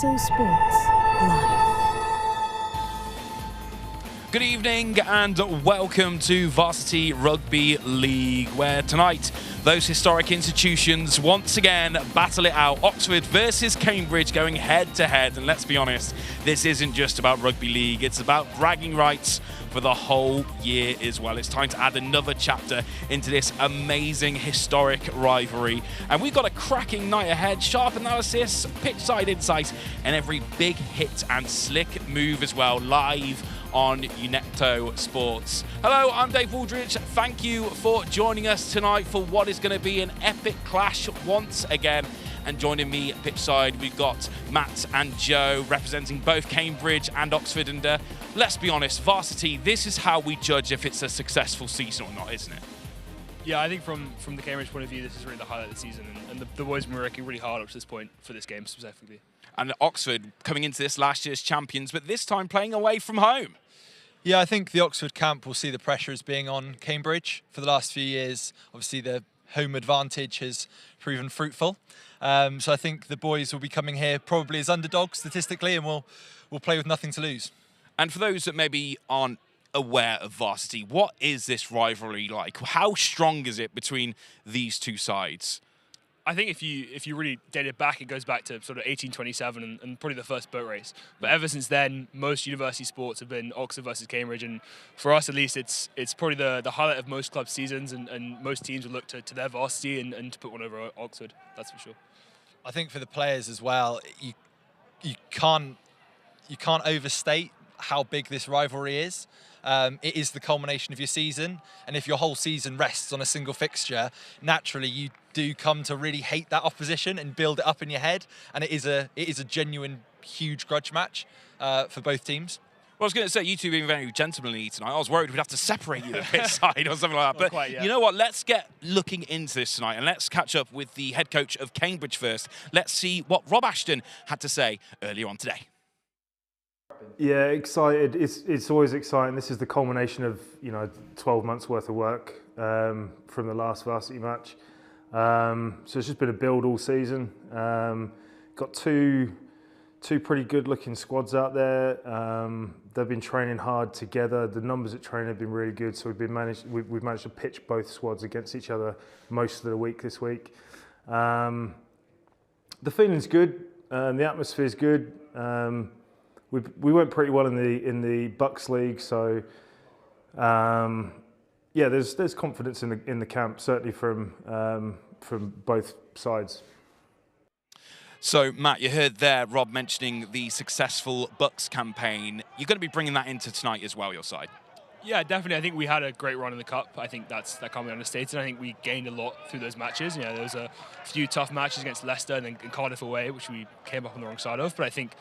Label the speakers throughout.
Speaker 1: Sports Live.
Speaker 2: Good evening and welcome to Varsity Rugby League, where tonight those historic institutions once again battle it out. Oxford versus Cambridge going head to head, and let's be honest, this isn't just about rugby league, it's about bragging rights for the whole year as well. It's time to add another chapter into this amazing historic rivalry, and we've got a cracking night ahead. Sharp analysis, pitch side insight, and every big hit and slick move as well, live on Unecto Sports. Hello, I'm Dave Aldridge. Thank you for joining us tonight for what is going to be an epic clash once again. And joining me pitch side, we've got Matt and Joe representing both Cambridge and Oxford. And let's be honest, Varsity, this is how we judge if it's a successful season or not, isn't it?
Speaker 3: Yeah, I think from the Cambridge point of view, this is really the highlight of the season, and the boys have been working really hard up to this point for this game specifically. And
Speaker 2: Oxford coming into this last year's champions, but this time playing away from home.
Speaker 4: Yeah, I think the Oxford camp will see the pressure as being on Cambridge for the last few years. Obviously, the home advantage has proven fruitful. So I think the boys will be coming here probably as underdogs statistically, and we'll play with nothing to lose.
Speaker 2: And for those that maybe aren't aware of Varsity, what is this rivalry like? How strong is it between these two sides?
Speaker 3: I think if you really date it back, it goes back to sort of 1827 and probably the first boat race. But ever since then, most university sports have been Oxford versus Cambridge, and for us at least, it's probably the highlight of most club seasons, and most teams will look to their varsity and to put one over Oxford. That's for sure.
Speaker 4: I think for the players as well, you can't overstate how big this rivalry is. It is the culmination of your season, and if your whole season rests on a single fixture, naturally you do come to really hate that opposition and build it up in your head, and it is a genuine huge grudge match for both teams.
Speaker 2: Well, I was going to say, you two being very gentlemanly tonight, I was worried we'd have to separate you the pitch side or something like that. But
Speaker 3: quite, yeah.
Speaker 2: You know what? Let's get looking into this tonight, and let's catch up with the head coach of Cambridge first. Let's see what Rob Ashton had to say earlier on today.
Speaker 5: Yeah, excited. It's always exciting. This is the culmination of 12 months worth of work from the last varsity match. So it's just been a build all season. Got two pretty good looking squads out there. They've been training hard together. The numbers at training have been really good. So we've managed to pitch both squads against each other most of the week this week. The feeling's good. The atmosphere's good. We went pretty well in the Bucks League, so yeah, there's confidence in the camp, certainly from both sides.
Speaker 2: So Matt, you heard there Rob mentioning the successful Bucks campaign. You're going to be bringing that into tonight as well, your side.
Speaker 3: Yeah, definitely. I think we had a great run in the Cup. I think that can't be understated. I think we gained a lot through those matches. There was a few tough matches against Leicester and Cardiff away, which we came up on the wrong side of. But I think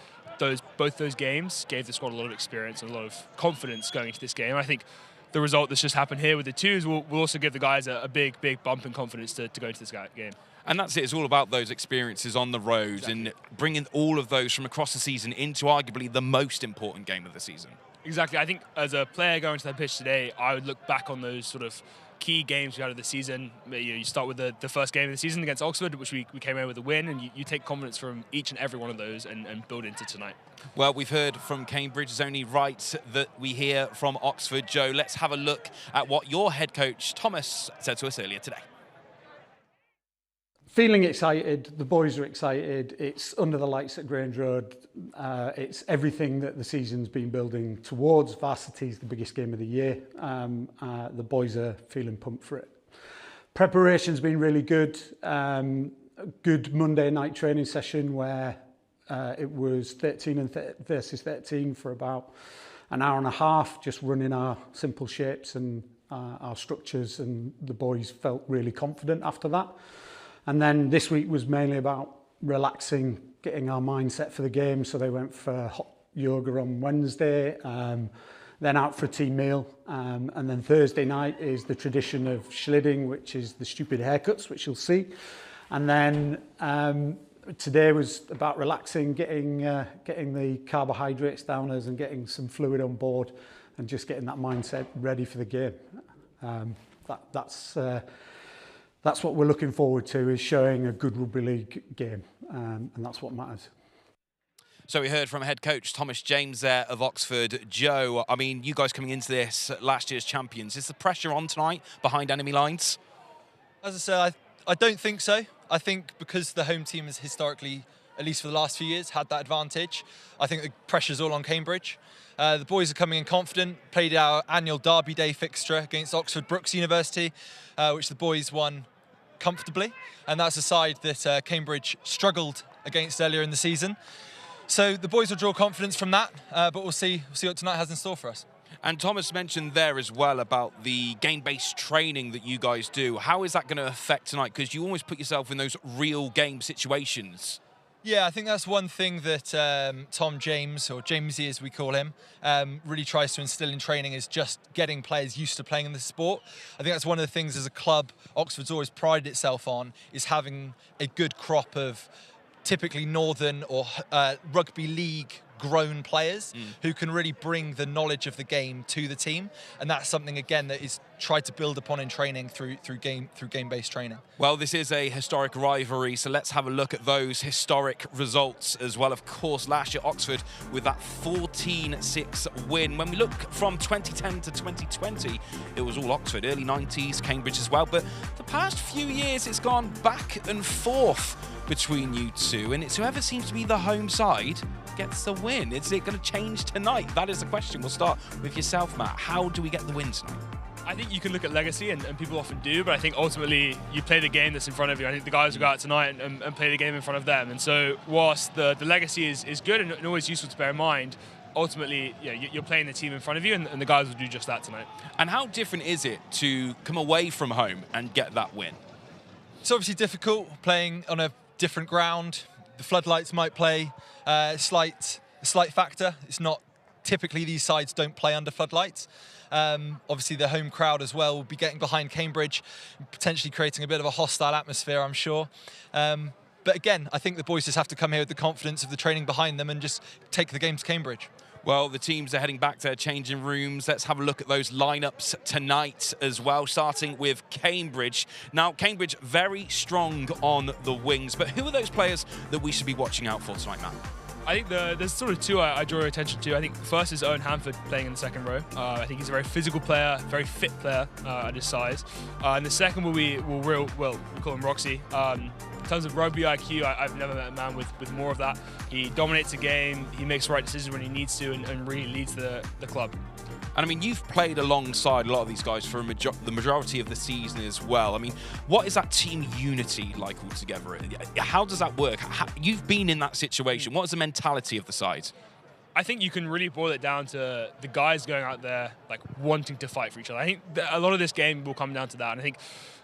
Speaker 3: both those games gave the squad a lot of experience and a lot of confidence going into this game. I think the result that's just happened here with the twos will also give the guys a big bump in confidence to go into this game.
Speaker 2: And that's it. It's all about those experiences on the road, exactly, and bringing all of those from across the season into arguably the most important game of the season.
Speaker 3: Exactly. I think as a player going to that pitch today, I would look back on those sort of key games we had of the season. You start with the first game of the season against Oxford, which we came away with a win, and you take confidence from each and every one of those and build into tonight.
Speaker 2: Well, we've heard from Cambridge. It's only right that we hear from Oxford. Joe, let's have a look at what your head coach, Thomas, said to us earlier today.
Speaker 6: Feeling excited, the boys are excited, it's under the lights at Grange Road, it's everything that the season's been building towards. Varsity's the biggest game of the year, the boys are feeling pumped for it. Preparation's been really good, good Monday night training session where it was 13 versus 13 for about an hour and a half, just running our simple shapes and our structures, and the boys felt really confident after that. And then this week was mainly about relaxing, getting our mindset for the game. So they went for hot yoga on Wednesday, then out for a team meal. And then Thursday night is the tradition of schlidding, which is the stupid haircuts, which you'll see. And then today was about relaxing, getting the carbohydrates down us and getting some fluid on board and just getting that mindset ready for the game. That's what we're looking forward to, is showing a good rugby league game, and that's what matters.
Speaker 2: So we heard from head coach Thomas James there of Oxford. Joe, I mean, you guys coming into this last year's champions, is the pressure on tonight behind enemy lines?
Speaker 4: As I said, I don't think so. I think because the home team has historically, at least for the last few years, had that advantage, I think the pressure's all on Cambridge. The boys are coming in confident, played our annual Derby Day fixture against Oxford Brookes University, which the boys won comfortably. And that's a side that Cambridge struggled against earlier in the season. So the boys will draw confidence from that, but we'll see what tonight has in store for us.
Speaker 2: And Thomas mentioned there as well about the game-based training that you guys do. How is that going to affect tonight? Because you always put yourself in those real game situations.
Speaker 4: Yeah, I think that's one thing that Tom James, or Jamesy as we call him, really tries to instill in training, is just getting players used to playing in the sport. I think that's one of the things as a club Oxford's always prided itself on, is having a good crop of typically Northern or Rugby League grown players who can really bring the knowledge of the game to the team, and that's something again that is tried to build upon in training through game-based training.
Speaker 2: Well, this is a historic rivalry, so let's have a look at those historic results as well. Of course, last year Oxford with that 14-6 win. When we look from 2010 to 2020, it was all Oxford, early 90s, Cambridge as well, but the past few years it's gone back and forth between you two, and it's whoever seems to be the home side gets the win. Is it going to change tonight? That is the question. We'll start with yourself, Matt. How do we get the win tonight?
Speaker 3: I think you can look at legacy, and people often do, but I think ultimately you play the game that's in front of you. I think the guys will go out tonight and play the game in front of them. And so whilst the legacy is good and always useful to bear in mind, ultimately you're playing the team in front of you, and the guys will do just that tonight. And
Speaker 2: how different is it to come away from home and get that win?
Speaker 4: It's obviously difficult playing on a different ground. The floodlights might play a slight factor. It's not typically, these sides don't play under floodlights. Obviously the home crowd as well will be getting behind Cambridge, potentially creating a bit of a hostile atmosphere, I'm sure. But again, I think the boys just have to come here with the confidence of the training behind them and just take the game to Cambridge.
Speaker 2: Well, the teams are heading back to their changing rooms. Let's have a look at those lineups tonight as well, starting with Cambridge. Now, Cambridge very strong on the wings, but who are those players that we should be watching out for tonight, Matt?
Speaker 3: I think there's sort of two I draw attention to. I think first is Owen Hanford playing in the second row. I think he's a very physical player, very fit player at his size. And the second we'll call him Roxy. In terms of rugby IQ, I've never met a man with more of that. He dominates the game, he makes the right decisions when he needs to, and really leads the club.
Speaker 2: And I mean, you've played alongside a lot of these guys for the majority of the season as well. I mean, what is that team unity like altogether? How does that work? You've been in that situation. What is the mentality of the side?
Speaker 3: I think you can really boil it down to the guys going out there like wanting to fight for each other. I think a lot of this game will come down to that. And I think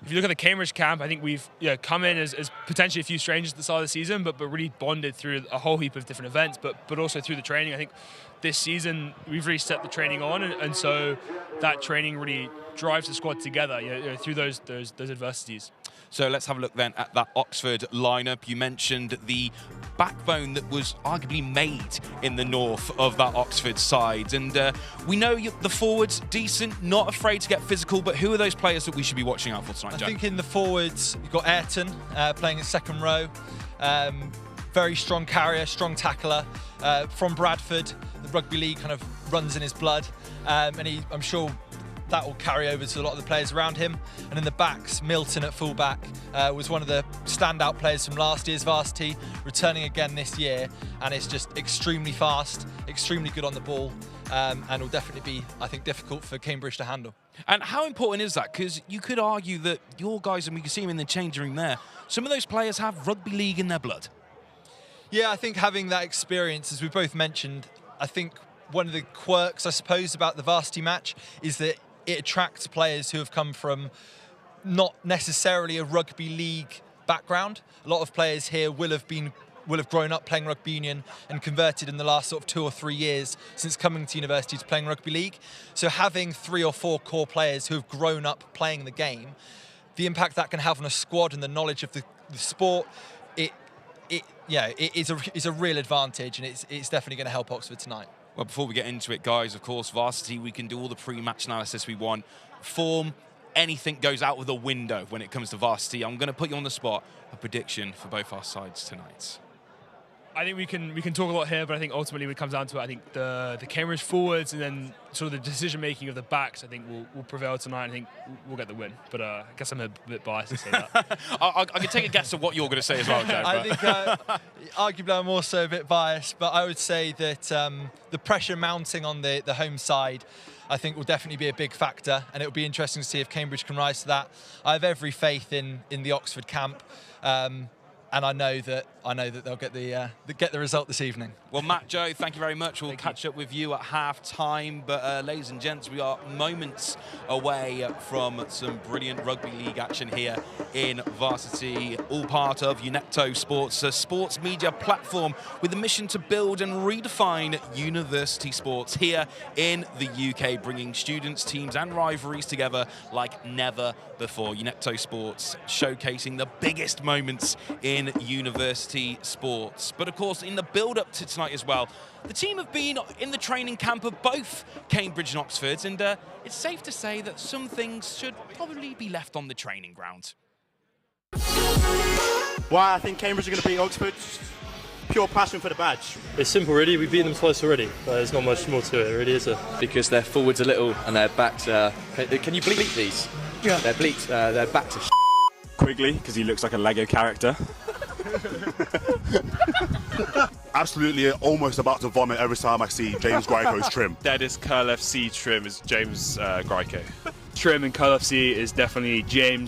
Speaker 3: if you look at the Cambridge camp, I think we've come in as potentially a few strangers at the start of the season, but really bonded through a whole heap of different events, but also through the training. I think this season we've really set the training on, and so that training really drives the squad together through those adversities.
Speaker 2: So let's have a look then at that Oxford lineup. You mentioned the backbone that was arguably made in the north of that Oxford side. And we know the forwards, decent, not afraid to get physical, but who are those players that we should be watching out for tonight, Joe?
Speaker 4: I think in the forwards, you've got Ayrton playing in second row. Very strong carrier, strong tackler. From Bradford, the Rugby League kind of runs in his blood. And I'm sure that will carry over to a lot of the players around him. And in the backs, Milton at fullback was one of the standout players from last year's varsity, returning again this year, and is just extremely fast, extremely good on the ball, and will definitely be, I think, difficult for Cambridge to handle.
Speaker 2: And how important is that? Because you could argue that your guys, and we can see them in the changing room there, some of those players have Rugby League in their blood.
Speaker 4: Yeah, I think having that experience, as we both mentioned, I think one of the quirks, I suppose, about the varsity match is that it attracts players who have come from not necessarily a rugby league background. A lot of players here will have grown up playing rugby union and converted in the last sort of 2 or 3 years since coming to university to playing rugby league. So having 3 or 4 core players who have grown up playing the game, the impact that can have on a squad and the knowledge of the sport, it is a real advantage, and it's definitely going to help Oxford tonight.
Speaker 2: Well, before we get into it, guys, of course, varsity, we can do all the pre-match analysis we want. Form, anything goes out of the window when it comes to varsity. I'm going to put you on the spot. A prediction for both our sides tonight.
Speaker 3: I think we can talk a lot here, but I think ultimately when it comes down to it, I think the Cambridge forwards and then sort of the decision making of the backs, I think will prevail tonight. I think we'll get the win. But I guess I'm a bit biased to say that.
Speaker 2: I can take a guess of what you're going to say as well, Joe.
Speaker 4: I think arguably I'm also a bit biased, but I would say that the pressure mounting on the home side, I think will definitely be a big factor, and it'll be interesting to see if Cambridge can rise to that. I have every faith in the Oxford camp. And I know that they'll get the result this evening.
Speaker 2: Well, Matt, Joe, thank you very much. We'll catch up with you at half-time. But, ladies and gents, we are moments away from some brilliant rugby league action here in Varsity, all part of Unecto Sports, a sports media platform with a mission to build and redefine university sports here in the UK, bringing students, teams and rivalries together like never before. Unecto Sports showcasing the biggest moments in university sports. But of course, in the build-up to tonight as well, the team have been in the training camp of both Cambridge and Oxford, and it's safe to say that some things should probably be left on the training ground.
Speaker 7: Why I think Cambridge are going to beat Oxford? Pure passion for the badge.
Speaker 8: It's simple, really. We've beaten them twice already. There's not much more to it, really, is there?
Speaker 9: Because their forwards are little and their backs. Can you bleep these?
Speaker 8: Yeah.
Speaker 9: Their backs are.
Speaker 7: Quigley, because he looks like a Lego character.
Speaker 10: Absolutely, almost about to vomit every time I see James Gryco's trim.
Speaker 11: Deadest Curl FC trim is James Gryco. Trim in Curl FC is definitely Jim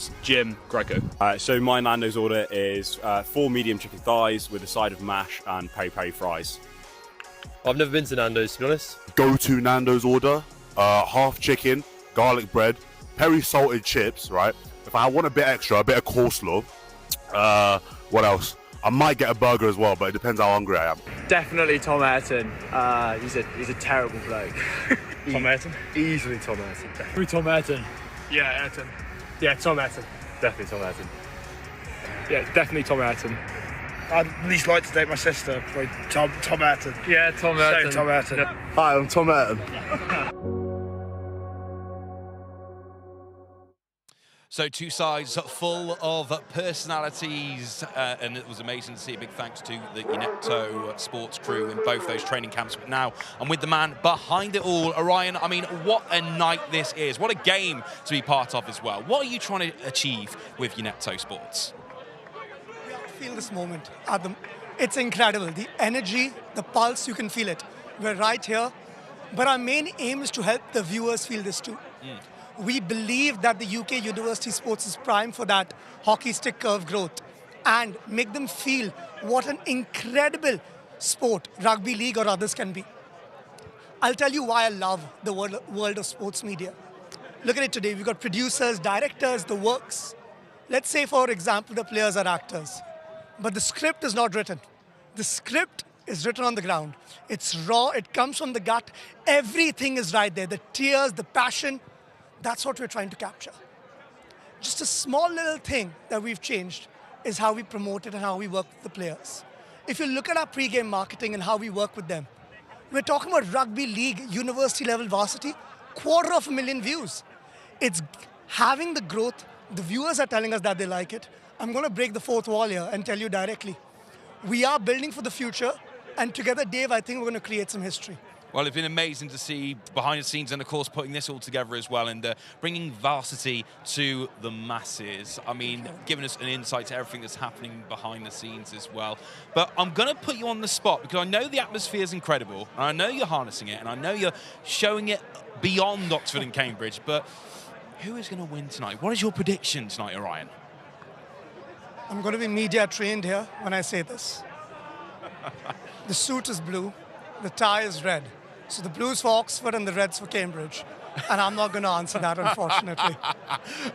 Speaker 11: Gryco.
Speaker 7: So my Nando's order is 4 medium chicken thighs with a side of mash and peri-peri fries.
Speaker 8: I've never been to Nando's, to be honest.
Speaker 10: Go to Nando's order, half chicken, garlic bread, peri salted chips, right? If I want a bit extra, a bit of coleslaw, what else? I might get a burger as well, but it depends how hungry I am.
Speaker 12: Definitely Tom Ayrton. He's a terrible bloke.
Speaker 8: Tom Ayrton?
Speaker 12: Easily Tom Ayrton.
Speaker 8: Who, Tom Ayrton?
Speaker 12: Yeah, Ayrton. Yeah, Tom Ayrton.
Speaker 8: Definitely Tom Ayrton.
Speaker 12: Yeah, definitely Tom Ayrton.
Speaker 13: I'd at least like to date my sister, Tom Ayrton.
Speaker 12: Yeah, Tom Ayrton.
Speaker 13: Tom Ayrton.
Speaker 12: Yeah.
Speaker 10: Hi, I'm Tom Ayrton.
Speaker 2: So two sides full of personalities, and it was amazing to see. A big thanks to the Unecto Sports crew in both those training camps. But now I'm with the man behind it all, Orion. I mean, what a night this is. What a game to be part of as well. What are you trying to achieve with Unecto Sports?
Speaker 14: We have to feel this moment. It's incredible. The energy, the pulse, you can feel it. We're right here. But our main aim is to help the viewers feel this too. We believe that the UK university sports is prime for that hockey stick curve growth and make them feel what an incredible sport rugby league or others can be. I'll tell you why I love the world of sports media. Look at it today. We've got producers, directors, the works. Let's say, for example, the players are actors, but the script is not written. The script is written on the ground. It's raw. It comes from the gut. Everything is right there. The tears, the passion. That's what we're trying to capture. Just a small little thing that we've changed is how we promote it and how we work with the players. If you look at our pre-game marketing and how we work with them, we're talking about rugby league, university level varsity, 250,000 views. It's having the growth. The viewers are telling us that they like it. I'm going to break the fourth wall here and tell you directly. We are building for the future, and together, Dave, I think we're going to create some history.
Speaker 2: Well, it's been amazing to see behind the scenes and, of course, putting this all together as well and bringing Varsity to the masses. I mean, giving us an insight to everything that's happening behind the scenes as well. But I'm going to put you on the spot because I know the atmosphere is incredible, and I know you're harnessing it, and I know you're showing it beyond Oxford and Cambridge. But who is going to win tonight? What is your prediction tonight, Orion?
Speaker 14: I'm going to be media trained here when I say this. The suit is blue, the tie is red. So the blue's for Oxford and the red's for Cambridge. And I'm not going to answer that, unfortunately.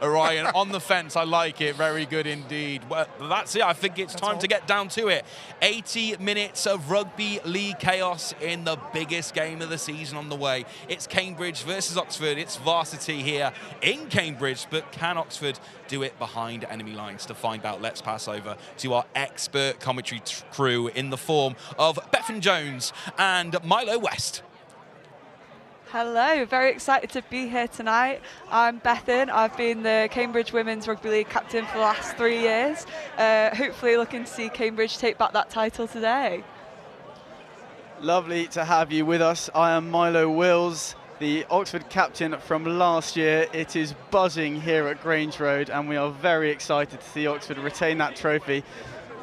Speaker 2: Orion, on the fence, I like it. Very good indeed. Well, that's it. I think it's time to get down to it. 80 minutes of rugby league chaos in the biggest game of the season on the way. It's Cambridge versus Oxford. It's Varsity here in Cambridge. But can Oxford do it behind enemy lines? To find out, let's pass over to our expert commentary crew in the form of Bethan Jones and Milo West.
Speaker 15: Hello, very excited to be here tonight. I'm Bethan. I've been the Cambridge Women's Rugby League captain for the last 3 years. Hopefully looking to see Cambridge take back that title today.
Speaker 16: Lovely to have you with us. I am Milo Wills, the Oxford captain from last year. It is buzzing here at Grange Road, and we are very excited to see Oxford retain that trophy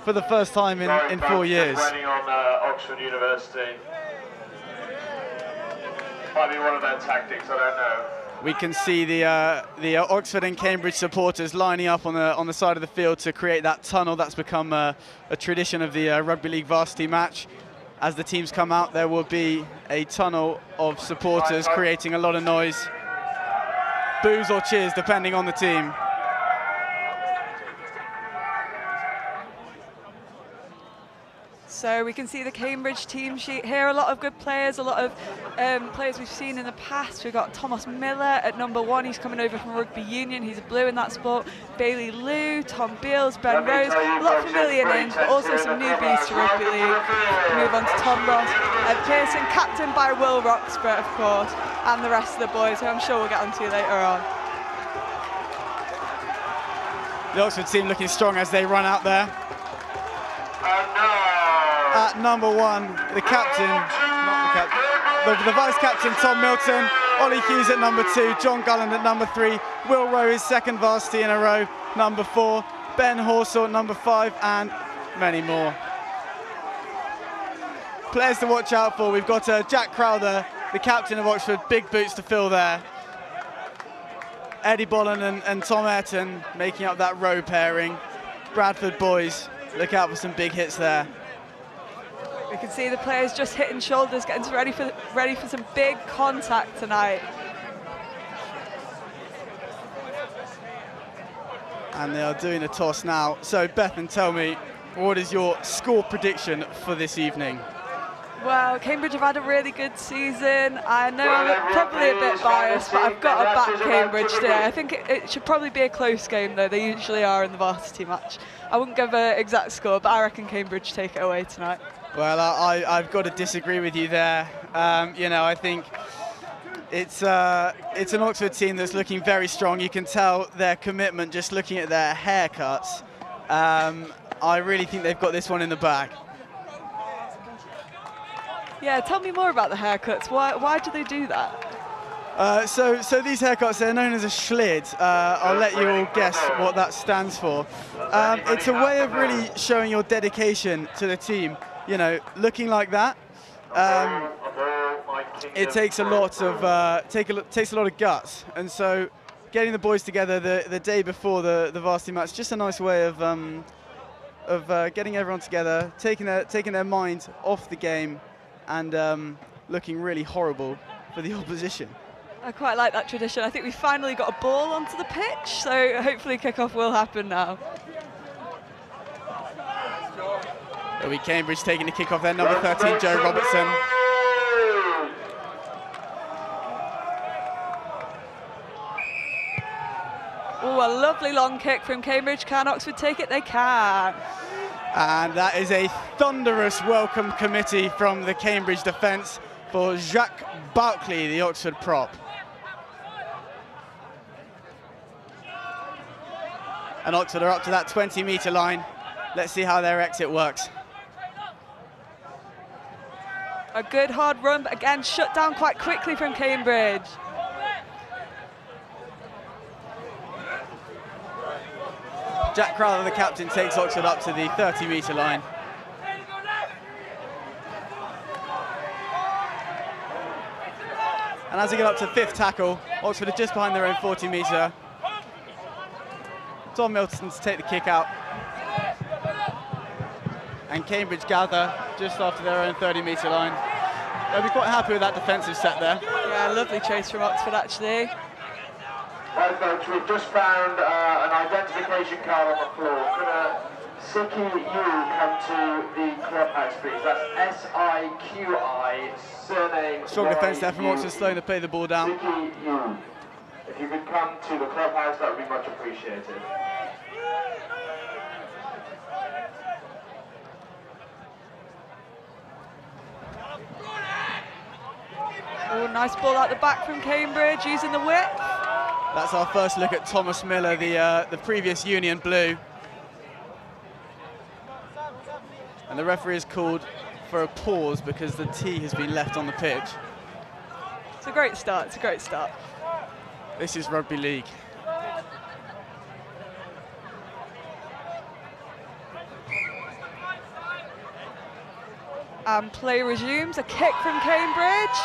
Speaker 16: for the first time in 4 years.
Speaker 17: Running on Oxford University. Might be one of their tactics, I don't know.
Speaker 16: We can see the Oxford and Cambridge supporters lining up on the side of the field to create that tunnel that's become a tradition of the Rugby League varsity match. As the teams come out, there will be a tunnel of supporters creating a lot of noise. Boos or cheers, depending on the team.
Speaker 15: So we can see the Cambridge team sheet here. A lot of good players, a lot of players we've seen in the past. We've got Thomas Miller at number 1. He's coming over from Rugby Union. He's a blue in that sport. Bailey Liu, Tom Beals, Ben Rose. A lot of familiar names, but also some newbies to Rugby League. Move on to Tom Ross. Pearson, captained by Will Roxburgh, of course, and the rest of the boys, who I'm sure we'll get onto later on.
Speaker 16: The Oxford team looking strong as they run out there. At number 1, the captain, not the captain, the vice-captain Tom Milton, Ollie Hughes at number 2, John Gulland at number 3, Will Rowe his second varsity in a row, number 4, Ben Horsell at number 5, and many more. Players to watch out for, we've got Jack Crowther, the captain of Oxford, big boots to fill there. Eddie Bolland and Tom Ayrton making up that row pairing. Bradford boys, look out for some big hits there.
Speaker 15: We can see the players just hitting shoulders, getting ready for some big contact tonight.
Speaker 16: And they are doing a toss now. So Bethan, tell me, what is your score prediction for this evening?
Speaker 15: Well, Cambridge have had a really good season. I know I'm probably a bit biased, but I've got to back Cambridge today. I think it should probably be a close game, though. They usually are in the varsity match. I wouldn't give an exact score, but I reckon Cambridge take it away tonight.
Speaker 16: Well, I've got to disagree with you there. You know, I think it's an Oxford team that's looking very strong. You can tell their commitment just looking at their haircuts. I really think they've got this one in the bag.
Speaker 15: Yeah, tell me more about the haircuts. Why do they do that?
Speaker 16: So these haircuts, they're known as a schlid. I'll let you all guess what that stands for. It's a way of really showing your dedication to the team. You know, looking like that, it takes a lot of guts. And so, getting the boys together the day before the varsity match, just a nice way of getting everyone together, taking their mind off the game, and looking really horrible for the opposition.
Speaker 15: I quite like that tradition. I think we finally got a ball onto the pitch, so hopefully kick-off will happen now.
Speaker 16: It'll be Cambridge taking the kick off there, number 13, Joe Robertson.
Speaker 15: Oh, a lovely long kick from Cambridge. Can Oxford take it? They can.
Speaker 16: And that is a thunderous welcome committee from the Cambridge defence for Jacques Barclay, the Oxford prop. And Oxford are up to that 20-metre line. Let's see how their exit works.
Speaker 15: A good hard run, but again shut down quite quickly from Cambridge.
Speaker 16: Jack Crowther, the captain, takes Oxford up to the 30-metre line. And as they get up to 5th tackle, Oxford are just behind their own 40-metre. Tom Milton to take the kick out. And Cambridge gather just after their own 30-metre line. They'll be quite happy with that defensive set there.
Speaker 15: Yeah, lovely chase from Oxford, actually.
Speaker 17: Right, folks, we've just found an identification card on the floor. Could Siki Yu come to the clubhouse, please? That's S-I-Q-I, surname...
Speaker 16: Strong defence there from Oxford, slowing to play the ball down.
Speaker 17: Siki Yu. If you could come to the clubhouse, that would be much appreciated.
Speaker 15: Oh, nice ball out the back from Cambridge, using the whip.
Speaker 16: That's our first look at Thomas Miller, the previous Union Blue. And the referee has called for a pause because the tee has been left on the pitch.
Speaker 15: It's a great start. It's a great start.
Speaker 16: This is Rugby League.
Speaker 15: And play resumes. A kick from Cambridge.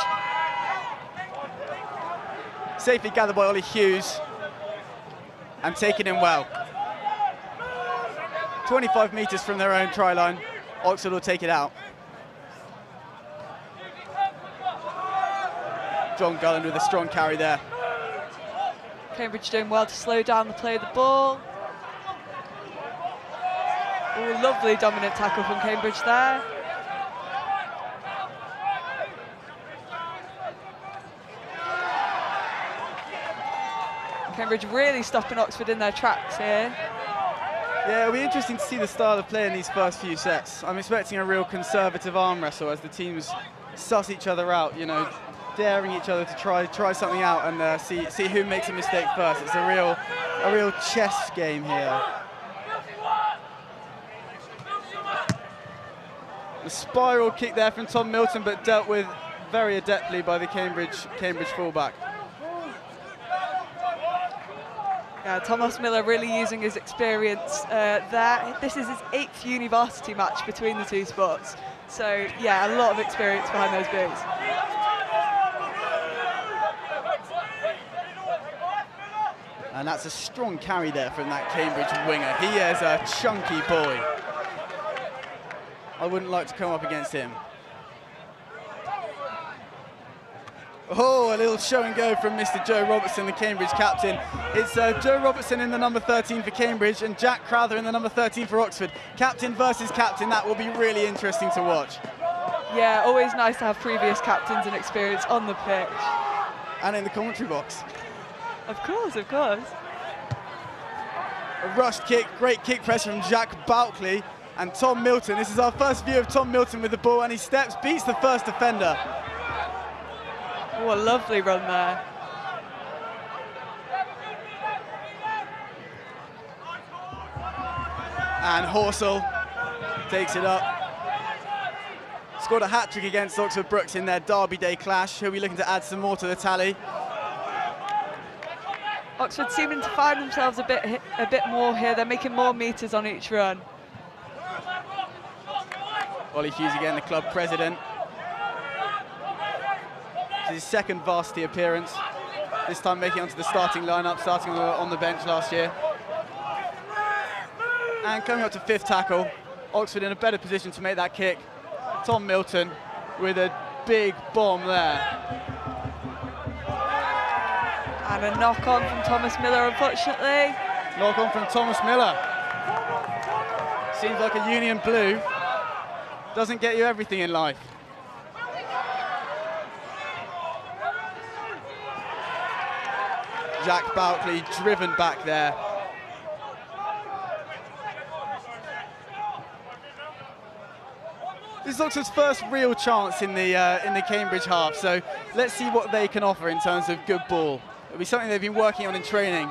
Speaker 16: Safely gathered by Ollie Hughes and taken in well. 25 metres from their own try line. Oxford will take it out. John Gulland with a strong carry there.
Speaker 15: Cambridge doing well to slow down the play of the ball. Oh, lovely dominant tackle from Cambridge there. Cambridge really stopping Oxford in their tracks here.
Speaker 16: Yeah, it'll be interesting to see the style of play in these first few sets. I'm expecting a real conservative arm wrestle as the teams suss each other out, you know, daring each other to try something out and see who makes a mistake first. It's a real chess game here. The spiral kick there from Tom Milton, but dealt with very adeptly by the Cambridge fullback.
Speaker 15: Yeah, Thomas Miller really using his experience there. This is his 8th university match between the two sports. So, yeah, a lot of experience behind those boots.
Speaker 16: And that's a strong carry there from that Cambridge winger. He is a chunky boy. I wouldn't like to come up against him. Oh, a little show and go from Mr. Joe Robertson, the Cambridge captain. It's Joe Robertson in the number 13 for Cambridge and Jack Crowther in the number 13 for Oxford. Captain versus captain, that will be really interesting to watch.
Speaker 15: Yeah, always nice to have previous captains and experience on the pitch.
Speaker 16: And in the commentary box.
Speaker 15: Of course, of course.
Speaker 16: A rushed kick, great kick pressure from Jack Boutley and Tom Milton. This is our first view of Tom Milton with the ball, and he steps, beats the first defender.
Speaker 15: Oh, a lovely run there.
Speaker 16: And Horsell takes it up. Scored a hat-trick against Oxford Brooks in their Derby Day clash. He'll be looking to add some more to the tally.
Speaker 15: Oxford seeming to find themselves a bit more here. They're making more metres on each run.
Speaker 16: Ollie Hughes again, the club president. It's his second varsity appearance. This time making onto the starting lineup, starting on the bench last year. And coming up to 5th tackle, Oxford in a better position to make that kick. Tom Milton with a big bomb there.
Speaker 15: And a knock-on from Thomas Miller, unfortunately.
Speaker 16: Knock-on from Thomas Miller. Seems like a Union Blue. Doesn't get you everything in life. Jack Boutley driven back there. This is Oxford's first real chance in the Cambridge half, so let's see what they can offer in terms of good ball. It'll be something they've been working on in training.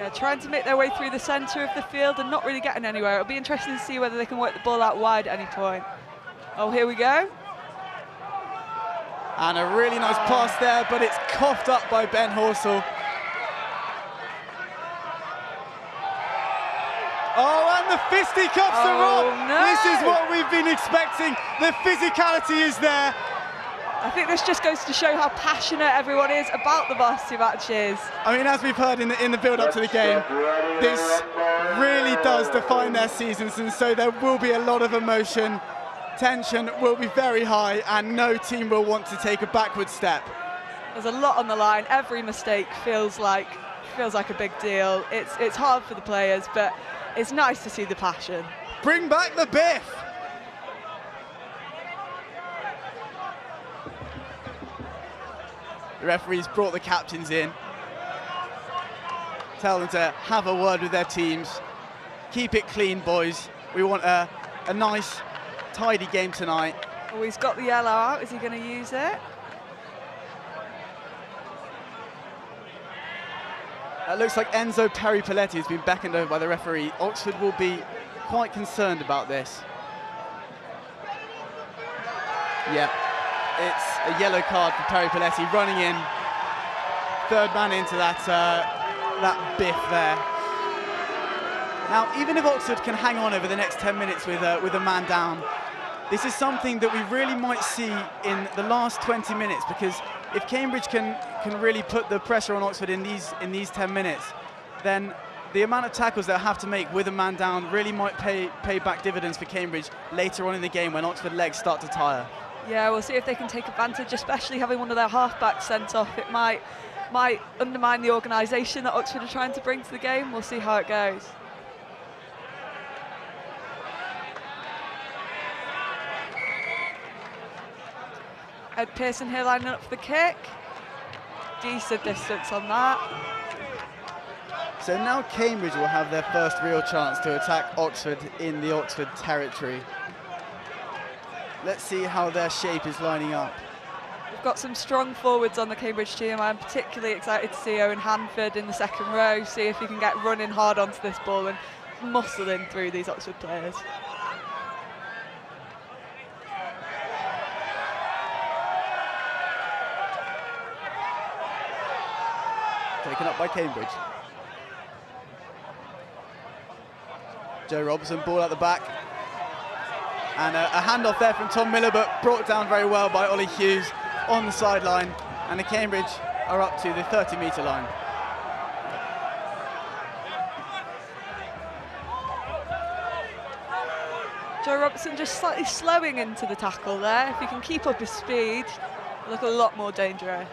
Speaker 15: Yeah, trying to make their way through the centre of the field and not really getting anywhere. It'll be interesting to see whether they can work the ball out wide at any point. Oh, here we go.
Speaker 16: And a really nice pass there, but it's coughed up by Ben Horsell. Oh, and the fisticuffs are on.
Speaker 15: No.
Speaker 16: This is what we've been expecting. The physicality is there.
Speaker 15: I think this just goes to show how passionate everyone is about the varsity matches.
Speaker 16: I mean, as we've heard in the build-up to the game, this really does define their seasons, and so there will be a lot of emotion. Tension will be very high, and no team will want to take a backward step.
Speaker 15: There's a lot on the line. Every mistake feels like a big deal. It's hard for the players, but it's nice to see the passion.
Speaker 16: Bring back the biff. The referees brought the captains in. Tell them to have a word with their teams. Keep it clean, boys. We want a nice, tidy game tonight.
Speaker 15: Oh, he's got the yellow out. Is he going to use it?
Speaker 16: That looks like Enzo Peripaletti has been beckoned over by the referee. Oxford will be quite concerned about this. Yeah, it's a yellow card for Peripaletti, running in. Third man into that biff there. Now, even if Oxford can hang on over the next 10 minutes with a man down, this is something that we really might see in the last 20 minutes, because if Cambridge can really put the pressure on Oxford in these 10 minutes, then the amount of tackles they'll have to make with a man down really might pay back dividends for Cambridge later on in the game when Oxford legs start to tire.
Speaker 15: Yeah, we'll see if they can take advantage, especially having one of their halfbacks sent off. It might undermine the organisation that Oxford are trying to bring to the game. We'll see how it goes. Ed Pearson here lining up for the kick. Decent distance on that.
Speaker 16: So now Cambridge will have their first real chance to attack Oxford in the Oxford territory. Let's see how their shape is lining up.
Speaker 15: We've got some strong forwards on the Cambridge team. I'm particularly excited to see Owen Hanford in the second row, see if he can get running hard onto this ball and muscle in through these Oxford players.
Speaker 16: Taken up by Cambridge. Joe Robertson, ball at the back. And a handoff there from Tom Miller, but brought down very well by Ollie Hughes on the sideline. And the Cambridge are up to the 30-metre line.
Speaker 15: Joe Robertson just slightly slowing into the tackle there. If he can keep up his speed, it'll look a lot more dangerous.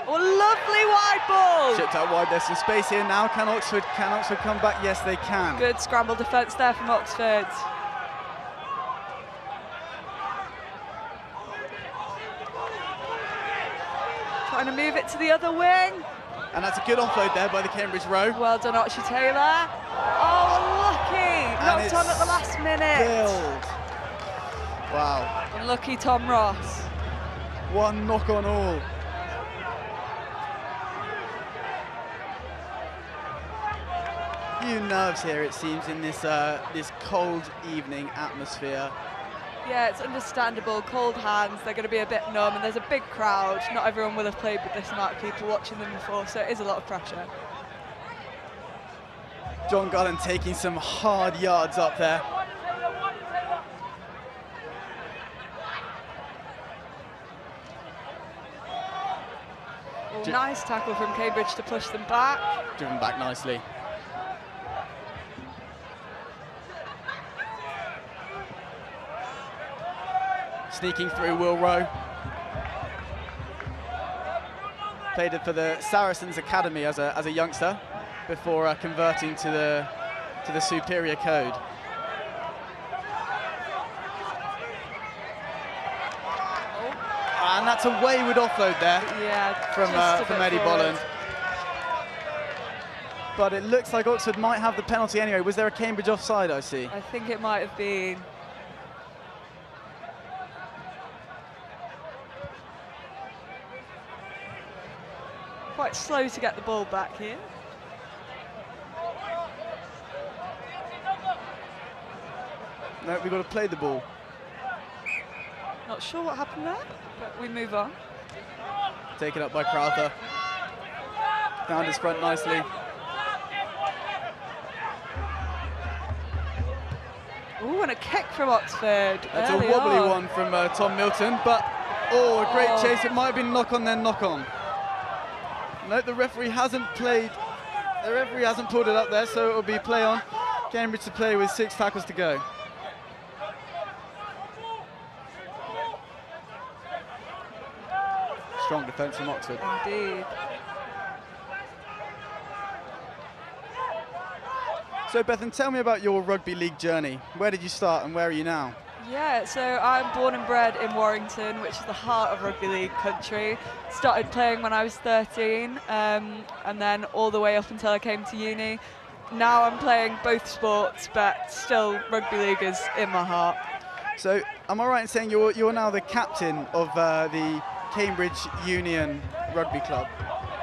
Speaker 15: Oh, lovely wide ball!
Speaker 16: Chipped out wide, there's some space here now. Can Oxford come back? Yes, they can.
Speaker 15: Good scramble defence there from Oxford. Trying to move it to the other wing.
Speaker 16: And that's a good offload there by the Cambridge row.
Speaker 15: Well done, Archie Taylor. Oh, lucky! Knocked on at the last minute.
Speaker 16: Build. Wow.
Speaker 15: Unlucky Tom Ross.
Speaker 16: One knock on all. Few nerves here, it seems, in this cold evening atmosphere.
Speaker 15: Yeah, it's understandable. Cold hands, they're going to be a bit numb, and there's a big crowd. Not everyone will have played with this amount of people watching them before, so it is a lot of pressure.
Speaker 16: John Garland taking some hard yards up there.
Speaker 15: Oh, nice tackle from Cambridge to push them back.
Speaker 16: Driven back nicely. Sneaking through Will Rowe. Played it for the Saracens Academy as a youngster before converting to the superior code. And that's a wayward offload there.
Speaker 15: Yeah,
Speaker 16: from Eddie Bolland. But it looks like Oxford might have the penalty anyway. Was there a Cambridge offside, I see?
Speaker 15: I think it might have been. Quite slow to get the ball back here.
Speaker 16: No, we've got to play the ball.
Speaker 15: Not sure what happened there, but we move on.
Speaker 16: Taken up by Crowther. Found his front nicely.
Speaker 15: Ooh, and a kick from Oxford.
Speaker 16: That's a wobbly one from Tom Milton, but a great chase. It might have been knock on, then knock on. No, the referee hasn't played. The referee hasn't pulled it up there, so it will be play on. Cambridge to play with 6 tackles to go. Strong defence from Oxford.
Speaker 15: Indeed.
Speaker 16: So Bethan, tell me about your rugby league journey. Where did you start and where are you now?
Speaker 15: Yeah, so I'm born and bred in Warrington, which is the heart of rugby league country. Started playing when I was 13, and then all the way up until I came to uni. Now I'm playing both sports, but still rugby league is in my heart.
Speaker 16: So am I right in saying you're now the captain of the Cambridge Union Rugby Club?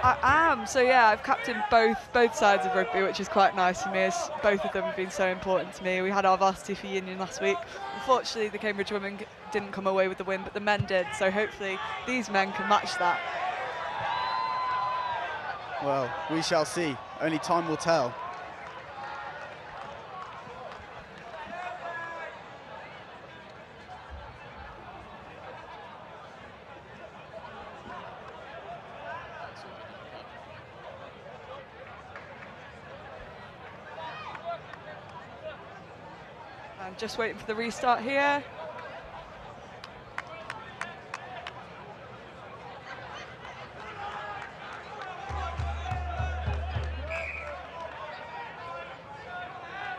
Speaker 15: I am. So yeah, I've captained both sides of rugby, which is quite nice for me, as both of them have been so important to me. We had our varsity for Union last week. Unfortunately, the Cambridge women didn't come away with the win, but the men did. So hopefully these men can match that.
Speaker 16: Well, we shall see. Only time will tell.
Speaker 15: I'm just waiting for the restart here.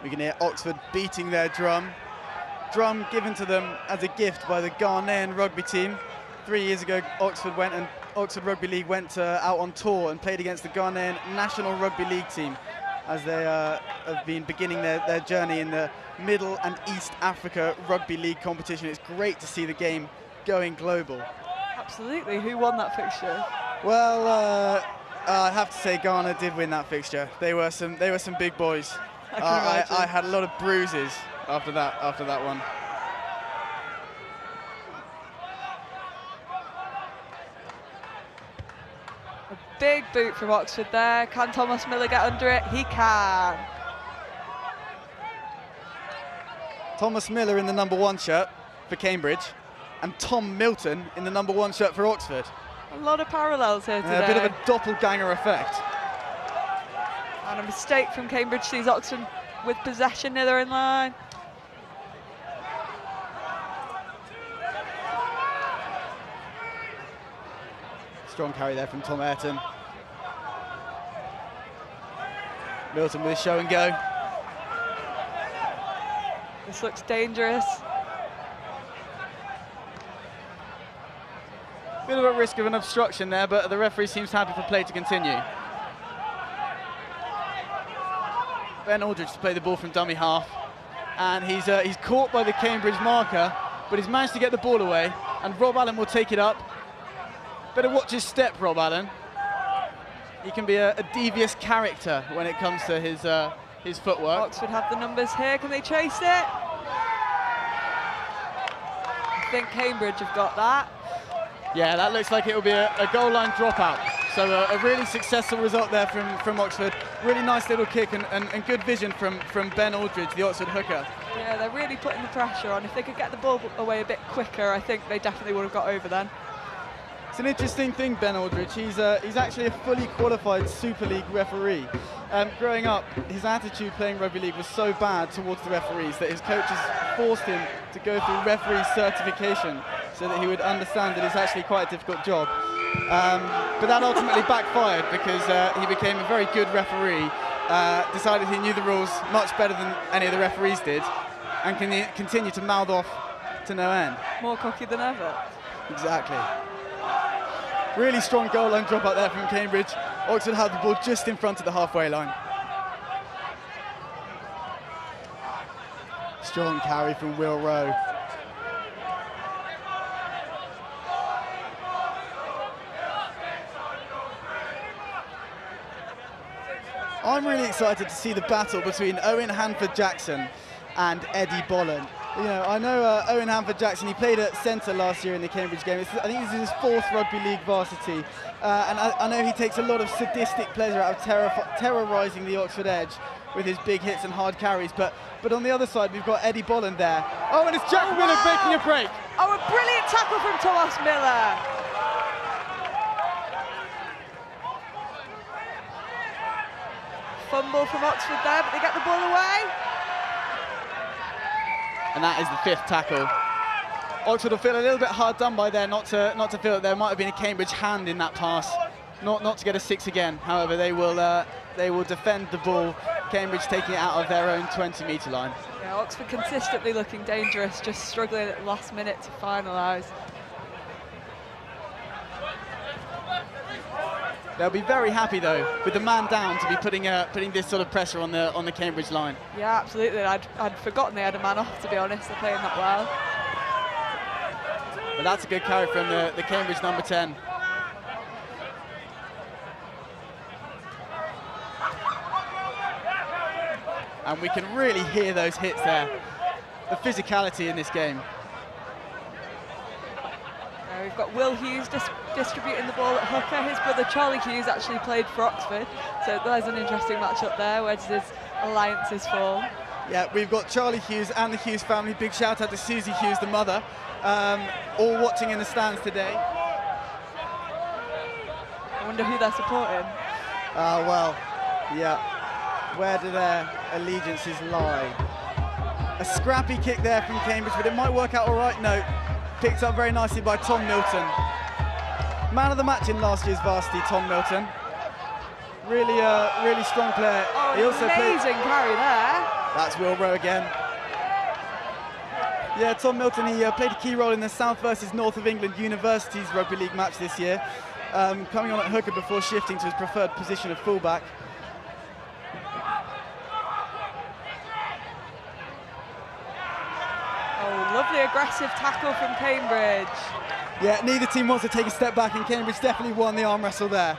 Speaker 16: We can hear Oxford beating their drum. Drum given to them as a gift by the Ghanaian rugby team. 3 years ago, Oxford Rugby League went out on tour and played against the Ghanaian National Rugby League team, as they have been beginning their journey in the Middle and East Africa Rugby League competition. It's great to see the game going global.
Speaker 15: Absolutely. Who won that fixture?
Speaker 16: Well, I have to say Ghana did win that fixture. They were some big boys. I had a lot of bruises after that one.
Speaker 15: A big boot from Oxford there. Can Thomas Miller get under it? He can.
Speaker 16: Thomas Miller in the #1 shirt for Cambridge, and Tom Milton in the #1 shirt for Oxford.
Speaker 15: A lot of parallels here today.
Speaker 16: A bit of a doppelganger effect.
Speaker 15: And a mistake from Cambridge sees Oxford with possession near their own line.
Speaker 16: Strong carry there from Tom Ayrton. Milton with a show and go.
Speaker 15: This looks dangerous.
Speaker 16: Bit of a risk of an obstruction there, but the referee seems happy for play to continue. Ben Aldridge to play the ball from dummy half, and he's caught by the Cambridge marker, but he's managed to get the ball away, and Rob Allen will take it up. Better watch his step, Rob Allen. He can be a devious character when it comes to his footwork.
Speaker 15: Oxford have the numbers here. Can they chase it? I think Cambridge have got that.
Speaker 16: Yeah, that looks like it will be a goal line dropout. So a really successful result there from Oxford. Really nice little kick and good vision from Ben Aldridge, the Oxford hooker.
Speaker 15: Yeah, they're really putting the pressure on. If they could get the ball away a bit quicker, I think they definitely would have got over then.
Speaker 16: It's an interesting thing, Ben Aldridge. He's actually a fully qualified Super League referee. Growing up, his attitude playing rugby league was so bad towards the referees that his coaches forced him to go through referee certification so that he would understand that it's actually quite a difficult job. But that ultimately backfired because he became a very good referee, decided he knew the rules much better than any of the referees did, and can continue to mouth off to no end.
Speaker 15: More cocky than ever.
Speaker 16: Exactly. Really strong goal line drop out there from Cambridge. Oxford had the ball just in front of the halfway line. Strong carry from Will Rowe. I'm really excited to see the battle between Owen Hanford-Jackson and Eddie Bolland. You know, I know Owen Hanford-Jackson, he played at centre last year in the Cambridge game. I think this is his 4th Rugby League varsity. And I know he takes a lot of sadistic pleasure out of terrorising the Oxford edge with his big hits and hard carries. But on the other side, we've got Eddie Bolland there. Oh, and it's Jack Miller making a break.
Speaker 15: Oh, a brilliant tackle from Thomas Miller. Fumble from Oxford there, but they get the ball away.
Speaker 16: And that is the 5th tackle. Oxford will feel a little bit hard done by there, not to feel that there might have been a Cambridge hand in that pass, not to get a 6 again. However, they will defend the ball. Cambridge taking it out of their own 20-metre line.
Speaker 15: Yeah, Oxford consistently looking dangerous, just struggling at the last minute to finalise.
Speaker 16: They'll be very happy though with the man down to be putting this sort of pressure on the Cambridge line.
Speaker 15: Yeah, absolutely. I'd forgotten they had a man off, to be honest. They're playing that well.
Speaker 16: But that's a good carry from the Cambridge #10. and we can really hear those hits there. The physicality in this game.
Speaker 15: We've got Will Hughes distributing the ball at hooker. His brother Charlie Hughes actually played for Oxford, so there's an interesting matchup there. Where does his alliances fall?
Speaker 16: Yeah, we've got Charlie Hughes and the Hughes family. Big shout out to Susie Hughes, the mother, all watching in the stands today.
Speaker 15: I wonder who they're supporting.
Speaker 16: Well, yeah. Where do their allegiances lie? A scrappy kick there from Cambridge, but it might work out all right. No. Picked up very nicely by Tom Milton. Man of the match in last year's varsity, Tom Milton. Really strong player.
Speaker 15: Oh,
Speaker 16: he also
Speaker 15: amazing carry there.
Speaker 16: That's Will Rowe again. Yeah, Tom Milton, he played a key role in the South versus North of England University's Rugby League match this year, coming on at hooker before shifting to his preferred position of fullback.
Speaker 15: Lovely aggressive tackle from Cambridge.
Speaker 16: Yeah, neither team wants to take a step back, and Cambridge definitely won the arm wrestle there.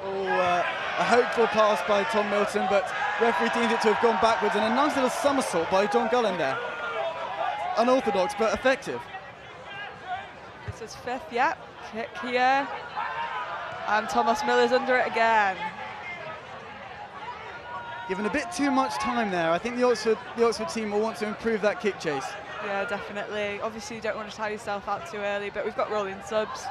Speaker 16: Oh, a hopeful pass by Tom Milton, but referee deemed it to have gone backwards, and a nice little somersault by John Gullen there. Unorthodox, but effective.
Speaker 15: This is fifth, yep. Kick here. And Thomas Miller's under it again.
Speaker 16: Given a bit too much time there. I think the Oxford team will want to improve that kick chase.
Speaker 15: Yeah, definitely. Obviously, you don't want to tie yourself out too early, but we've got rolling subs.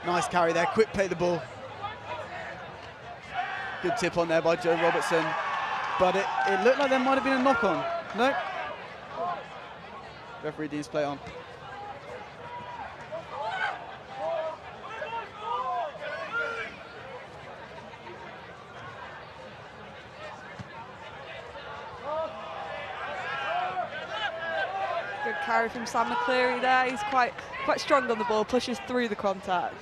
Speaker 16: Nice carry there, quick play the ball. Good tip on there by Joe Robertson. But it looked like there might have been a knock on. No. Referee deems play on.
Speaker 15: Good carry from Sam McCleary there. He's quite strong on the ball, pushes through the contact.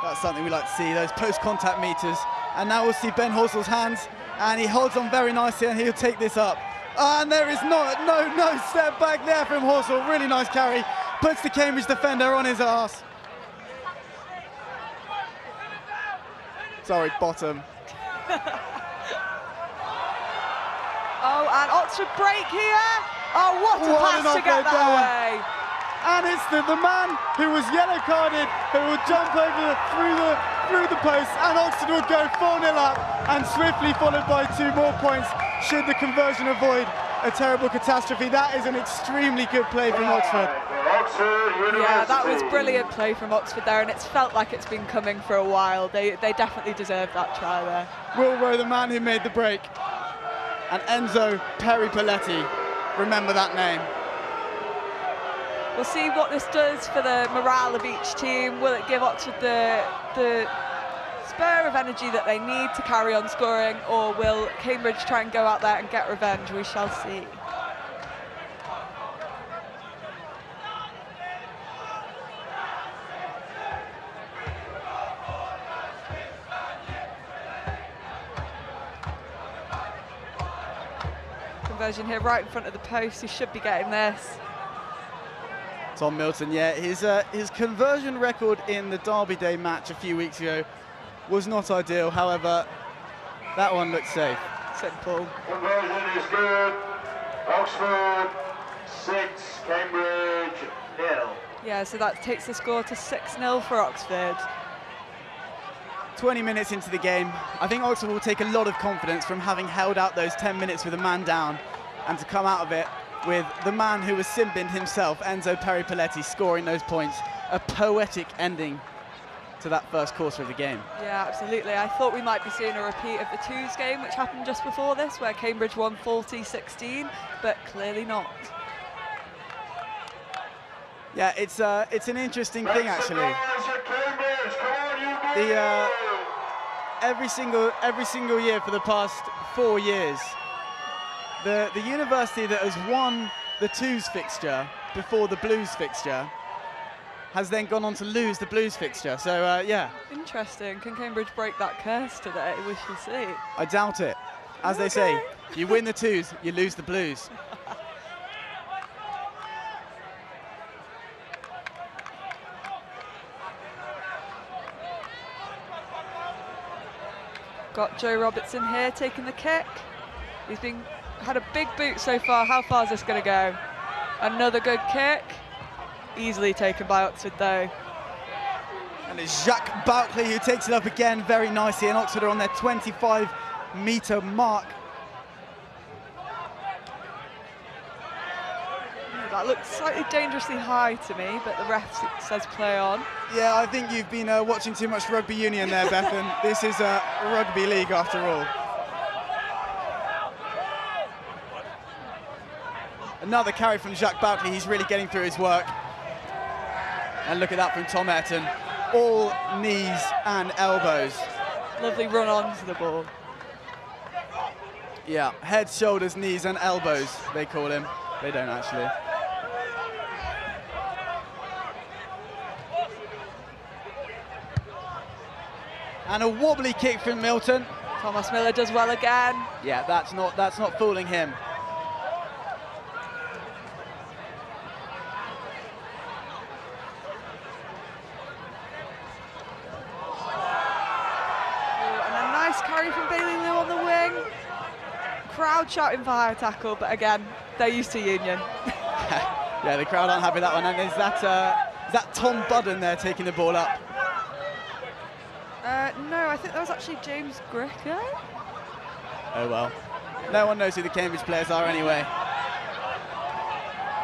Speaker 16: That's something we like to see, those post-contact meters. And now we'll see Ben Horsel's hands, and he holds on very nicely, and he'll take this up. And there is no step back there from Horsel. Really nice carry. Puts the Cambridge defender on his arse. Sorry, bottom.
Speaker 15: Oh, and Oxford break here. Oh, what a pass to get that away.
Speaker 16: And it's the man who was yellow carded who will jump over through the post, and Oxford will go 4-0 up, and swiftly followed by 2 more points should the conversion avoid a terrible catastrophe. That is an extremely good play from Oxford.
Speaker 15: Yeah, that was brilliant play from Oxford there, and it's felt like it's been coming for a while. They definitely deserved that try there.
Speaker 16: Will Rowe, the man who made the break, and Enzo Peripaletti. Remember that name.
Speaker 15: We'll see what this does for the morale of each team. Will it give Oxford the spur of energy that they need to carry on scoring, or will Cambridge try and go out there and get revenge? We shall see. Conversion here right in front of the post. He should be getting this.
Speaker 16: Tom Milton, yeah, his conversion record in the Derby Day match a few weeks ago was not ideal. However, that one looked safe.
Speaker 15: Simple.
Speaker 17: Conversion is good. Oxford 6, Cambridge 0.
Speaker 15: Yeah, so that takes the score to 6-0 for Oxford.
Speaker 16: 20 minutes into the game, I think Oxford will take a lot of confidence from having held out those 10 minutes with a man down, and to come out of it with the man who was sin-binned himself, Enzo Peripaletti, scoring those points. A poetic ending to that first quarter of the game.
Speaker 15: Yeah, absolutely. I thought we might be seeing a repeat of the twos game, which happened just before this, where Cambridge won 40-16, but clearly not.
Speaker 16: Yeah, it's an interesting thing, actually. Every single year for the past 4 years, the university that has won the twos fixture before the blues fixture has then gone on to lose the blues fixture. So, yeah.
Speaker 15: Interesting. Can Cambridge break that curse today? We shall see.
Speaker 16: I doubt it. As they say, you win the twos, you lose the blues.
Speaker 15: Got Joe Robertson here taking the kick. He's had a big boot so far. How far is this going to go? Another good kick. Easily taken by Oxford though.
Speaker 16: And it's Jacques Barclay who takes it up again very nicely, and Oxford are on their 25-metre mark.
Speaker 15: That looks slightly dangerously high to me, but the ref says play on.
Speaker 16: Yeah, I think you've been watching too much rugby union there, Bethan. This is rugby league after all. Another carry from Jacques Barclay. He's really getting through his work. And look at that from Tom Ayrton. All knees and elbows.
Speaker 15: Lovely run onto the ball.
Speaker 16: Yeah, head, shoulders, knees and elbows, they call him. They don't actually. And a wobbly kick from Milton.
Speaker 15: Thomas Miller does well again.
Speaker 16: Yeah, that's not fooling him.
Speaker 15: And a nice carry from Bailey Liu on the wing. Crowd shouting for higher tackle, but again, they're used to union.
Speaker 16: Yeah, the crowd aren't happy with that one. And is that Tom Budden there taking the ball up?
Speaker 15: No, I think that was actually James Gricker.
Speaker 16: Oh well. No one knows who the Cambridge players are anyway.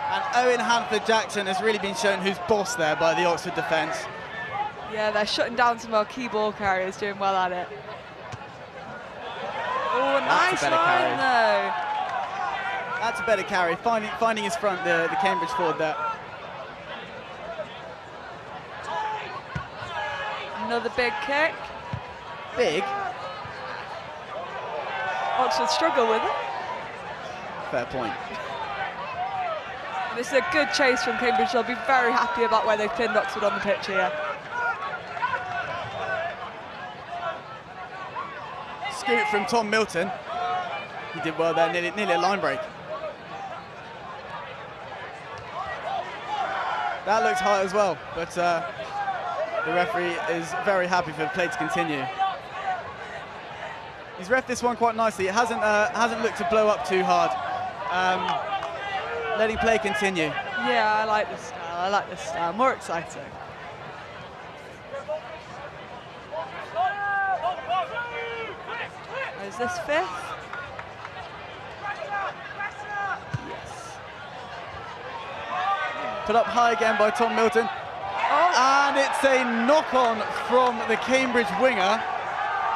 Speaker 16: And Owen Hanford-Jackson has really been shown who's boss there by the Oxford defence.
Speaker 15: Yeah, they're shutting down some of our key ball carriers, doing well at it. Oh, nice line though.
Speaker 16: That's a better carry, finding his front, the Cambridge forward there.
Speaker 15: Another big kick.
Speaker 16: Big?
Speaker 15: Oxford struggle with it.
Speaker 16: Fair point.
Speaker 15: And this is a good chase from Cambridge. They'll be very happy about where they've pinned Oxford on the pitch here.
Speaker 16: Scoot from Tom Milton. He did well there, nearly a line break. That looks high as well, but the referee is very happy for the play to continue. He's reffed this one quite nicely. It hasn't looked to blow up too hard. Letting play continue.
Speaker 15: Yeah, I like this style. I like this style. More exciting. Is this fifth? Yes.
Speaker 16: Put up high again by Tom Milton. Oh. And it's a knock-on from the Cambridge winger.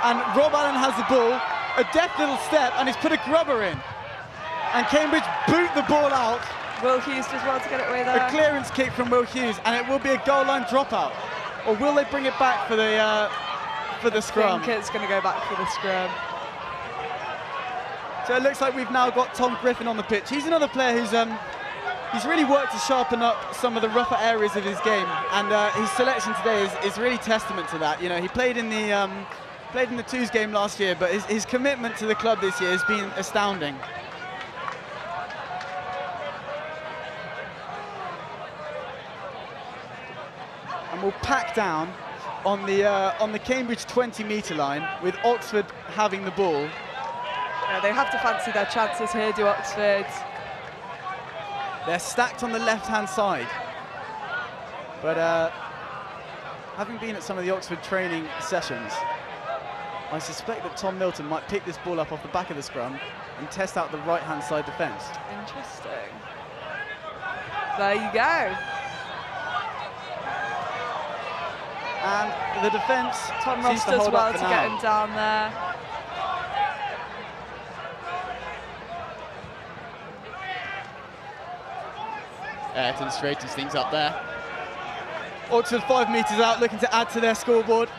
Speaker 16: And Rob Allen has the ball, a deft little step, and he's put a grubber in. And Cambridge boot the ball out.
Speaker 15: Will Hughes does well to get it away there.
Speaker 16: A clearance kick from Will Hughes, and it will be a goal line dropout. Or will they bring it back for the scrum?
Speaker 15: I think it's going to go back for the scrum.
Speaker 16: So it looks like we've now got Tom Griffin on the pitch. He's another player who's really worked to sharpen up some of the rougher areas of his game, and his selection today is really testament to that. You know, he played in the twos game last year, but his commitment to the club this year has been astounding. And we'll pack down on the Cambridge 20-metre line with Oxford having the ball.
Speaker 15: Yeah, they have to fancy their chances here, do Oxford.
Speaker 16: They're stacked on the left-hand side. But having been at some of the Oxford training sessions, I suspect that Tom Milton might pick this ball up off the back of the scrum and test out the right-hand side defence.
Speaker 15: Interesting. There you go.
Speaker 16: And the defence
Speaker 15: Tom Ross does well to get him down there.
Speaker 16: Ayrton straightens things up there. Oxford 5 metres out, looking to add to their scoreboard.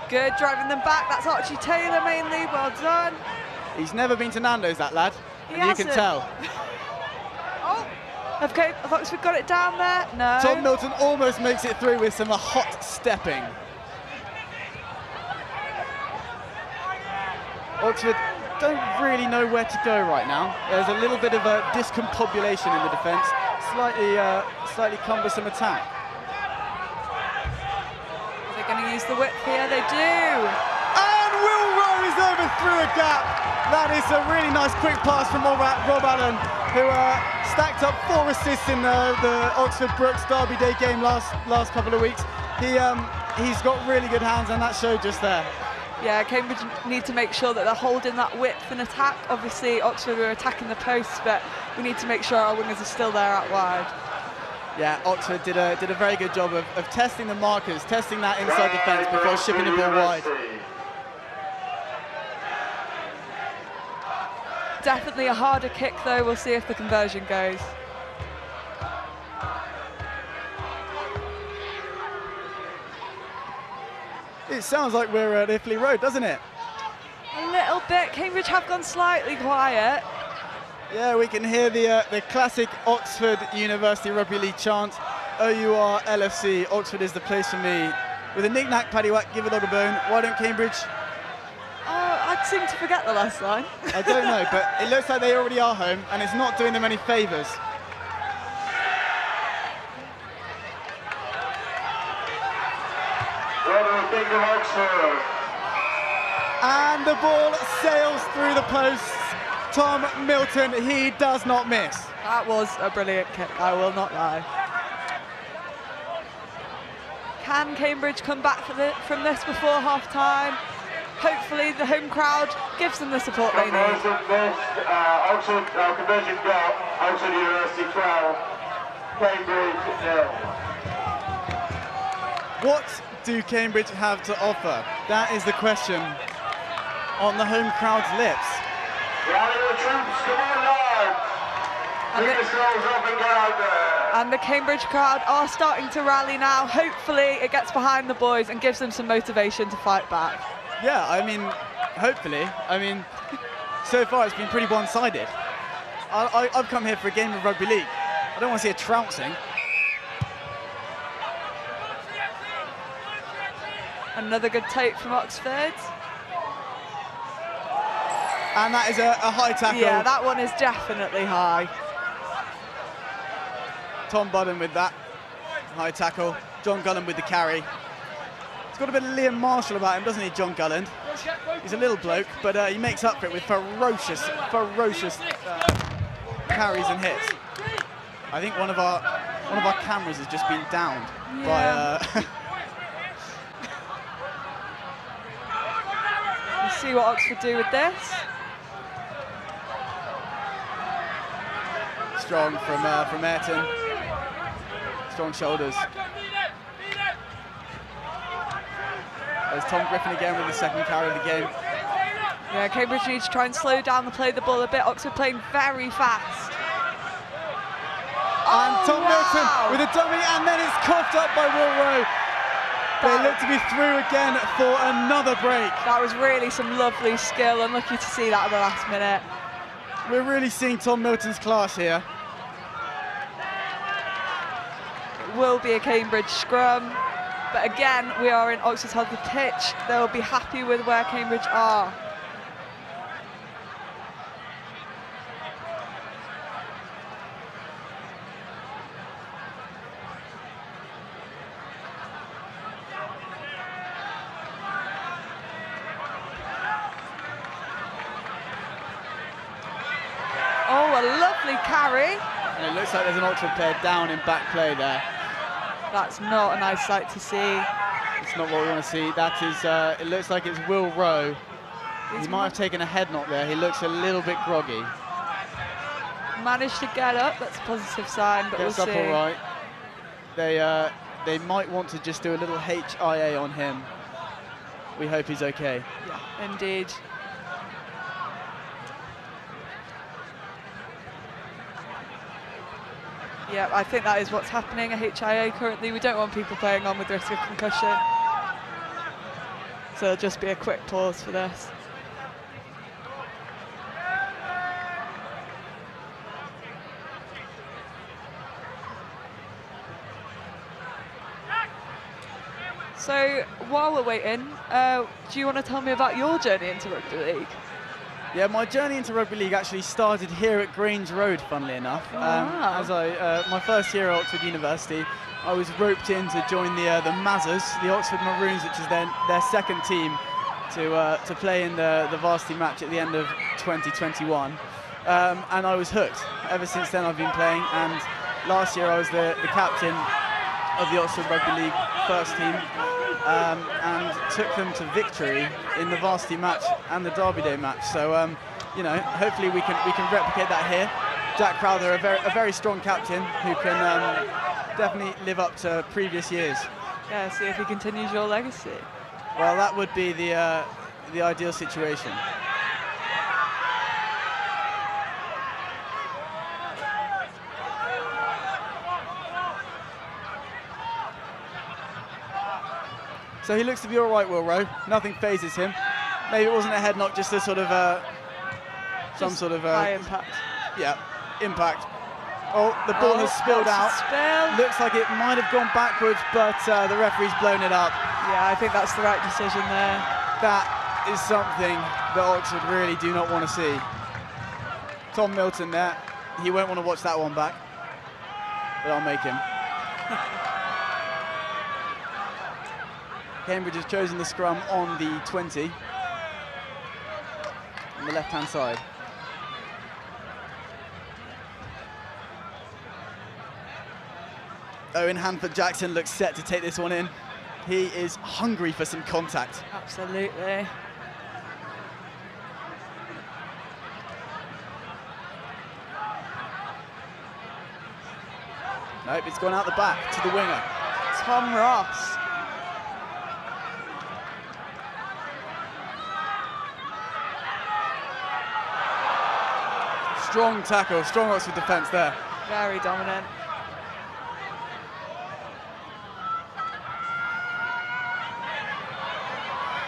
Speaker 15: Good, driving them back. That's Archie Taylor mainly. Well done.
Speaker 16: He's never been to Nando's, that lad.
Speaker 15: He
Speaker 16: and you can tell.
Speaker 15: Oh, okay. Have Oxford got it down there? No.
Speaker 16: Tom Milton almost makes it through with some hot stepping. Oxford don't really know where to go right now. There's a little bit of a discombobulation in the defence, slightly cumbersome attack.
Speaker 15: They're use the width here? They do.
Speaker 16: And Will Rowe is over through a gap. That is a really nice quick pass from Rob Allen, who stacked up 4 assists in the Oxford Brooks Derby Day game last couple of weeks. He's got really good hands, and that showed just there.
Speaker 15: Yeah, Cambridge need to make sure that they're holding that width and attack. Obviously, Oxford are attacking the posts, but we need to make sure our wingers are still there out wide.
Speaker 16: Yeah, Oxford did a very good job of testing the markers, testing that inside defence before shipping the ball wide.
Speaker 15: Definitely a harder kick, though. We'll see if the conversion goes.
Speaker 16: It sounds like we're at Iffley Road, doesn't it?
Speaker 15: A little bit. Cambridge have gone slightly quiet.
Speaker 16: Yeah, we can hear the classic Oxford University Rugby League chant, OUR LFC, Oxford is the place for me. With a knick-knack, paddywhack, give a dog a bone. Why don't Cambridge?
Speaker 15: I seem to forget the last line.
Speaker 16: I don't know, but it looks like they already are home, and it's not doing them any favours. And the ball sails through the posts. Tom Milton, he does not miss.
Speaker 15: That was a brilliant kick, I will not lie. Can Cambridge come back from this before half-time? Hopefully the home crowd gives them the support they need.
Speaker 17: Oxford conversion goal, Oxford University 12, Cambridge 0.
Speaker 16: What do Cambridge have to offer? That is the question on the home crowd's lips.
Speaker 17: Rally the troops, come on now! Pick yourselves up and get out there!
Speaker 15: And the Cambridge crowd are starting to rally now. Hopefully it gets behind the boys and gives them some motivation to fight back.
Speaker 16: Yeah, I mean, hopefully. I mean, so far it's been pretty one-sided. I've come here for a game of rugby league. I don't want to see a trouncing.
Speaker 15: Another good take from Oxford.
Speaker 16: And that is a high tackle.
Speaker 15: Yeah, that one is definitely high.
Speaker 16: Tom Budden with that high tackle. John Gulland with the carry. He's got a bit of Liam Marshall about him, doesn't he, John Gulland? He's a little bloke, but he makes up for it with ferocious carries and hits. I think one of our cameras has just been downed by.
Speaker 15: We'll see what Oxford do with this.
Speaker 16: Strong from Ayrton. Strong shoulders. There's Tom Griffin again with the second carry of the game.
Speaker 15: Yeah, Cambridge needs to try and slow down the play of the ball a bit. Oxford playing very fast.
Speaker 16: And Tom Milton with a dummy, and then it's coughed up by Will Rowe. They look to be through again for another break.
Speaker 15: That was really some lovely skill. Unlucky to see that at the last minute.
Speaker 16: We're really seeing Tom Milton's class here.
Speaker 15: It will be a Cambridge scrum. But again, we are in Oxford's half of the pitch. They'll be happy with where Cambridge are. Oh, a lovely carry.
Speaker 16: And it looks like there's an Oxford player down in back play there.
Speaker 15: That's not a nice sight to see.
Speaker 16: It's not what we want to see. That is, it looks like it's Will Rowe. He might have taken a head knock there. He looks a little bit groggy.
Speaker 15: Managed to get up. That's a positive sign, but
Speaker 16: Gets
Speaker 15: we'll
Speaker 16: up
Speaker 15: see.
Speaker 16: all right. They might want to just do a little HIA on him. We hope he's okay.
Speaker 15: Yeah, indeed. Yeah, I think that is what's happening at HIA currently. We don't want people playing on with risk of concussion. So it'll just be a quick pause for this. So while we're waiting, do you want to tell me about your journey into Rugby League?
Speaker 16: Yeah, my journey into Rugby League actually started here at Grange Road, funnily enough.
Speaker 15: Wow.
Speaker 16: As my first year at Oxford University, I was roped in to join the Mazzers, the Oxford Maroons, which is their second team, to play in the varsity match at the end of 2021. And I was hooked. Ever since then I've been playing, and last year I was the captain of the Oxford Rugby League first team, and took them to victory in the varsity match and the Derby Day match. So you know, hopefully we can replicate that here. Jack Crowther, a very strong captain who can definitely live up to previous years.
Speaker 15: Yeah, see if he continues your legacy.
Speaker 16: Well, that would be the ideal situation. So he looks to be all right, Will Rowe. Nothing phases him. Maybe it wasn't a head knock, just a sort of some sort of
Speaker 15: high impact.
Speaker 16: Yeah, impact. Oh, the ball has spilled out. Looks like it might have gone backwards, but the referee's blown it up.
Speaker 15: Yeah, I think that's the right decision there.
Speaker 16: That is something that Oxford really do not want to see. Tom Milton there. He won't want to watch that one back, but I'll make him. Cambridge has chosen the scrum on the 20, on the left-hand side. Owen Hanford-Jackson looks set to take this one in. He is hungry for some contact.
Speaker 15: Absolutely.
Speaker 16: Nope, it's gone out the back to the winger.
Speaker 15: Tom Ross.
Speaker 16: Strong tackle, strong Oxford defence there.
Speaker 15: Very dominant.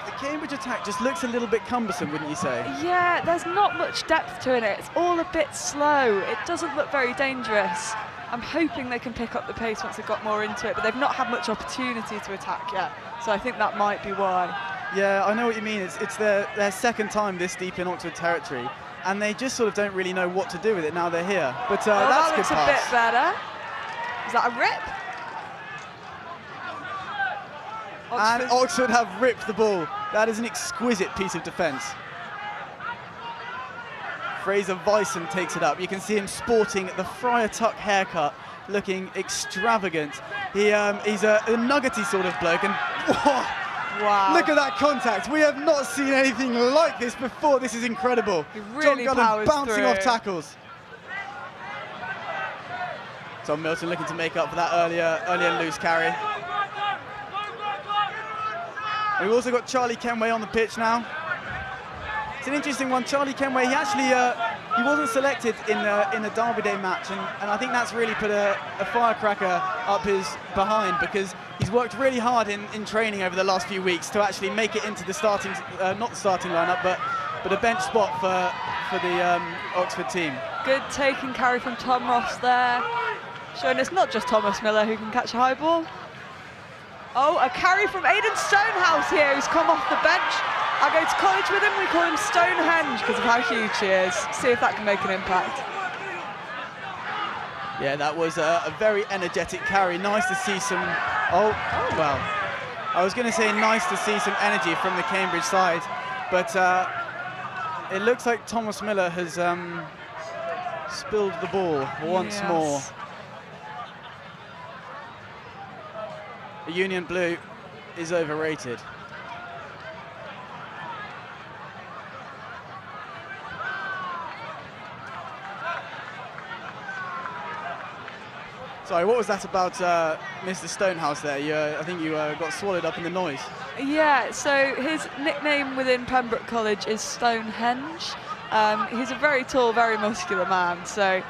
Speaker 16: The Cambridge attack just looks a little bit cumbersome, wouldn't you say?
Speaker 15: Yeah, there's not much depth to it. It's all a bit slow. It doesn't look very dangerous. I'm hoping they can pick up the pace once they've got more into it, but they've not had much opportunity to attack yet. So I think that might be why. Yeah,
Speaker 16: I know what you mean. It's their second time this deep in Oxford territory, and they just sort of don't really know what to do with it now they're here. But that's
Speaker 15: that
Speaker 16: good
Speaker 15: looks
Speaker 16: pass.
Speaker 15: a bit better. Is that a rip?
Speaker 16: And Oxford have ripped the ball. That is an exquisite piece of defence. Fraser Vyson takes it up. You can see him sporting the Friar Tuck haircut, looking extravagant. He's a nuggety sort of bloke, and
Speaker 15: wow.
Speaker 16: Look at that contact. We have not seen anything like this before. This is incredible.
Speaker 15: He really
Speaker 16: John Gunn
Speaker 15: powers
Speaker 16: bouncing
Speaker 15: through.
Speaker 16: off tackles. Tom Milton looking to make up for that earlier loose carry. We've also got Charlie Kenway on the pitch now. It's an interesting one. Charlie Kenway, he actually he wasn't selected in the Derby Day match, and I think that's really put a firecracker up his behind, because he's worked really hard in training over the last few weeks to actually make it into the starting, not the starting lineup, but a bench spot for the Oxford team.
Speaker 15: Good take and carry from Tom Ross there, showing it's not just Thomas Miller who can catch a high ball. Oh, a carry from Aidan Stonehouse here, who's come off the bench. I go to college with him, we call him Stonehenge because of how huge he is. See if that can make an impact.
Speaker 16: Yeah, that was a very energetic carry. Nice to see some, well, I was going to say nice to see some energy from the Cambridge side, but it looks like Thomas Miller has spilled the ball once more. The Union Blue is overrated. Sorry, what was that about Mr. Stonehouse there? I think you got swallowed up in the noise.
Speaker 15: Yeah, so his nickname within Pembroke College is Stonehenge. He's a very tall, very muscular man, so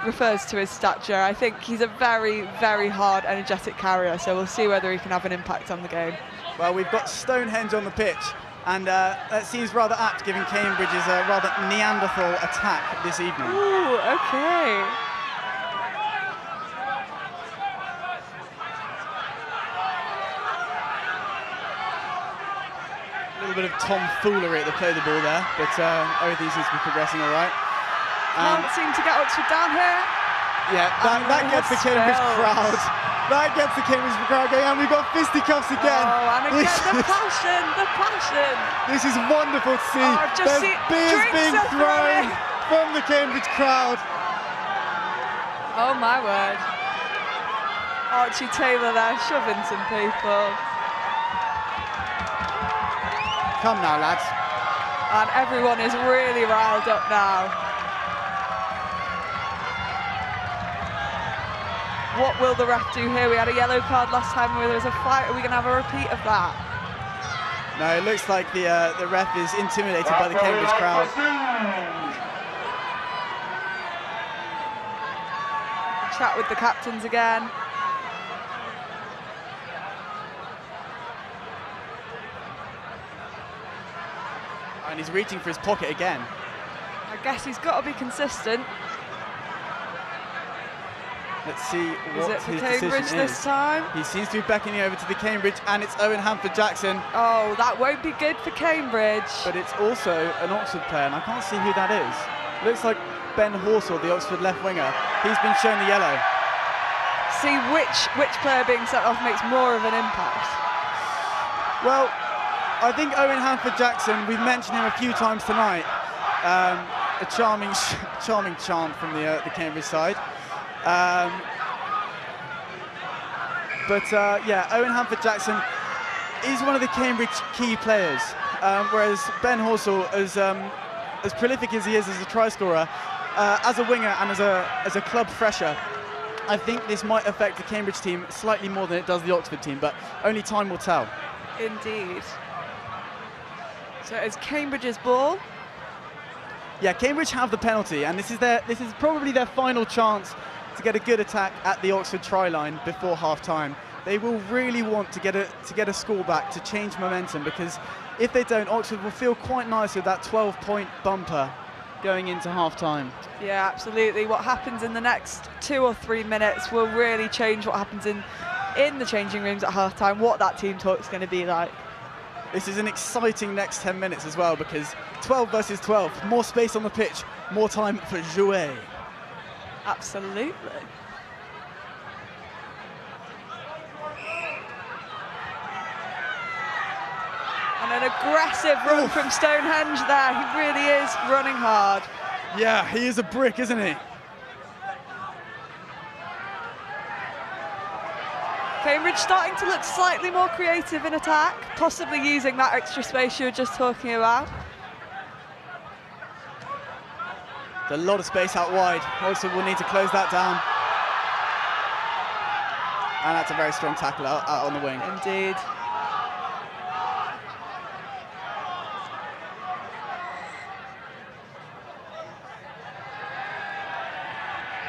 Speaker 15: refers to his stature. I think he's a very, very hard, energetic carrier, so we'll see whether he can have an impact on the game.
Speaker 16: Well, we've got Stonehenge on the pitch, and that seems rather apt, given Cambridge's rather Neanderthal attack this evening.
Speaker 15: Ooh, okay.
Speaker 16: A little bit of tomfoolery at the play of the ball there, but everything seems to be progressing all right.
Speaker 15: Can't seem to get Oxford down here.
Speaker 16: Yeah, that gets the Cambridge crowd That gets the Cambridge crowd going, and we've got fisticuffs again.
Speaker 15: Oh, and again, the passion, the passion.
Speaker 16: This is wonderful to see.
Speaker 15: Oh, I've just seen
Speaker 16: beers being thrown from the Cambridge crowd.
Speaker 15: Oh my word. Archie Taylor there, shoving some people.
Speaker 16: Come now, lads.
Speaker 15: And everyone is really riled up now. What will the ref do here? We had a yellow card last time where there was a fight. Are we going to have a repeat of that?
Speaker 16: No, it looks like the ref is intimidated by the Cambridge crowd.
Speaker 15: Chat with the captains again.
Speaker 16: And he's reaching for his pocket again.
Speaker 15: I guess he's got to be consistent.
Speaker 16: Let's see what
Speaker 15: it for
Speaker 16: his
Speaker 15: Cambridge
Speaker 16: decision
Speaker 15: this
Speaker 16: is.
Speaker 15: time?
Speaker 16: He seems to be beckoning over to the Cambridge, and it's Owen Hanford-Jackson.
Speaker 15: Oh, that won't be good for Cambridge.
Speaker 16: But it's also an Oxford player, and I can't see who that is. Looks like Ben Horsell, the Oxford left winger. He's been shown the yellow.
Speaker 15: See which player being sent off makes more of an impact.
Speaker 16: Well, I think Owen Hanford-Jackson, we've mentioned him a few times tonight. A charming chant from the Cambridge side. Yeah, Owen Hanford-Jackson is one of the Cambridge key players, whereas Ben Horsell, as prolific as he is as a try scorer, as a winger and as a club fresher, I think this might affect the Cambridge team slightly more than it does the Oxford team, but only time will tell.
Speaker 15: Indeed. So it's Cambridge's ball.
Speaker 16: Yeah, Cambridge have the penalty, and this is probably their final chance to get a good attack at the Oxford try line before half-time. They will really want to get a score back to change momentum, because if they don't, Oxford will feel quite nice with that 12-point bumper going into half-time.
Speaker 15: Yeah, absolutely. What happens in the next 2 or 3 minutes will really change what happens in the changing rooms at half-time, what that team talk's going to be like.
Speaker 16: This is an exciting next 10 minutes as well, because 12 versus 12, more space on the pitch, more time for jouer.
Speaker 15: Absolutely. And an aggressive run from Stonehenge there. He really is running hard.
Speaker 16: Yeah, he is a brick, isn't he?
Speaker 15: Cambridge starting to look slightly more creative in attack, possibly using that extra space you were just talking about.
Speaker 16: There's a lot of space out wide. Oxford will need to close that down. And that's a very strong tackle out on the wing.
Speaker 15: Indeed.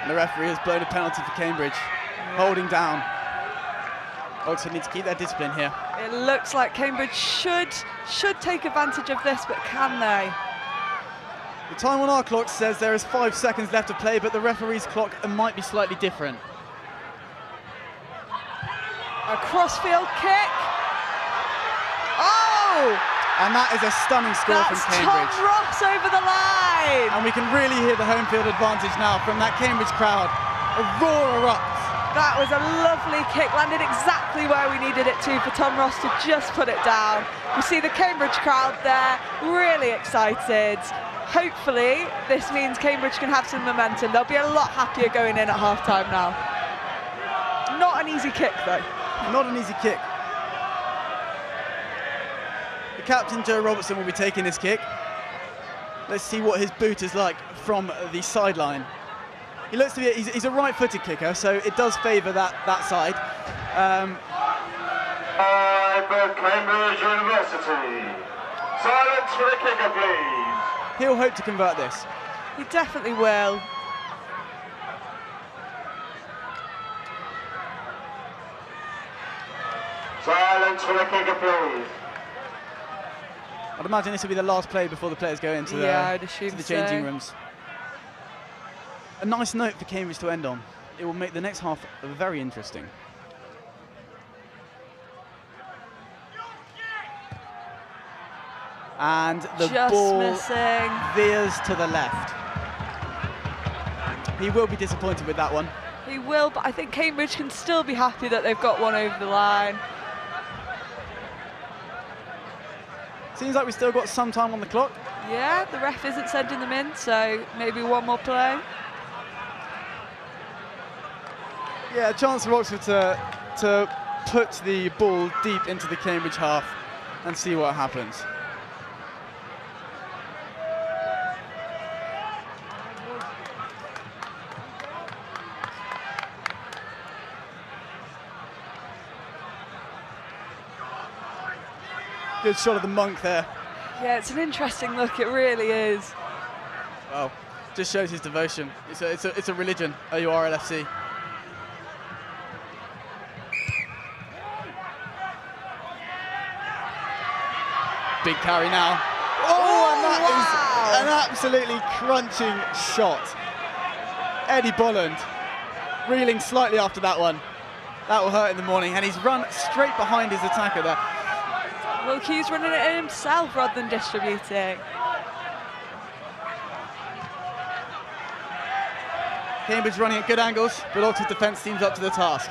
Speaker 16: And the referee has blown a penalty for Cambridge. Holding down. Oxford need to keep their discipline here.
Speaker 15: It looks like Cambridge should take advantage of this, but can they?
Speaker 16: The time on our clock says there is 5 seconds left to play, but the referee's clock might be slightly different.
Speaker 15: A crossfield kick. Oh!
Speaker 16: And that is a stunning score from Cambridge.
Speaker 15: Tom Ross over the line.
Speaker 16: And we can really hear the home field advantage now from that Cambridge crowd. A roar erupts.
Speaker 15: That was a lovely kick, landed exactly where we needed it to for Tom Ross to just put it down. We see the Cambridge crowd there, really excited. Hopefully, this means Cambridge can have some momentum. They'll be a lot happier going in at half-time now. Not an easy kick, though.
Speaker 16: Not an easy kick. The captain, Joe Robertson, will be taking this kick. Let's see what his boot is like from the sideline. He looks to be, he's a right-footed kicker, so it does favour that side.
Speaker 17: For Cambridge University. Silence for the kicker, please.
Speaker 16: He'll hope to convert this.
Speaker 15: He definitely will.
Speaker 17: Silence for the kicker, please.
Speaker 16: I'd imagine this will be the last play before the players go into
Speaker 15: I'd
Speaker 16: the
Speaker 15: assume
Speaker 16: changing
Speaker 15: so.
Speaker 16: rooms. A nice note for Cambridge to end on. It will make the next half very interesting. And the
Speaker 15: Just
Speaker 16: ball
Speaker 15: missing.
Speaker 16: veers to the left. He will be disappointed with that one.
Speaker 15: He will, but I think Cambridge can still be happy that they've got one over the line.
Speaker 16: Seems like we've still got some time on the clock.
Speaker 15: Yeah, the ref isn't sending them in, so maybe one more play.
Speaker 16: Yeah, a chance for Oxford to put the ball deep into the Cambridge half and see what happens. Good shot of the monk there.
Speaker 15: Yeah, it's an interesting look, it really is.
Speaker 16: Well, just shows his devotion. It's a religion, OURLFC. Big carry now. Oh, and that is an absolutely crunching shot. Eddie Bolland reeling slightly after that one. That will hurt in the morning, and he's run straight behind his attacker there.
Speaker 15: Well, he's running it in himself rather than distributing.
Speaker 16: Cambridge running at good angles, but Oxford defence team's up to the task.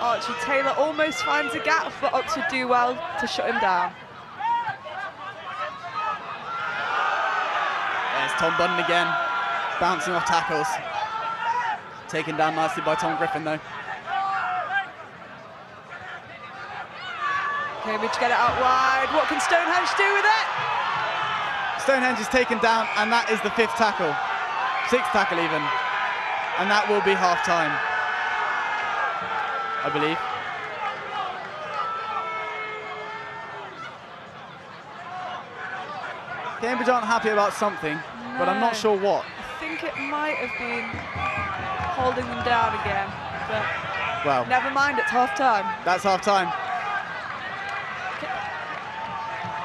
Speaker 15: Archie Taylor almost finds a gap, but Oxford do well to shut him down.
Speaker 16: There's Tom Budden again, bouncing off tackles. Taken down nicely by Tom Griffin, though.
Speaker 15: Cambridge get it out wide. What can Stonehenge do with it?
Speaker 16: Stonehenge is taken down, and that is the 5th tackle. 6th tackle even. And that will be half-time, I believe. Cambridge aren't happy about something, but I'm not sure what.
Speaker 15: I think it might have been holding them down again, but
Speaker 16: well,
Speaker 15: never mind, it's half-time.
Speaker 16: That's half-time.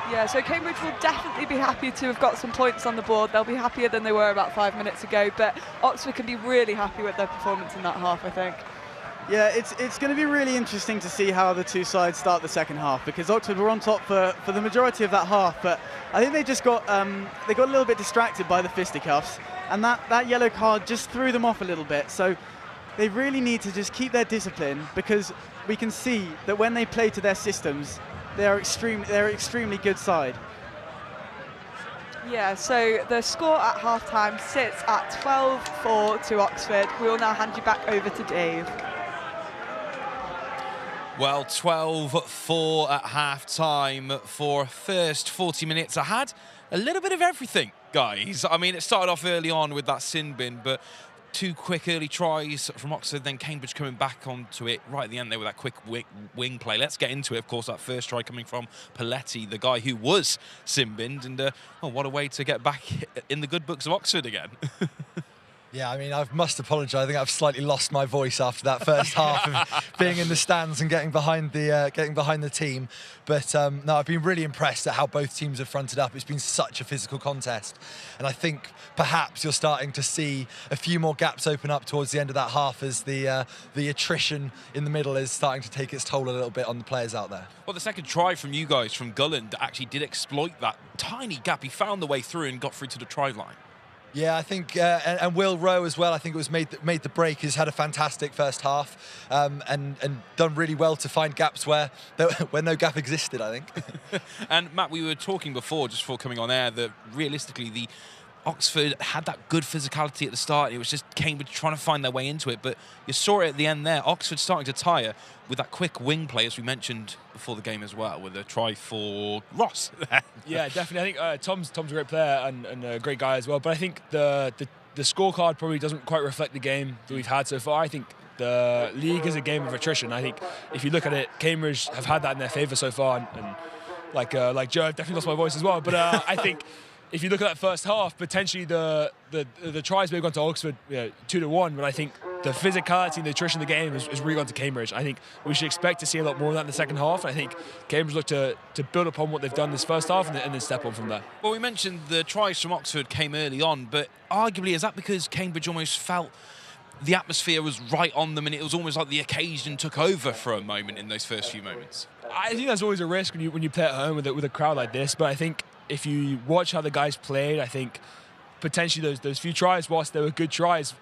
Speaker 15: Yeah, so Cambridge will definitely be happy to have got some points on the board. They'll be happier than they were about 5 minutes ago, but Oxford can be really happy with their performance in that half, I think.
Speaker 16: Yeah, it's going to be really interesting to see how the two sides start the second half, because Oxford were on top for the majority of that half, but I think they just got they got a little bit distracted by the fisticuffs, and that yellow card just threw them off a little bit. So they really need to just keep their discipline, because we can see that when they play to their systems, they're an extremely good side.
Speaker 15: Yeah, so the score at half-time sits at 12-4 to Oxford. We will now hand you back over to Dave.
Speaker 2: Well, 12-4 at half-time for first 40 minutes. I had a little bit of everything, guys. I mean, it started off early on with that sin bin, but 2 quick early tries from Oxford, then Cambridge coming back onto it right at the end there with that quick wing play. Let's get into it. Of course, that first try coming from Paletti, the guy who was sin-binned, and what a way to get back in the good books of Oxford again.
Speaker 4: Yeah, I mean, I must apologise. I think I've slightly lost my voice after that first half of being in the stands and getting behind the team. But no, I've been really impressed at how both teams have fronted up. It's been such a physical contest, and I think perhaps you're starting to see a few more gaps open up towards the end of that half as the attrition in the middle is starting to take its toll a little bit on the players out there.
Speaker 2: Well, the second try from you guys, from Gulland, actually did exploit that tiny gap. He found the way through and got through to the try line.
Speaker 4: Yeah, I think, and Will Rowe as well, I think it was made the break, has had a fantastic first half and done really well to find gaps where no gap existed, I think.
Speaker 2: And Matt, we were talking before, just before coming on air, that realistically the Oxford had that good physicality at the start. It was just Cambridge trying to find their way into it, but you saw it at the end there. Oxford starting to tire with that quick wing play, as we mentioned before the game as well, with a try for Ross.
Speaker 3: Yeah, definitely. I think Tom's a great player and a great guy as well, but I think the scorecard probably doesn't quite reflect the game that we've had so far. I think the league is a game of attrition. I think if you look at it, Cambridge have had that in their favour so far, and like Joe, I've definitely lost my voice as well, but I think if you look at that first half, potentially the tries may have gone to Oxford 2-1, but I think the physicality and the attrition of the game has really gone to Cambridge. I think we should expect to see a lot more of that in the second half. I think Cambridge look to build upon what they've done this first half and then step on from there.
Speaker 2: Well, we mentioned the tries from Oxford came early on, but arguably is that because Cambridge almost felt the atmosphere was right on them and it was almost like the occasion took over for a moment in those first few moments?
Speaker 3: I think there's always a risk when you play at home with a crowd like this, but I think if you watch how the guys played, I think potentially those few tries, whilst they were good tries,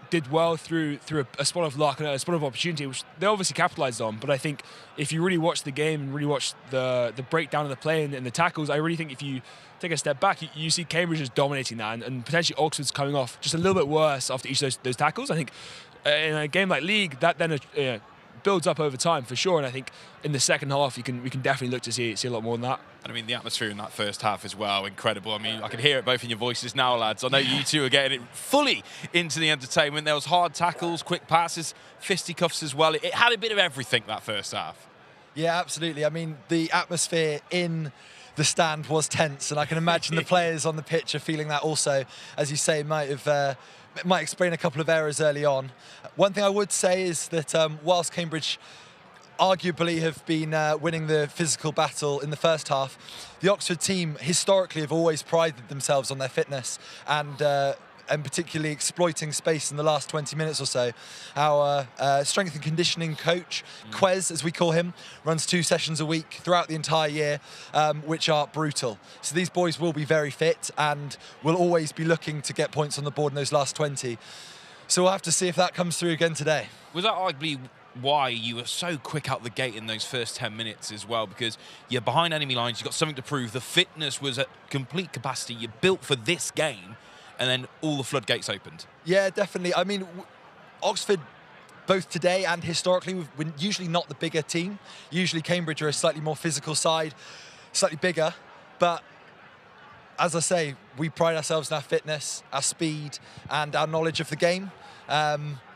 Speaker 3: did well through a spot of luck and a spot of opportunity, which they obviously capitalised on. But I think if you really watch the game and really watch the breakdown of the play and the tackles, I really think if you take a step back, you see Cambridge just dominating that, and potentially Oxford's coming off just a little bit worse after each of those tackles. I think in a game like League, that then builds up over time for sure, and I think in the second half we can definitely look to see a lot more than that.
Speaker 2: And I mean, the atmosphere in that first half as well, incredible. I mean, I can hear it both in your voices now, lads. I know you two are getting it fully into the entertainment. There was hard tackles, quick passes, fisticuffs as well. It had a bit of everything, that first half.
Speaker 4: Yeah, absolutely. I mean, the atmosphere in the stand was tense, and I can imagine the players on the pitch are feeling that also. As you say, it might explain a couple of errors early on. One thing I would say is that whilst Cambridge arguably have been winning the physical battle in the first half, the Oxford team historically have always prided themselves on their fitness and particularly exploiting space in the last 20 minutes or so. Our strength and conditioning coach, Quez, as we call him, runs 2 sessions a week throughout the entire year, which are brutal. So these boys will be very fit and will always be looking to get points on the board in those last 20. So we'll have to see if that comes through again today.
Speaker 2: Was that arguably why you were so quick out the gate in those first 10 minutes as well? Because you're behind enemy lines, you've got something to prove, the fitness was at complete capacity, you're built for this game, and then all the floodgates opened. Yeah, definitely. I mean, Oxford, both today and historically, we're usually not the bigger team. Usually Cambridge are a slightly more physical side, slightly bigger. But as I say, we pride ourselves in our fitness, our speed, and our knowledge of the game.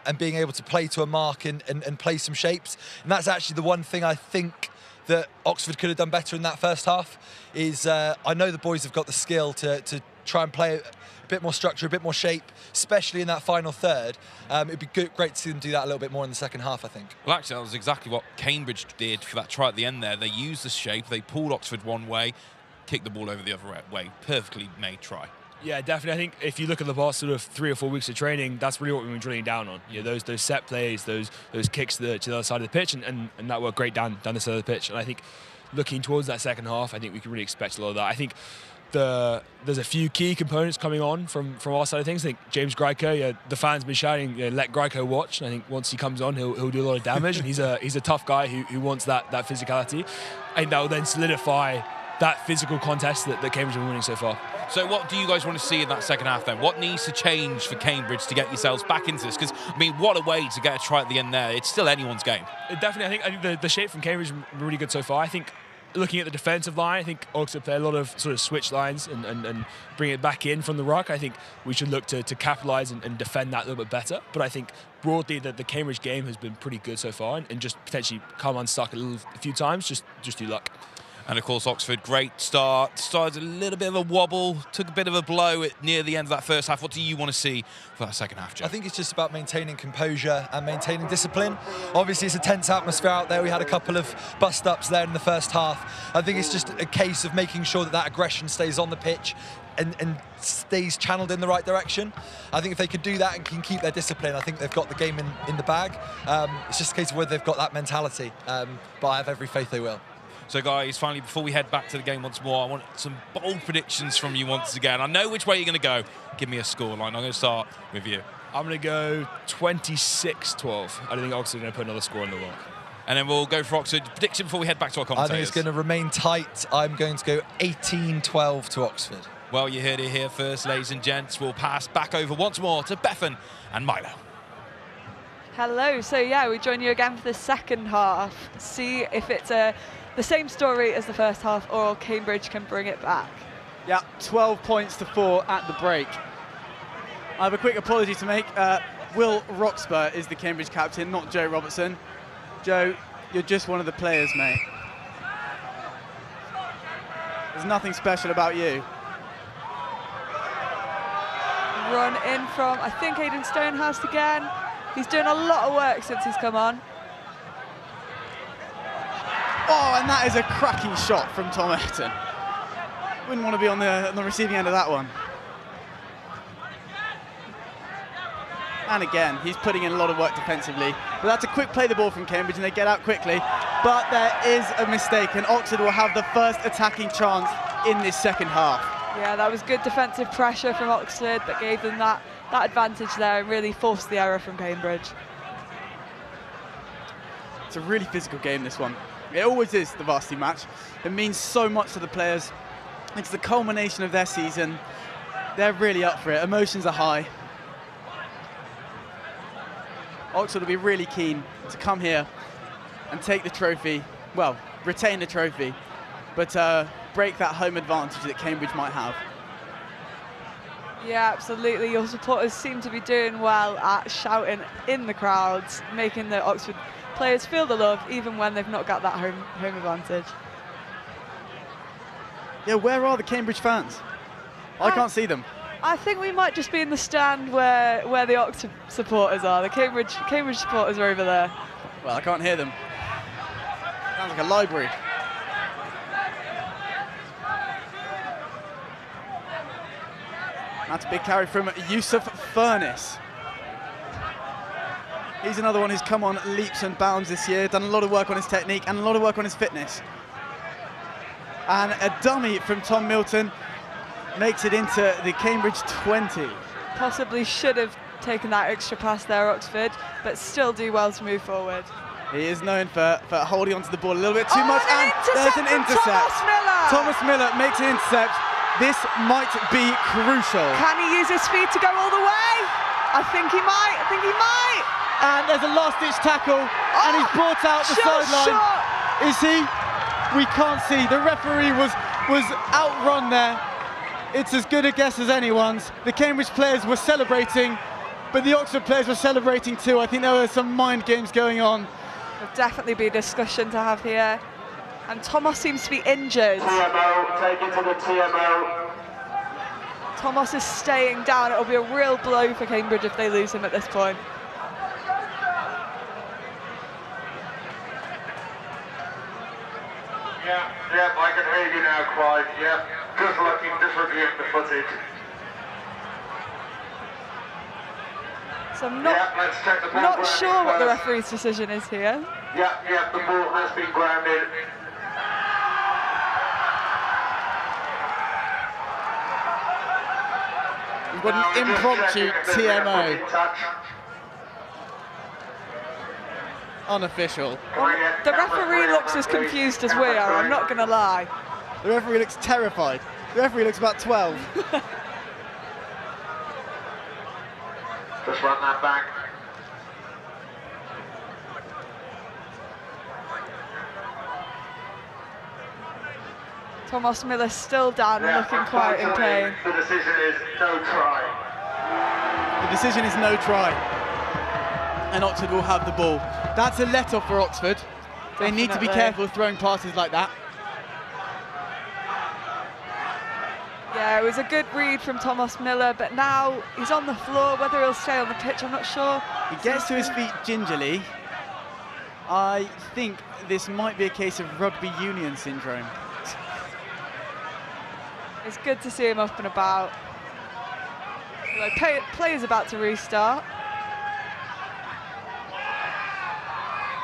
Speaker 2: And being able to play to a mark and play some shapes. And that's actually the one thing I think that Oxford could have done better in that first half is I know the boys have got the skill to try and play a bit more structure, a bit more shape, especially in that final third. It'd be great to see them do that a little bit more in the second half, I think. Well, actually, that was exactly what Cambridge did for that try at the end there. They used the shape, they pulled Oxford one way, kicked the ball over the other way. Perfectly made try. Yeah, definitely. I think if you look at the past sort of 3 or 4 weeks of training, that's really what we've been drilling down on. You know, those set plays, those kicks to the other side of the pitch, and that worked great down the side of the pitch. And I think looking towards that second half, I think we can really expect a lot of that. I think there's a few key components coming on from our side of things. I think James Greco, the fans have been shouting, let Greco watch. And I think once he comes on, he'll do a lot of damage. And he's a tough guy who wants that physicality. I think that will then solidify that physical contest that Cambridge have been winning so far. So what do you guys want to see in that second half then? What needs to change for Cambridge to get yourselves back into this? Because, I mean, what a way to get a try at the end there. It's still anyone's game. Definitely. I think the shape from Cambridge is really good so far. I think looking at the defensive line, I think Oxford play a lot of sort of switch lines and bring it back in from the ruck. I think we should look to capitalise and defend that a little bit better. But I think broadly that the Cambridge game has been pretty good so far and just potentially come unstuck a few times, just do luck. And, of course, Oxford, great start. Started a little bit of a wobble, took a bit of a blow near the end of that first half. What do you want to see for that second half, Joe?
Speaker 4: I think it's just about maintaining composure and maintaining discipline. Obviously, it's a tense atmosphere out there. We had a couple of bust-ups there in the first half. I think it's just a case of making sure that aggression stays on the pitch and stays channeled in the right direction. I think if they could do that and can keep their discipline, I think they've got the game in the bag. It's just a case of whether they've got that mentality, but I have every faith they will.
Speaker 2: So, guys, finally, before we head back to the game once more, I want some bold predictions from you once again. I know which way you're going to go. Give me a scoreline. I'm going to start with you. I'm going to go 26-12. I don't think Oxford are going to put another score on the board. And then we'll go for Oxford. Prediction before we head back to our commentators.
Speaker 4: I think it's going to remain tight. I'm going to go 18-12 to Oxford.
Speaker 2: Well, you heard it here first, ladies and gents. We'll pass back over once more to Bethan and Milo.
Speaker 15: Hello. So, yeah, we join you again for the second half. See if it's the same story as the first half, or Cambridge can bring it back.
Speaker 16: Yeah, 12 points to 4 at the break. I have a quick apology to make. Will Roxburgh is the Cambridge captain, not Joe Robertson. Joe, you're just one of the players, mate. There's nothing special about you.
Speaker 15: Run in from, I think, Aidan Stonehurst again. He's doing a lot of work since he's come on.
Speaker 16: Oh, and that is a cracking shot from Tom Ayrton. Wouldn't want to be on the receiving end of that one. And again, he's putting in a lot of work defensively. But that's a quick play the ball from Cambridge, and they get out quickly. But there is a mistake, and Oxford will have the first attacking chance in this second half.
Speaker 15: Yeah, that was good defensive pressure from Oxford that gave them that advantage there and really forced the error from Cambridge.
Speaker 16: It's a really physical game, this one. It always is, the varsity match. It means so much to the players. It's the culmination of their season. They're really up for it. Emotions are high. Oxford will be really keen to come here and take the trophy, well, retain the trophy, but break that home advantage that Cambridge might have.
Speaker 15: Yeah, absolutely. Your supporters seem to be doing well at shouting in the crowds, making the Oxford players feel the love, even when they've not got that home advantage.
Speaker 16: Yeah, where are the Cambridge fans? I can't see them.
Speaker 15: I think we might just be in the stand where the Oxford supporters are. The Cambridge supporters are over there.
Speaker 16: Well, I can't hear them. Sounds like a library. That's a big carry from Yusuf Furness. He's another one who's come on leaps and bounds this year, done a lot of work on his technique and a lot of work on his fitness. And a dummy from Tom Milton makes it into the Cambridge 20.
Speaker 15: Possibly should have taken that extra pass there, Oxford, but still do well to move forward.
Speaker 16: He is known for holding onto the ball a little bit too much, and there's an intercept. Thomas Miller makes an intercept. This might be crucial.
Speaker 15: Can he use his speed to go all the way? I think he might.
Speaker 16: And there's a last-ditch tackle, and he's brought out the sideline. Is he? We can't see. The referee was outrun there. It's as good a guess as anyone's. The Cambridge players were celebrating, but the Oxford players were celebrating too. I think there were some mind games going on.
Speaker 15: There'll definitely be a discussion to have here. And Thomas seems to be injured.
Speaker 17: TMO, take it to the TMO.
Speaker 15: Thomas is staying down. It'll be a real blow for Cambridge if they lose him at this point.
Speaker 17: Yeah, I can hear you now, Clive. Yeah, just reviewing the footage.
Speaker 15: So I'm not sure what the referee's decision is here.
Speaker 17: Yeah, the ball has been grounded.
Speaker 16: We've got an impromptu TMO. Unofficial.
Speaker 15: The referee looks as confused as we are, I'm not going to lie.
Speaker 16: The referee looks terrified. The referee looks about 12.
Speaker 17: Just run that back.
Speaker 15: Thomas Miller still down and looking quite in pain.
Speaker 17: The decision is no try.
Speaker 16: The decision is no try. And Oxford will have the ball. That's a let-off for Oxford. They need to be careful throwing passes like that.
Speaker 15: Yeah, it was a good read from Thomas Miller, but now he's on the floor. Whether he'll stay on the pitch, I'm not sure.
Speaker 16: He gets to his feet gingerly. I think this might be a case of rugby union syndrome.
Speaker 15: It's good to see him up and about. Play is about to restart.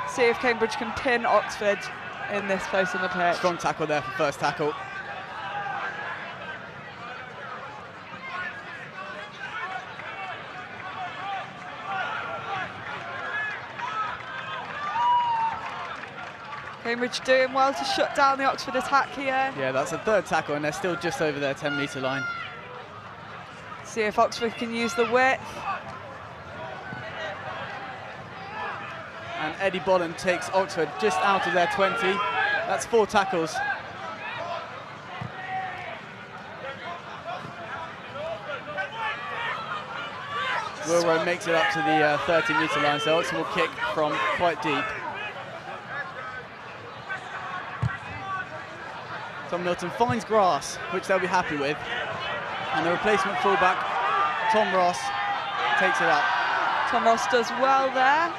Speaker 15: See if Cambridge can pin Oxford in this place on the pitch.
Speaker 16: Strong tackle there for first tackle.
Speaker 15: Cambridge doing well to shut down the Oxford attack here.
Speaker 16: Yeah, that's a third tackle, and they're still just over their 10-metre line.
Speaker 15: See if Oxford can use the width.
Speaker 16: And Eddie Bolland takes Oxford just out of their 20. That's 4 tackles. Wilrow makes it up to the 30-metre line, so Oxford will kick from quite deep. Tom Milton finds grass, which they'll be happy with. And the replacement fullback, Tom Ross, takes it up.
Speaker 15: Tom Ross does well there.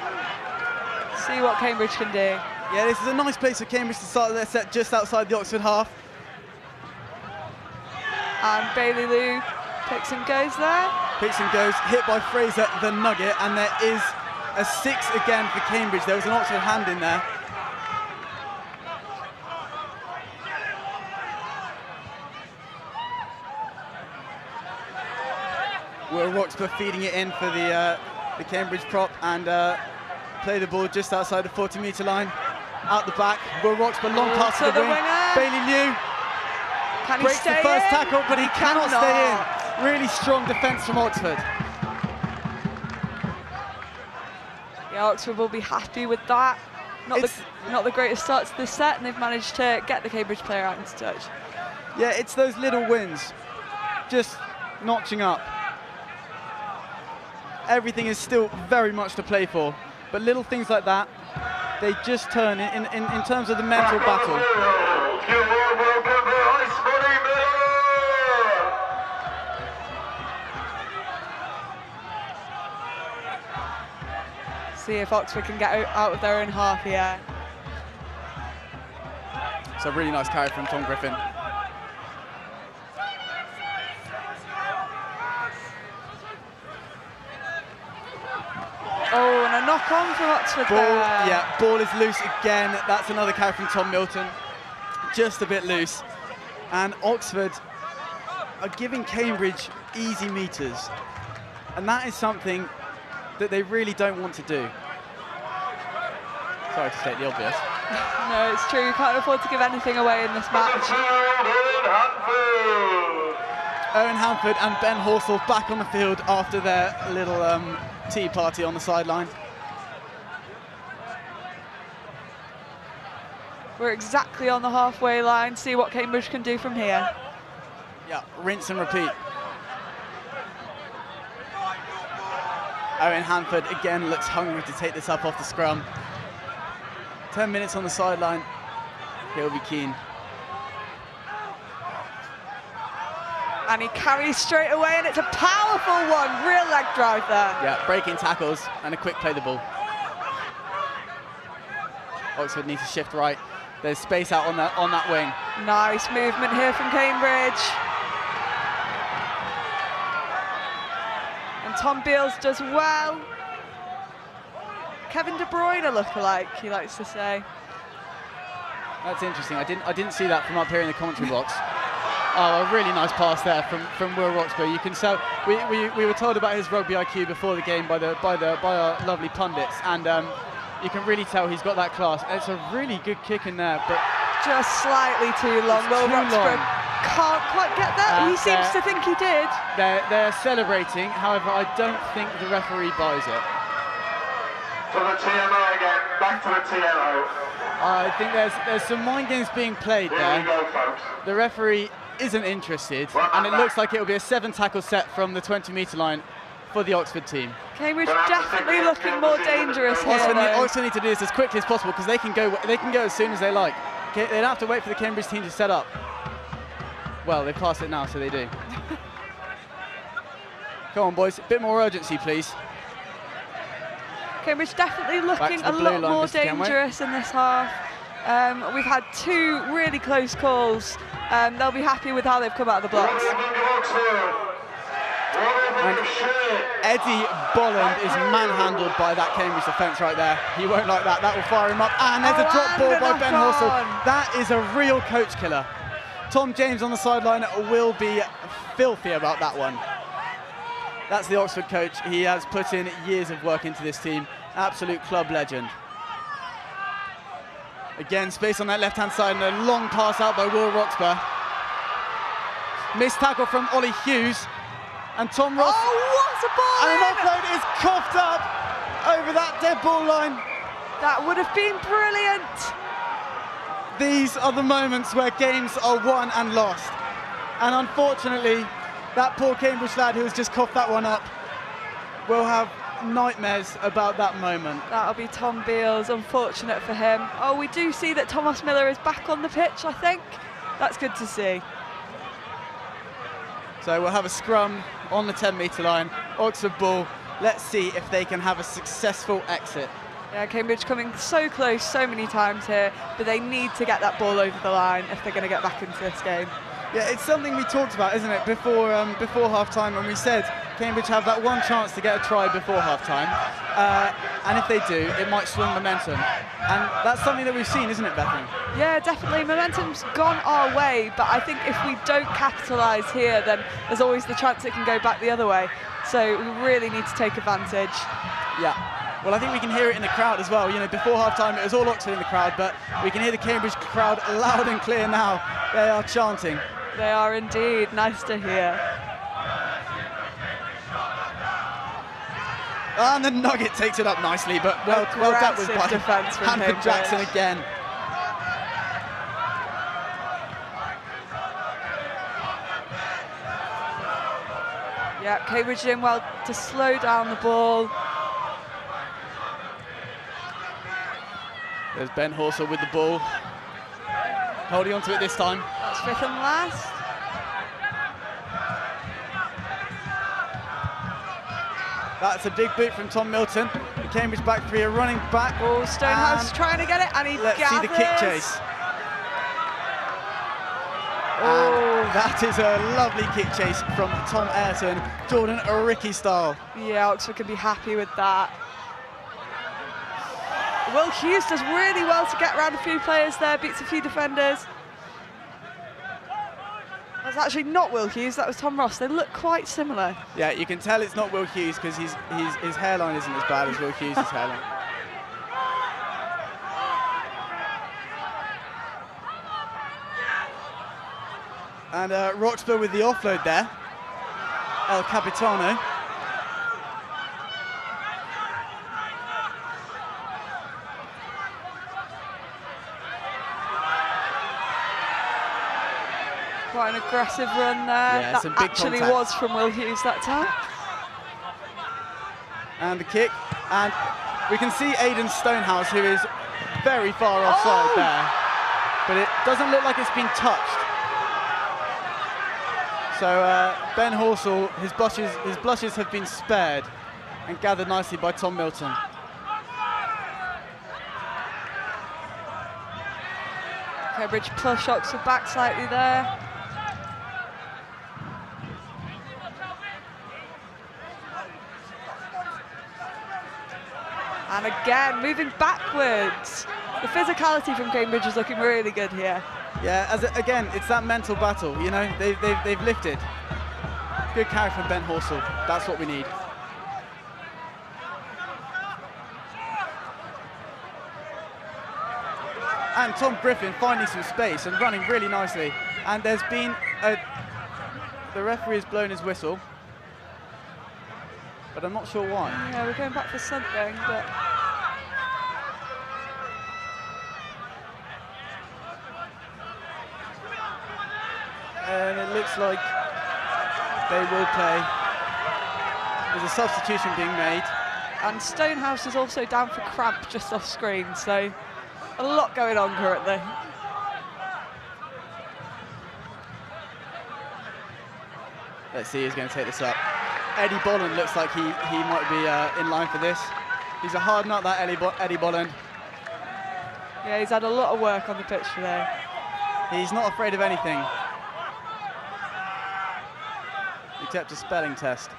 Speaker 15: See what Cambridge can do.
Speaker 16: Yeah, this is a nice place for Cambridge to start their set just outside the Oxford half.
Speaker 15: And Bailey Lou picks and goes there.
Speaker 16: Picks and goes, hit by Fraser the Nugget, and there is a 6 again for Cambridge. There was an Oxford hand in there. Will Roxburgh feeding it in for the Cambridge prop and play the ball just outside the 40-metre line. Out the back, Will Roxburgh, long pass to the wing. Bailey Liu breaks the first tackle, but he cannot stay in. Really strong defence from Oxford.
Speaker 15: Yeah, Oxford will be happy with that. Not the greatest start to this set, and they've managed to get the Cambridge player out into touch.
Speaker 16: Yeah, it's those little wins, just notching up. Everything is still very much to play for, but little things like that, they just turn in terms of the mental battle.
Speaker 15: See if Oxford can get out of their own half here.
Speaker 16: It's a really nice carry from Tom Griffin.
Speaker 15: Oh, and a knock on from Oxford there.
Speaker 16: Yeah, ball is loose again. That's another carry from Tom Milton. Just a bit loose. And Oxford are giving Cambridge easy meters. And that is something that they really don't want to do. Sorry to state the obvious.
Speaker 15: No, it's true. You can't afford to give anything away in this match.
Speaker 16: Owen Hanford and Ben Horsell back on the field after their little tea party on the sideline.
Speaker 15: We're exactly on the halfway line. See what Cambridge can do from here.
Speaker 16: Yeah, rinse and repeat. Owen Hanford again looks hungry to take this up off the scrum. 10 minutes on the sideline. He'll be keen.
Speaker 15: And he carries straight away, and it's a powerful one. Real leg drive there.
Speaker 16: Yeah, breaking tackles and a quick play the ball. Oxford needs to shift right. There's space out on that wing.
Speaker 15: Nice movement here from Cambridge. And Tom Beals does well. Kevin De Bruyne lookalike, he likes to say.
Speaker 16: That's interesting. I didn't see that from up here in the commentary box. Oh, a really nice pass there from Will Roxburgh. You can tell we were told about his rugby IQ before the game by our lovely pundits, and you can really tell he's got that class. It's a really good kick in there, but
Speaker 15: just slightly too long. Will Roxburgh can't quite get that. He seems to think he did.
Speaker 16: They're celebrating. However, I don't think the referee buys it.
Speaker 17: To the TMO again. Back to the TMO.
Speaker 16: I think there's some mind games being played there.
Speaker 17: Here we go, folks.
Speaker 16: The referee isn't interested, and it looks like it'll be a 7-tackle set from the 20-metre line for the Oxford team.
Speaker 15: Cambridge definitely looking more dangerous here.
Speaker 16: Oxford need to do this as quickly as possible because they can go as soon as they like. Okay, they don't have to wait for the Cambridge team to set up. Well, they've passed it now, so they do. Come on, boys, a bit more urgency, please.
Speaker 15: Cambridge definitely looking a lot more dangerous in this half. We've had 2 really close calls. They'll be happy with how they've come out of the blocks.
Speaker 16: And Eddie Bolland is manhandled by that Cambridge defence right there. He won't like that. That will fire him up. And there's a drop ball by Ben Horsell. That is a real coach killer. Tom James on the sideline will be filthy about that one. That's the Oxford coach. He has put in years of work into this team. Absolute club legend. Again, space on that left-hand side and a long pass out by Will Roxburgh. Missed tackle from Ollie Hughes. And Tom Ross.
Speaker 15: Oh, what a ball!
Speaker 16: And an offload is coughed up over that dead ball line.
Speaker 15: That would have been brilliant.
Speaker 16: These are the moments where games are won and lost. And unfortunately, that poor Cambridge lad who has just coughed that one up will have nightmares about that moment.
Speaker 15: That'll be Tom Beals, unfortunate for him. Oh, we do see that Thomas Miller is back on the pitch, I think. That's good to see.
Speaker 16: So we'll have a scrum on the 10-metre line. Oxford ball. Let's see if they can have a successful exit.
Speaker 15: Yeah, Cambridge coming so close so many times here, but they need to get that ball over the line if they're going to get back into this game.
Speaker 16: Yeah, it's something we talked about, isn't it, before half-time, when we said Cambridge have that one chance to get a try before half-time, and if they do, it might swing momentum. And that's something that we've seen, isn't it, Bethany?
Speaker 15: Yeah, definitely. Momentum's gone our way, but I think if we don't capitalise here, then there's always the chance it can go back the other way. So we really need to take advantage.
Speaker 16: Yeah. Well, I think we can hear it in the crowd as well. You know, before half-time it was all Oxford in the crowd, but we can hear the Cambridge crowd loud and clear now. They are chanting.
Speaker 15: They are indeed. Nice to hear.
Speaker 16: And the Nugget takes it up nicely, but well dealt with by
Speaker 15: defence from
Speaker 16: Hanford Jackson again.
Speaker 15: Yeah, Cambridge doing well to slow down the ball.
Speaker 16: There's Ben Horsell with the ball. Holding on to it this time.
Speaker 15: That's fifth and last.
Speaker 16: That's a big boot from Tom Milton. The Cambridge back three are running back.
Speaker 15: Oh, Stonehouse trying to get it, and he
Speaker 16: Let's
Speaker 15: gathers.
Speaker 16: see the kick chase. Oh, that is a lovely kick chase from Tom Ayrton, Jordan Ricky style.
Speaker 15: Yeah, Oxford can be happy with that. Will Hughes does really well to get around a few players there, beats a few defenders. That's actually not Will Hughes, that was Tom Ross. They look quite similar.
Speaker 16: Yeah, you can tell it's not Will Hughes because his hairline isn't as bad as Will Hughes' hairline. And Roxburgh with the offload there. El Capitano.
Speaker 15: Quite an aggressive run there.
Speaker 16: Yeah,
Speaker 15: that actually was from Will Hughes that time.
Speaker 16: And the kick. And we can see Aidan Stonehouse, who is very far offside there. But it doesn't look like it's been touched. So Ben Horsell, his blushes have been spared and gathered nicely by Tom Milton.
Speaker 15: Cambridge push Oxford back slightly there. And again, moving backwards. The physicality from Cambridge is looking really good here.
Speaker 16: Yeah, again, it's that mental battle. You know, they've lifted. Good carry from Ben Horsell. That's what we need. And Tom Griffin finding some space and running really nicely. And there's been the referee has blown his whistle, but I'm not sure why.
Speaker 15: Yeah, we're going back for something, but.
Speaker 16: And it looks like they will play. There's a substitution being made.
Speaker 15: And Stonehouse is also down for cramp just off screen, so a lot going on currently.
Speaker 16: Let's see who's going to take this up. Eddie Bolland looks like he might be in line for this. He's a hard nut, that Eddie Bolland.
Speaker 15: Yeah, he's had a lot of work on the pitch today.
Speaker 16: He's not afraid of anything, except a spelling test.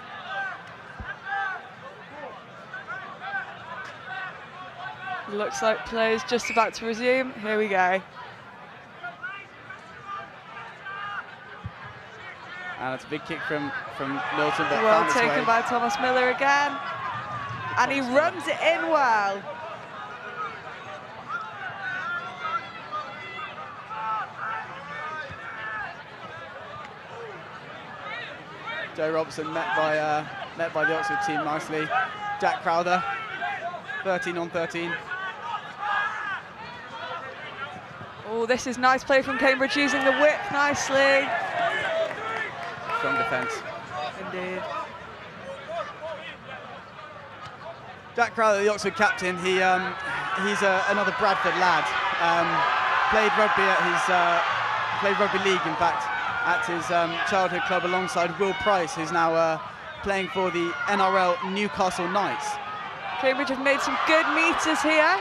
Speaker 15: Looks like play's just about to resume. Here we go.
Speaker 16: And it's a big kick from Milton, but
Speaker 15: well
Speaker 16: found its
Speaker 15: taken
Speaker 16: way.
Speaker 15: by Thomas Miller again. And he runs it in well.
Speaker 16: Joe Robertson met by the Oxford team nicely. Jack Crowther, 13 on 13.
Speaker 15: Oh, this is nice play from Cambridge using the whip nicely.
Speaker 16: Strong defence.
Speaker 15: Indeed.
Speaker 16: Jack Crowther, the Oxford captain, he's another Bradford lad. Played rugby league, in fact, at his childhood club alongside Will Price, who's now playing for the NRL Newcastle Knights.
Speaker 15: Cambridge have made some good meters here.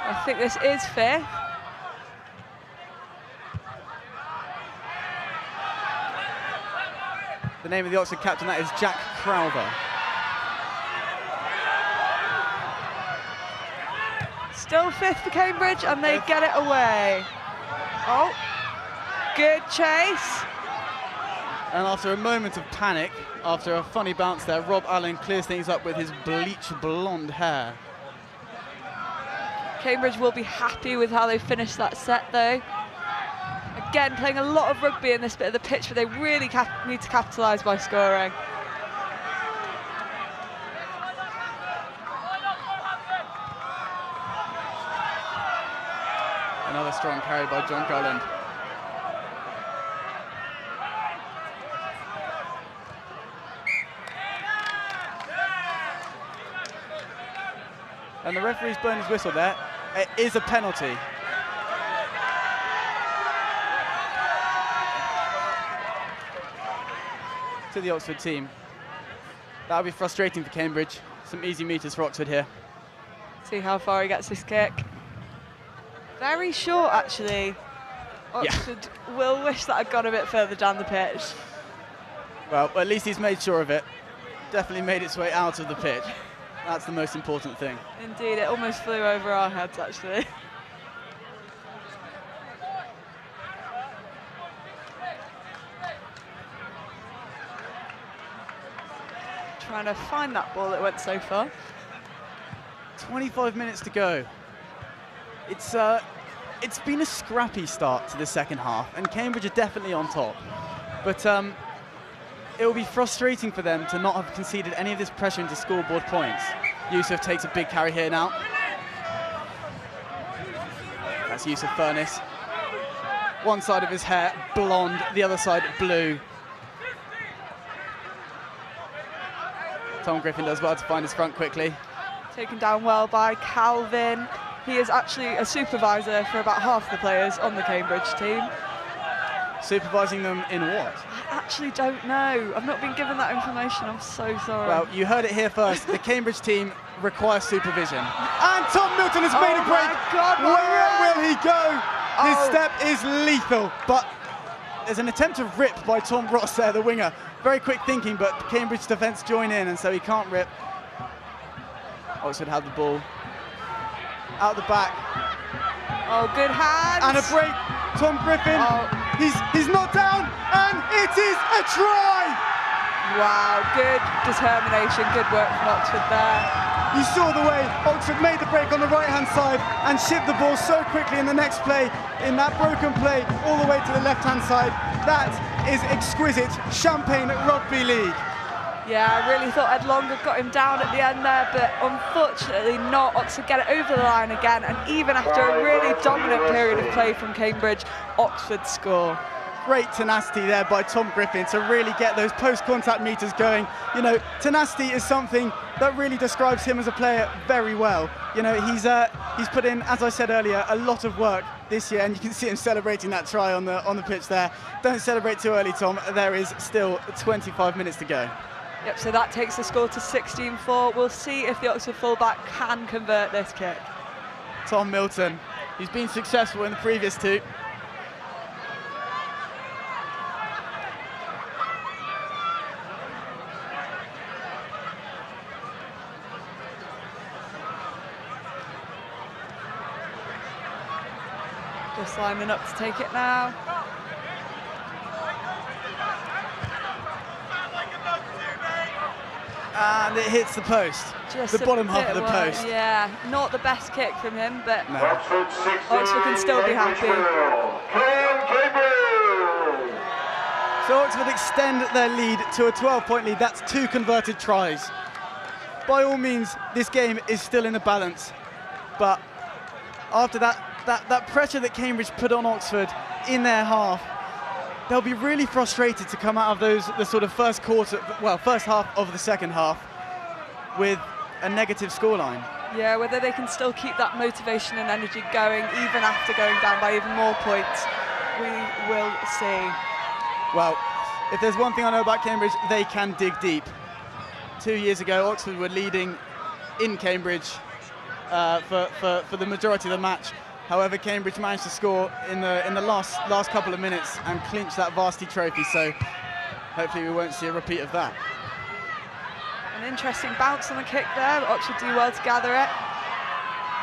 Speaker 15: I think this is fifth.
Speaker 16: The name of the Oxford captain, that is Jack Crowther.
Speaker 15: Still fifth for Cambridge, and they get it away. Oh, good chase.
Speaker 16: And after a moment of panic, after a funny bounce there, Rob Allen clears things up with his bleach blonde hair.
Speaker 15: Cambridge will be happy with how they finished that set, though. Again, playing a lot of rugby in this bit of the pitch, but they really need to capitalise by scoring.
Speaker 16: Another strong carry by John Garland. And the referee's blown his whistle there. It is a penalty. To the Oxford team. That'll be frustrating for Cambridge. Some easy meters for Oxford here.
Speaker 15: See how far he gets this kick. Very short, actually. Oxford will wish that had gone a bit further down the pitch.
Speaker 16: Well, at least he's made sure of it. Definitely made its way out of the pitch. That's the most important thing.
Speaker 15: Indeed, it almost flew over our heads, actually. Trying to find that ball that went so far.
Speaker 16: 25 minutes to go. It's been a scrappy start to the second half, and Cambridge are definitely on top. But it will be frustrating for them to not have conceded any of this pressure into scoreboard points. Yusuf takes a big carry here now. That's Yusuf Furness. One side of his hair blonde, the other side blue. Tom Griffin does well to find his front quickly.
Speaker 15: Taken down well by Calvin. He is actually a supervisor for about half the players on the Cambridge team.
Speaker 16: Supervising them in what?
Speaker 15: I actually don't know. I've not been given that information. I'm so sorry.
Speaker 16: Well, you heard it here first. The Cambridge team requires supervision. And Tom Milton has made a break.
Speaker 15: God,
Speaker 16: where will he go? His step is lethal, but there's an attempt to rip by Tom Ross there, the winger. Very quick thinking, but Cambridge defence join in, and so he can't rip. Oxford have the ball. Out the back.
Speaker 15: Oh, good hands.
Speaker 16: And a break. Tom Griffin. He's not down, and it is a try.
Speaker 15: Wow, good determination, good work from Oxford there.
Speaker 16: You saw the way Oxford made the break on the right-hand side and shipped the ball so quickly in the next play, in that broken play, all the way to the left-hand side. That is exquisite champagne rugby league.
Speaker 15: Yeah, I really thought Ed Long had got him down at the end there, but unfortunately not. Oxford get it over the line again, and even after a really dominant period of play from Cambridge, Oxford score.
Speaker 16: Great tenacity there by Tom Griffin to really get those post-contact meters going. You know, tenacity is something that really describes him as a player very well. You know, he's put in, as I said earlier, a lot of work this year, and you can see him celebrating that try on the pitch there. Don't celebrate too early, Tom. There is still 25 minutes to go.
Speaker 15: Yep, so that takes the score to 16-4. We'll see if the Oxford fullback can convert this kick.
Speaker 16: Tom Milton, he's been successful in the previous two.
Speaker 15: Just lining up to take it now.
Speaker 16: And it hits the post,
Speaker 15: Just
Speaker 16: the bottom half of the post.
Speaker 15: Yeah, not the best kick from him, but no. Oxford can still be happy.
Speaker 16: So Oxford extend their lead to a 12-point lead. That's 2 converted tries. By all means, this game is still in the balance. But after that pressure that Cambridge put on Oxford in their half, they'll be really frustrated to come out of the sort of first half of the second half with a negative scoreline.
Speaker 15: Yeah, whether they can still keep that motivation and energy going even after going down by even more points, we will see.
Speaker 16: Well, if there's one thing I know about Cambridge, they can dig deep. 2 years ago, Oxford were leading in Cambridge for the majority of the match. However, Cambridge managed to score in the last couple of minutes and clinch that Varsity trophy, so hopefully we won't see a repeat of that.
Speaker 15: An interesting bounce on the kick there, but Oxford do well to gather it.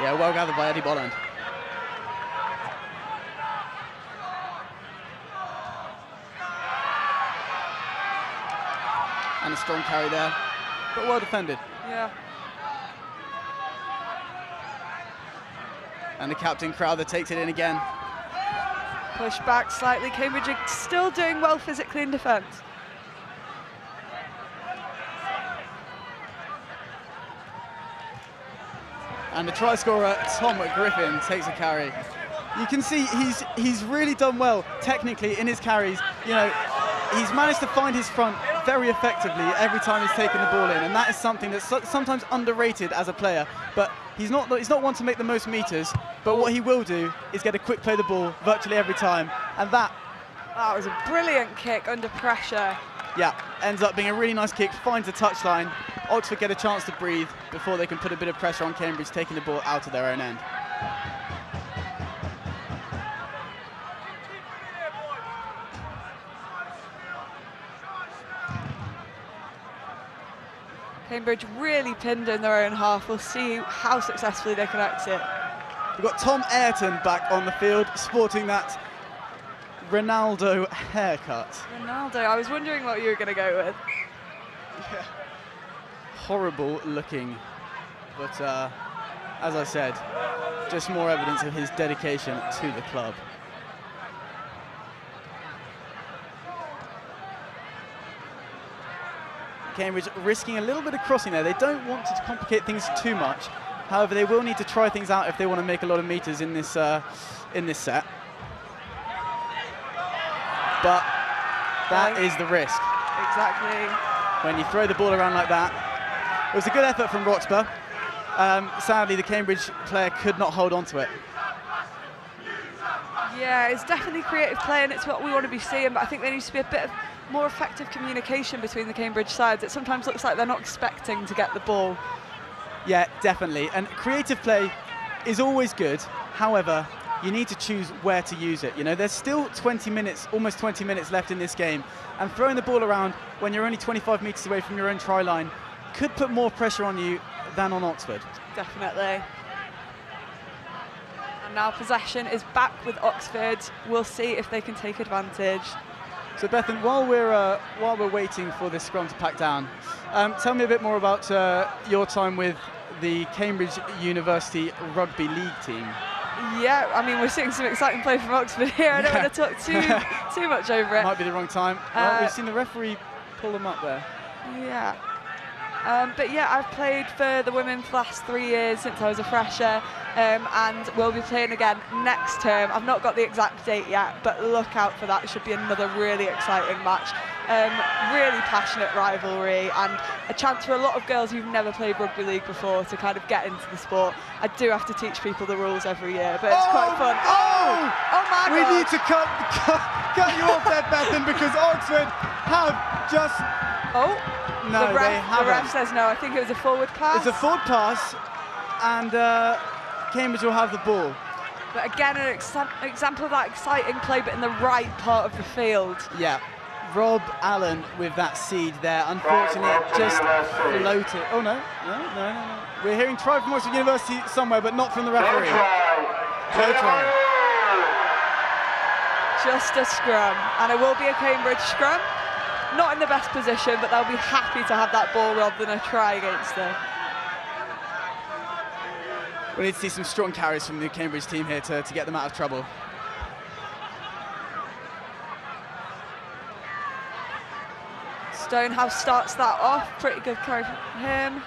Speaker 16: Yeah, well gathered by Eddie Bolland. And a strong carry there, but well defended.
Speaker 15: Yeah.
Speaker 16: And the captain Crowther takes it in again.
Speaker 15: Push back slightly. Cambridge are still doing well physically in defence.
Speaker 16: And the try scorer, Tom Griffin, takes a carry. You can see he's really done well technically in his carries. You know, he's managed to find his front very effectively every time he's taken the ball in, and that is something that's sometimes underrated as a player. But he's not one to make the most meters, but what he will do is get a quick play the ball virtually every time, and that
Speaker 15: was a brilliant kick under pressure.
Speaker 16: Yeah, ends up being a really nice kick, finds the touchline. Oxford get a chance to breathe before they can put a bit of pressure on Cambridge, taking the ball out of their own end.
Speaker 15: Cambridge really pinned in their own half. We'll see how successfully they can exit.
Speaker 16: We've got Tom Ayrton back on the field, sporting that Ronaldo haircut.
Speaker 15: Ronaldo, I was wondering what you were going to go with.
Speaker 16: Yeah. Horrible looking, but as I said, just more evidence of his dedication to the club. Cambridge risking a little bit of crossing there. They don't want to complicate things too much. However, they will need to try things out if they want to make a lot of meters in this set. But that is the risk.
Speaker 15: Exactly.
Speaker 16: When you throw the ball around like that. It was a good effort from Roxburgh. Sadly, the Cambridge player could not hold on to it.
Speaker 15: Yeah, it's definitely creative play, and it's what we want to be seeing, but I think there needs to be a bit of more effective communication between the Cambridge sides. It sometimes looks like they're not expecting to get the ball.
Speaker 16: Yeah, definitely. And creative play is always good. However, you need to choose where to use it. You know, there's still 20 minutes, almost 20 minutes left in this game, and throwing the ball around when you're only 25 metres away from your own try line could put more pressure on you than on Oxford.
Speaker 15: Definitely. And now possession is back with Oxford. We'll see if they can take advantage.
Speaker 16: So Bethan, while we're waiting for this scrum to pack down, tell me a bit more about your time with the Cambridge University Rugby League team.
Speaker 15: Yeah, I mean, we're seeing some exciting play from Oxford here. I don't want to talk too much over it.
Speaker 16: Might be the wrong time. Well, we've seen the referee pull them up there.
Speaker 15: Yeah. But yeah, I've played for the women for the last 3 years since I was a fresher, and we'll be playing again next term. I've not got the exact date yet, but look out for that. It should be another really exciting match. Really passionate rivalry, and a chance for a lot of girls who've never played rugby league before to kind of get into the sport. I do have to teach people the rules every year, but it's quite fun. Oh my God!
Speaker 16: We need to cut you off there, Bethan, because Oxford have just... No,
Speaker 15: the ref says no. I think it was a forward pass.
Speaker 16: It's a forward pass, and Cambridge will have the ball.
Speaker 15: But again, an example of that exciting play, but in the right part of the field.
Speaker 16: Yeah. Rob Allen with that seed there. Unfortunately, it just floated. Oh, no. We're hearing try from Oxford University somewhere, but not from the referee. No try.
Speaker 15: Just a scrum, and it will be a Cambridge scrum. Not in the best position, but they'll be happy to have that ball rather than a try against them.
Speaker 16: We need to see some strong carries from the Cambridge team here to get them out of trouble.
Speaker 15: Stonehouse starts that off. Pretty good carry from him.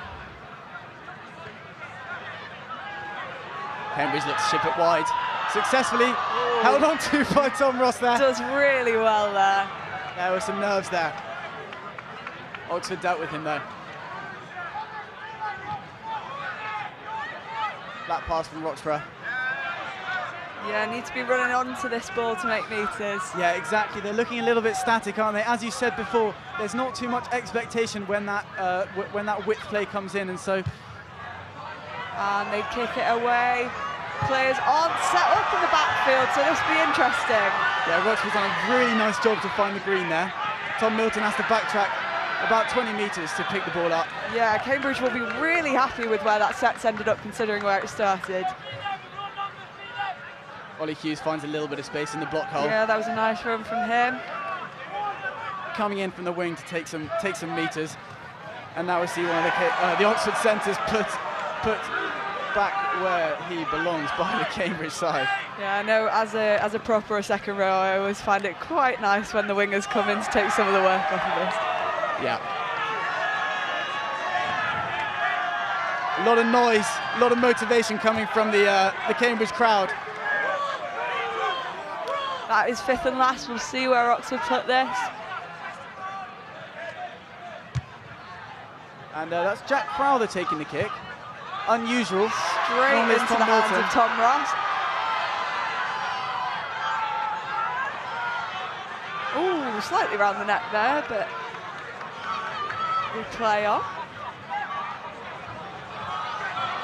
Speaker 16: Cambridge looks to ship it wide. Successfully held on to by Tom Ross there.
Speaker 15: Does really well there.
Speaker 16: There were some nerves there. Oxford dealt with him though. That pass from Roxburgh.
Speaker 15: Yeah, need to be running onto this ball to make meters.
Speaker 16: Yeah, exactly. They're looking a little bit static, aren't they? As you said before, there's not too much expectation when that width play comes in, and so.
Speaker 15: And they kick it away. Players aren't set up in the backfield, so this will be interesting.
Speaker 16: Yeah, Roxburgh's done a really nice job to find the green there. Tom Milton has to backtrack about 20 metres to pick the ball up.
Speaker 15: Yeah, Cambridge will be really happy with where that set's ended up, considering where it started.
Speaker 16: Ollie Hughes finds a little bit of space in the block hole.
Speaker 15: Yeah, that was a nice run from him.
Speaker 16: coming in from the wing to take some meters. And now we see one of the Oxford centres put back where he belongs by the Cambridge side.
Speaker 15: Yeah, I know as a proper second row, I always find it quite nice when the wingers come in to take some of the work off of this.
Speaker 16: Yeah. A lot of noise, a lot of motivation coming from the Cambridge crowd.
Speaker 15: That is fifth and last. We'll see where Oxford put this.
Speaker 16: And that's Jack Crowther taking the kick. Unusual.
Speaker 15: Straight into the hands of Tom Ross. Ooh, slightly round the neck there, but we play on.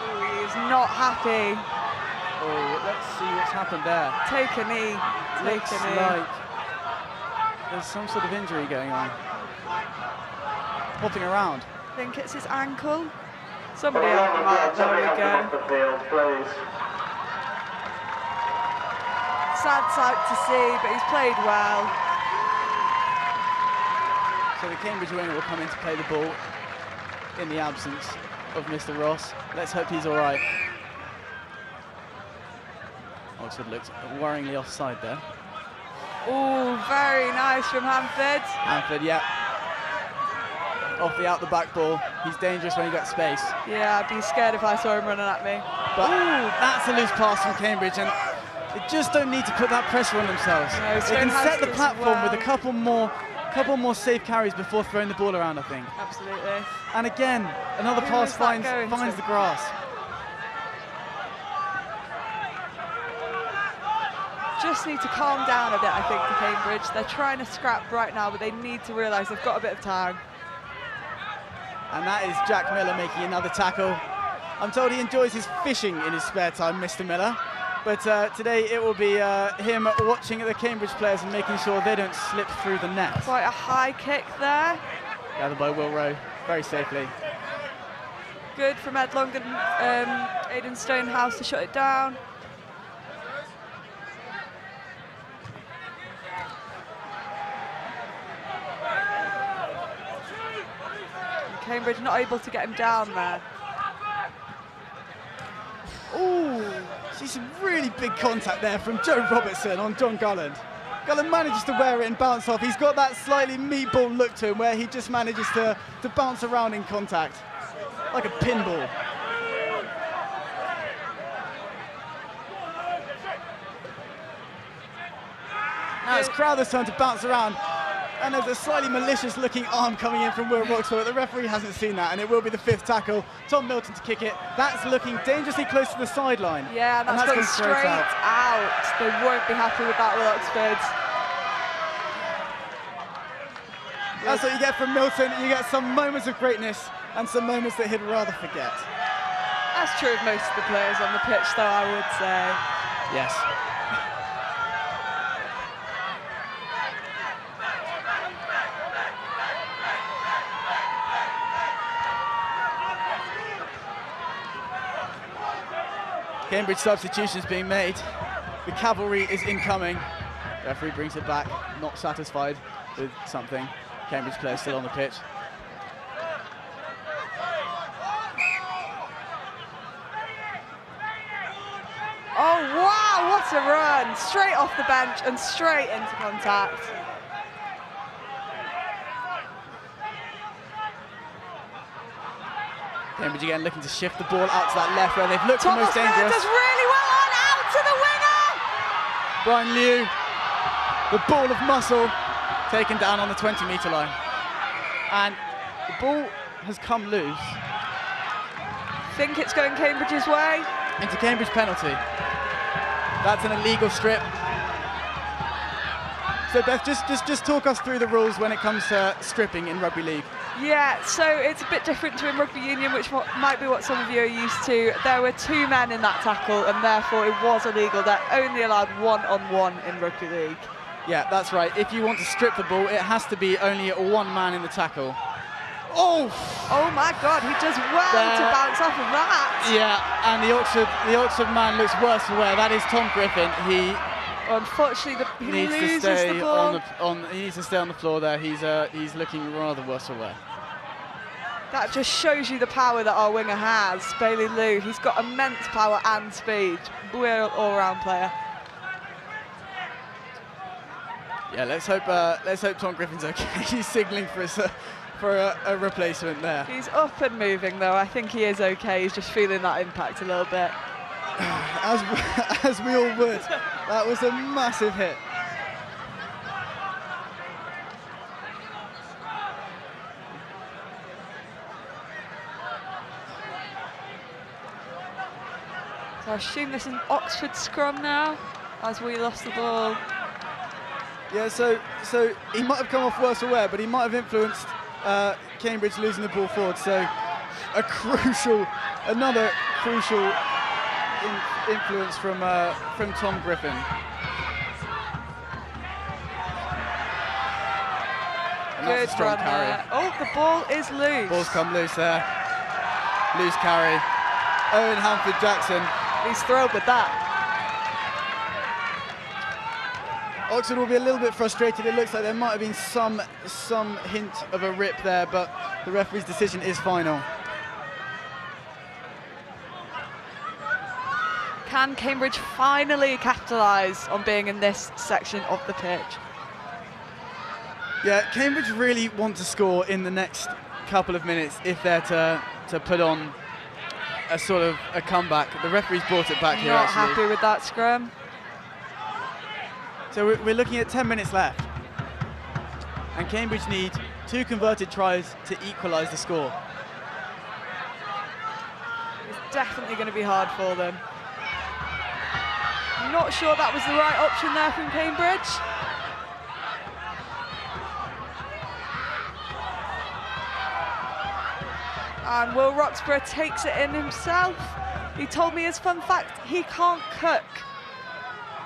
Speaker 15: Ooh, he is not happy.
Speaker 16: Oh, let's see what's happened there.
Speaker 15: Take a knee.
Speaker 16: Looks like there's some sort of injury going on. Hopping around.
Speaker 15: I think it's his ankle. Somebody help him out. There we go. Sad sight to see, but he's played well.
Speaker 16: So the Cambridge winger will come in to play the ball in the absence of Mr. Ross. Let's hope he's all right. Oxford looks worryingly offside there.
Speaker 15: Oh, very nice from Hanford.
Speaker 16: Hanford, yeah. Off the out the back ball. He's dangerous when he gets space.
Speaker 15: Yeah, I'd be scared if I saw him running at me.
Speaker 16: But that's a loose pass from Cambridge, and they just don't need to put that pressure on themselves.
Speaker 15: No,
Speaker 16: they can set the platform with a couple more safe carries before throwing the ball around, I think.
Speaker 15: Absolutely.
Speaker 16: And again, another pass finds the grass.
Speaker 15: Just need to calm down a bit, I think, for Cambridge. They're trying to scrap right now, but they need to realise they've got a bit of time.
Speaker 16: And that is Jack Miller making another tackle. I'm told he enjoys his fishing in his spare time, Mr. Miller. But today it will be him watching the Cambridge players and making sure they don't slip through the net.
Speaker 15: Quite a high kick there.
Speaker 16: Gathered by Will Rowe, very safely.
Speaker 15: Good from Ed Long and Aidan Stonehouse to shut it down. Cambridge not able to get him down there.
Speaker 16: Ooh, see some really big contact there from Joe Robertson on John Gulland. Gulland manages to wear it and bounce off. He's got that slightly meatball look to him where he just manages to bounce around in contact, like a pinball. Now it's Crowther's turn to bounce around. And there's a slightly malicious-looking arm coming in from Will Roxford. The referee hasn't seen that, and it will be the fifth tackle. Tom Milton to kick it. That's looking dangerously close to the sideline.
Speaker 15: Yeah, and that's going straight out. They won't be happy with that, Will Oxford.
Speaker 16: That's what you get from Milton. You get some moments of greatness and some moments that he'd rather forget.
Speaker 15: That's true of most of the players on the pitch, though, I would say.
Speaker 16: Yes. Cambridge substitutions being made. The cavalry is incoming. Referee brings it back, not satisfied with something. Cambridge players still on the pitch.
Speaker 15: Oh, wow, what a run. Straight off the bench and straight into contact.
Speaker 16: Cambridge again looking to shift the ball out to that left where they've looked the most dangerous.
Speaker 15: Does really well on out to the winger.
Speaker 16: Brian Liu, the ball of muscle, taken down on the 20-metre line. And the ball has come loose.
Speaker 15: Think it's going Cambridge's way?
Speaker 16: Into Cambridge penalty. That's an illegal strip. So Beth, just talk us through the rules when it comes to stripping in rugby league.
Speaker 15: Yeah, so it's a bit different to in rugby union, which might be what some of you are used to. There were two men in that tackle, and therefore it was illegal. They're only allowed one-on-one in rugby league.
Speaker 16: Yeah, that's right. If you want to strip the ball, it has to be only one man in the tackle. Oh!
Speaker 15: Oh my God, he does well to bounce off of that.
Speaker 16: Yeah, and the Oxford man looks worse for wear. That is Tom Griffin. He
Speaker 15: Unfortunately, he
Speaker 16: needs to
Speaker 15: loses
Speaker 16: stay
Speaker 15: the ball.
Speaker 16: he needs to stay on the floor there. He's looking rather worse away.
Speaker 15: That just shows you the power that our winger has, Bailey Liu. He's got immense power and speed. We're an all-round player.
Speaker 16: Yeah, let's hope Tom Griffin's okay. He's signalling for a replacement there.
Speaker 15: He's up and moving though. I think he is okay. He's just feeling that impact a little bit.
Speaker 16: As we all would. That was a massive hit.
Speaker 15: So I assume this is an Oxford scrum now, as we lost the ball.
Speaker 16: Yeah, so he might have come off worse aware, but he might have influenced Cambridge losing the ball forward. So another crucial influence from Tom Griffin. And that's a strong carry.
Speaker 15: There. Oh, the ball is loose.
Speaker 16: Ball's come loose there. Loose carry. Owen Hanford-Jackson.
Speaker 15: He's thrilled with that.
Speaker 16: Oxford will be a little bit frustrated. It looks like there might have been some hint of a rip there, but the referee's decision is final.
Speaker 15: Can Cambridge finally capitalise on being in this section of the pitch?
Speaker 16: Yeah, Cambridge really want to score in the next couple of minutes if they're to put on a sort of a comeback. The referee's brought it back here,
Speaker 15: Not
Speaker 16: actually.
Speaker 15: happy with that scrum.
Speaker 16: So we're looking at 10 minutes left. And Cambridge need 2 converted tries to equalise the score.
Speaker 15: It's definitely going to be hard for them. I'm not sure that was the right option there from Cambridge. And Will Roxburgh takes it in himself. He told me his fun fact, he can't cook.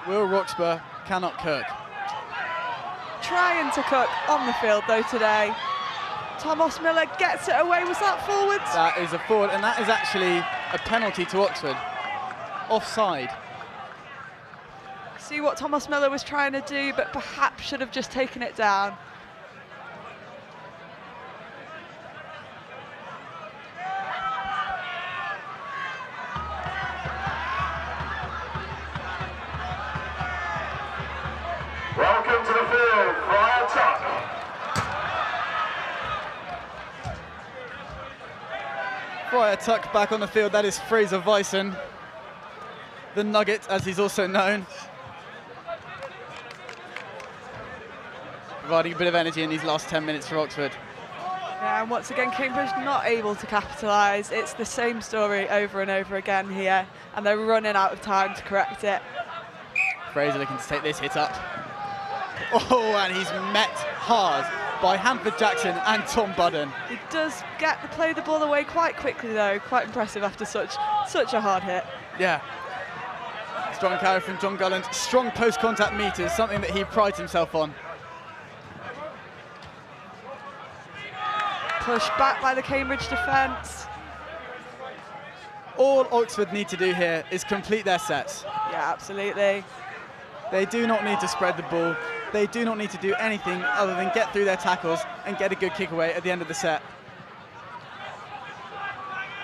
Speaker 16: Will Roxburgh cannot cook.
Speaker 15: Trying to cook on the field though today. Thomas Miller gets it away. Was that forward?
Speaker 16: That is a forward, and that is actually a penalty to Oxford. Offside.
Speaker 15: See what Thomas Miller was trying to do, but perhaps should have just taken it down.
Speaker 17: Welcome to the field, Brian Tuck.
Speaker 16: Brian Tuck back on the field. That is Fraser Vyson, the Nugget, as he's also known. Providing a bit of energy in these last 10 minutes for Oxford.
Speaker 15: Yeah, and once again, Cambridge not able to capitalise. It's the same story over and over again here, and they're running out of time to correct it.
Speaker 16: Fraser looking to take this hit up. Oh, and he's met hard by Hanford-Jackson and Tom Budden.
Speaker 15: He does play the ball away quite quickly though. Quite impressive after such a hard hit.
Speaker 16: Yeah. Strong carry from John Gulland. Strong post-contact meters, something that he prides himself on.
Speaker 15: Pushed back by the Cambridge defence.
Speaker 16: All Oxford need to do here is complete their sets.
Speaker 15: Yeah, absolutely.
Speaker 16: They do not need to spread the ball. They do not need to do anything other than get through their tackles and get a good kick away at the end of the set.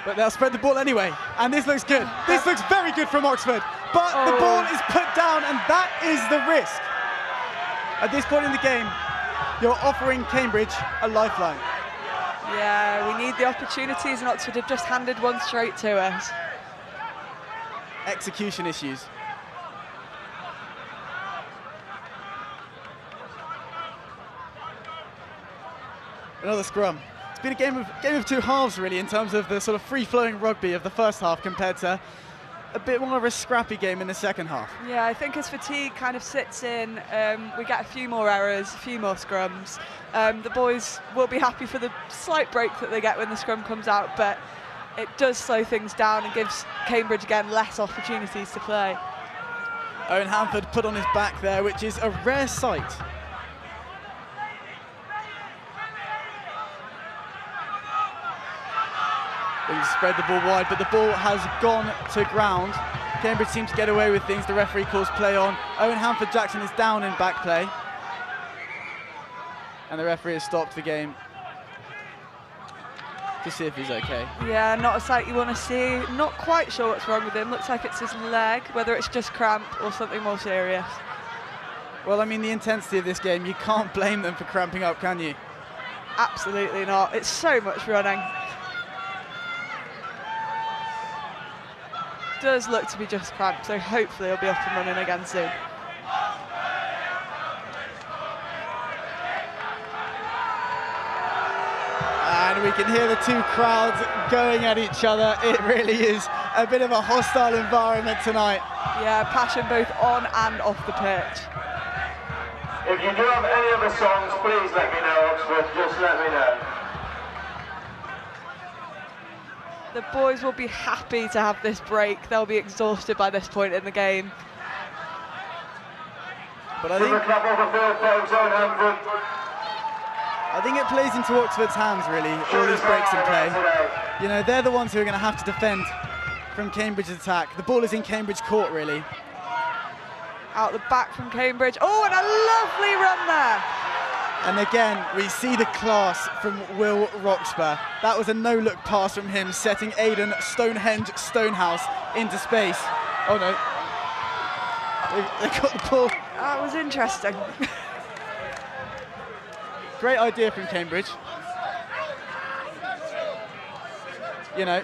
Speaker 16: But they'll spread the ball anyway, and this looks good. This looks very good from Oxford, but the ball is put down, and that is the risk. At this point in the game, you're offering Cambridge a lifeline.
Speaker 15: Yeah, we need the opportunities, and Oxford have just handed one straight to us.
Speaker 16: Execution issues. Another scrum. It's been a game of 2 halves, really, in terms of the sort of free-flowing rugby of the first half compared to a bit more of a scrappy game in the second half.
Speaker 15: Yeah, I think as fatigue kind of sits in, we get a few more errors, a few more scrums. The boys will be happy for the slight break that they get when the scrum comes out, but it does slow things down and gives Cambridge, again, less opportunities to play.
Speaker 16: Owen Hanford put on his back there, which is a rare sight. They spread the ball wide, but the ball has gone to ground. Cambridge seem to get away with things. The referee calls play on. Owen Hanford-Jackson is down in back play. And the referee has stopped the game to see if he's okay.
Speaker 15: Yeah, not a sight you want to see. Not quite sure what's wrong with him. Looks like it's his leg, whether it's just cramp or something more serious.
Speaker 16: Well, I mean, the intensity of this game, you can't blame them for cramping up, can you?
Speaker 15: Absolutely not. It's so much running. Does look to be just cramp, so hopefully he'll be up and running again soon.
Speaker 16: And we can hear the two crowds going at each other. It really is a bit of a hostile environment tonight.
Speaker 15: Yeah, passion both on and off the pitch.
Speaker 17: If you do have any other songs, please let me know, Oxford. Just let me know.
Speaker 15: The boys will be happy to have this break. They'll be exhausted by this point in the game.
Speaker 16: But I think it plays into Oxford's hands, really, all these breaks in play. You know, they're the ones who are going to have to defend from Cambridge's attack. The ball is in Cambridge court, really.
Speaker 15: Out the back from Cambridge. Oh, and a lovely run there.
Speaker 16: And again, we see the class from Will Roxburgh. That was a no-look pass from him, setting Aidan Stonehouse into space. Oh, no. They got the ball.
Speaker 15: That was interesting.
Speaker 16: Great idea from Cambridge. You know,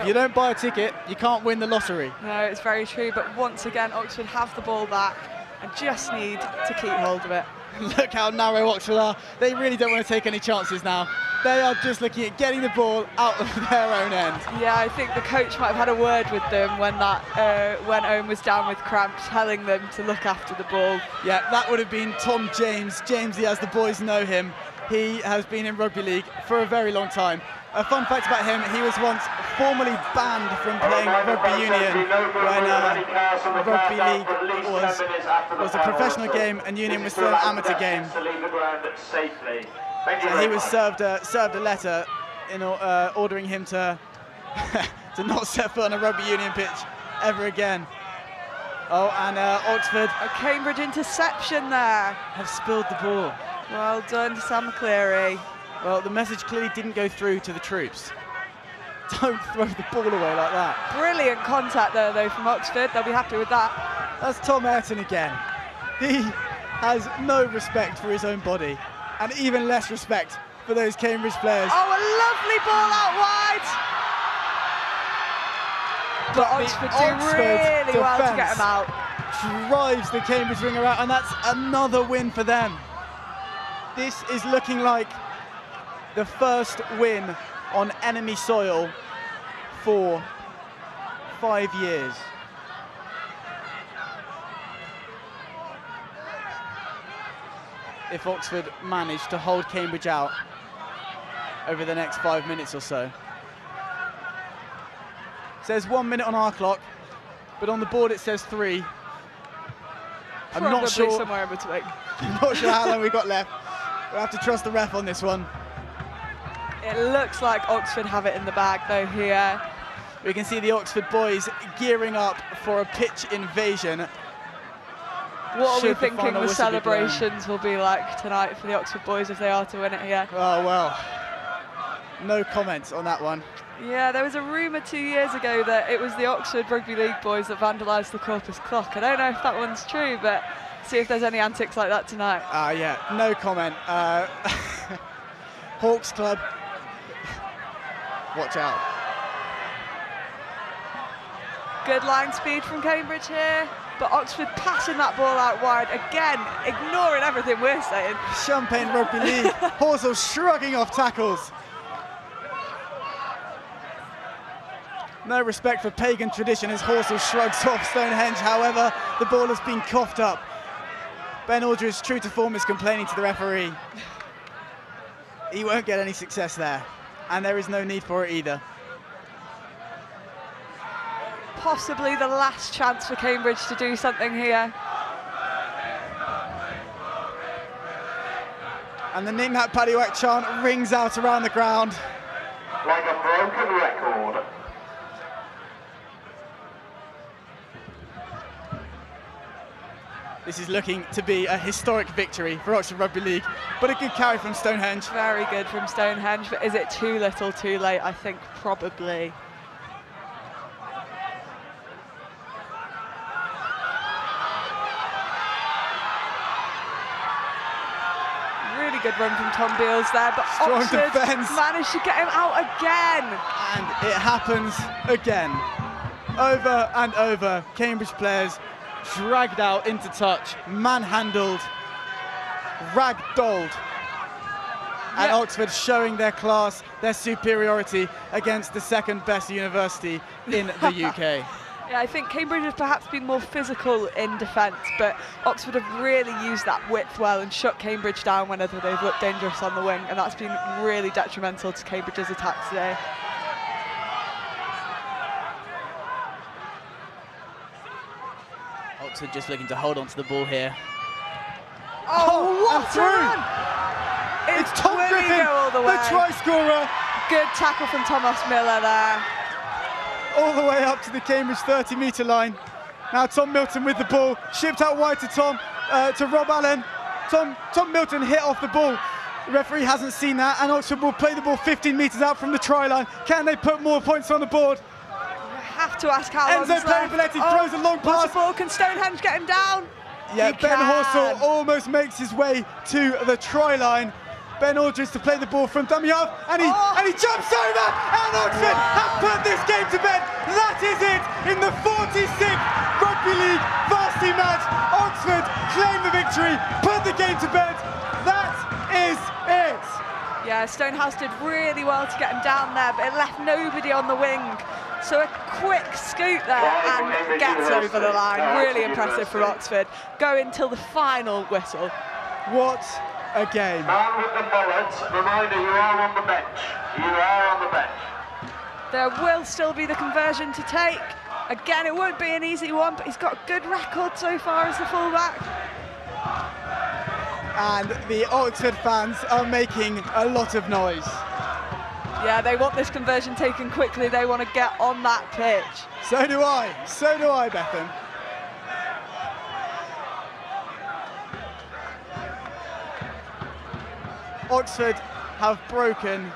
Speaker 16: if you don't buy a ticket, you can't win the lottery.
Speaker 15: No, it's very true, but once again, Oxford have the ball back and just need to keep hold of it.
Speaker 16: Look how narrow Oxford are. They really don't want to take any chances now. They are just looking at getting the ball out of their own end.
Speaker 15: Yeah, I think the coach might have had a word with them when when Owen was down with cramp, telling them to look after the ball.
Speaker 16: Yeah, that would have been Tom James. Jamesy, as the boys know him, he has been in rugby league for a very long time. A fun fact about him, he was once formally banned from playing rugby union when rugby league was a professional game and union was still an amateur game. So he was served a letter in ordering him to to not set foot on a rugby union pitch ever again. Oh, and Oxford.
Speaker 15: A Cambridge interception there.
Speaker 16: Have spilled the ball.
Speaker 15: Well done to Sam McCleary.
Speaker 16: Well, the message clearly didn't go through to the troops. Don't throw the ball away like that.
Speaker 15: Brilliant contact there, though, from Oxford. They'll be happy with that.
Speaker 16: That's Tom Ayrton again. He has no respect for his own body, and even less respect for those Cambridge players.
Speaker 15: Oh, a lovely ball out wide. But Oxford do really well to get him out.
Speaker 16: Drives the Cambridge winger out, and that's another win for them. This is looking like the first win on enemy soil for 5 years. If Oxford manage to hold Cambridge out over the next 5 minutes or so. It says 1 minute on our clock, but on the board it says 3. I'm not sure.
Speaker 15: Somewhere in between.
Speaker 16: I'm not sure how long we've got left. We'll have to trust the ref on this one.
Speaker 15: It looks like Oxford have it in the bag, though, here.
Speaker 16: We can see the Oxford boys gearing up for a pitch invasion.
Speaker 15: What are we thinking the celebrations will be like tonight for the Oxford boys if they are to win it here?
Speaker 16: Oh, well, no comments on that one.
Speaker 15: Yeah, there was a rumour 2 years ago that it was the Oxford Rugby League boys that vandalised the Corpus clock. I don't know if that one's true, but see if there's any antics like that tonight.
Speaker 16: Yeah, no comment. Hawks Club, watch out.
Speaker 15: Good line speed from Cambridge here, but Oxford passing that ball out wide again, ignoring everything we're saying.
Speaker 16: Champagne Rugby League, Horsell shrugging off tackles. No respect for pagan tradition as Horsell shrugs off Stonehenge. However, the ball has been coughed up. Ben Aldridge, true to form, is complaining to the referee. He won't get any success there, and there is no need for it either.
Speaker 15: Possibly the last chance for Cambridge to do something here.
Speaker 16: And the Ning Nat Paddy Whack chant rings out around the ground.
Speaker 17: like a broken record.
Speaker 16: This is looking to be a historic victory for Oxford Rugby League, but a good carry from Stonehenge.
Speaker 15: Very good from Stonehenge, but is it too little too late? I think probably. Really good run from Tom Beals there, but
Speaker 16: Strong
Speaker 15: Oxford
Speaker 16: defence.
Speaker 15: managed to get him out again.
Speaker 16: And it happens again. Over and over, Cambridge players dragged out into touch, manhandled, ragdolled. And Oxford showing their class, their superiority against the second best university in the UK.
Speaker 15: Yeah, I think Cambridge has perhaps been more physical in defence, but Oxford have really used that width well and shut Cambridge down whenever they've looked dangerous on the wing, and that's been really detrimental to Cambridge's attack today.
Speaker 18: Oxford just looking to hold on to the ball here.
Speaker 15: Oh, what
Speaker 16: and
Speaker 15: a run!
Speaker 16: It's Tom
Speaker 15: Will he
Speaker 16: Griffin,
Speaker 15: go all the way?
Speaker 16: try scorer.
Speaker 15: Good tackle from Thomas Miller there.
Speaker 16: All the way up to the Cambridge 30-metre line. Now Tom Milton with the ball, shipped out wide to Rob Allen. Tom Milton hit off the ball. The referee hasn't seen that, and Oxford will play the ball 15 metres out from the try line. Can they put more points on the board?
Speaker 15: Have to ask how long
Speaker 16: Enzo Playability throws a long pass.
Speaker 15: Ball. Can Stonehenge get him down?
Speaker 16: Yeah,
Speaker 15: He
Speaker 16: Ben
Speaker 15: can.
Speaker 16: Horsell almost makes his way to the try line. Ben Aldridge to play the ball from dummy half, and he jumps over, and Oxford have put this game to bed. That is it in the 46th Rugby League varsity match. Oxford claim the victory, put the game to bed. That is it.
Speaker 15: Yeah, Stonehouse did really well to get him down there, but it left nobody on the wing. So a quick scoot there and gets over the line. Really impressive from Oxford. Going till the final whistle.
Speaker 16: What a game.
Speaker 17: Man with the bullet, reminder, you are on the bench. You are on the bench.
Speaker 15: There will still be the conversion to take. Again, it won't be an easy one, but he's got a good record so far as the fullback.
Speaker 16: And the Oxford fans are making a lot of noise.
Speaker 15: Yeah, they want this conversion taken quickly. They want to get on that pitch.
Speaker 16: So do I, Bethan. Oxford have broken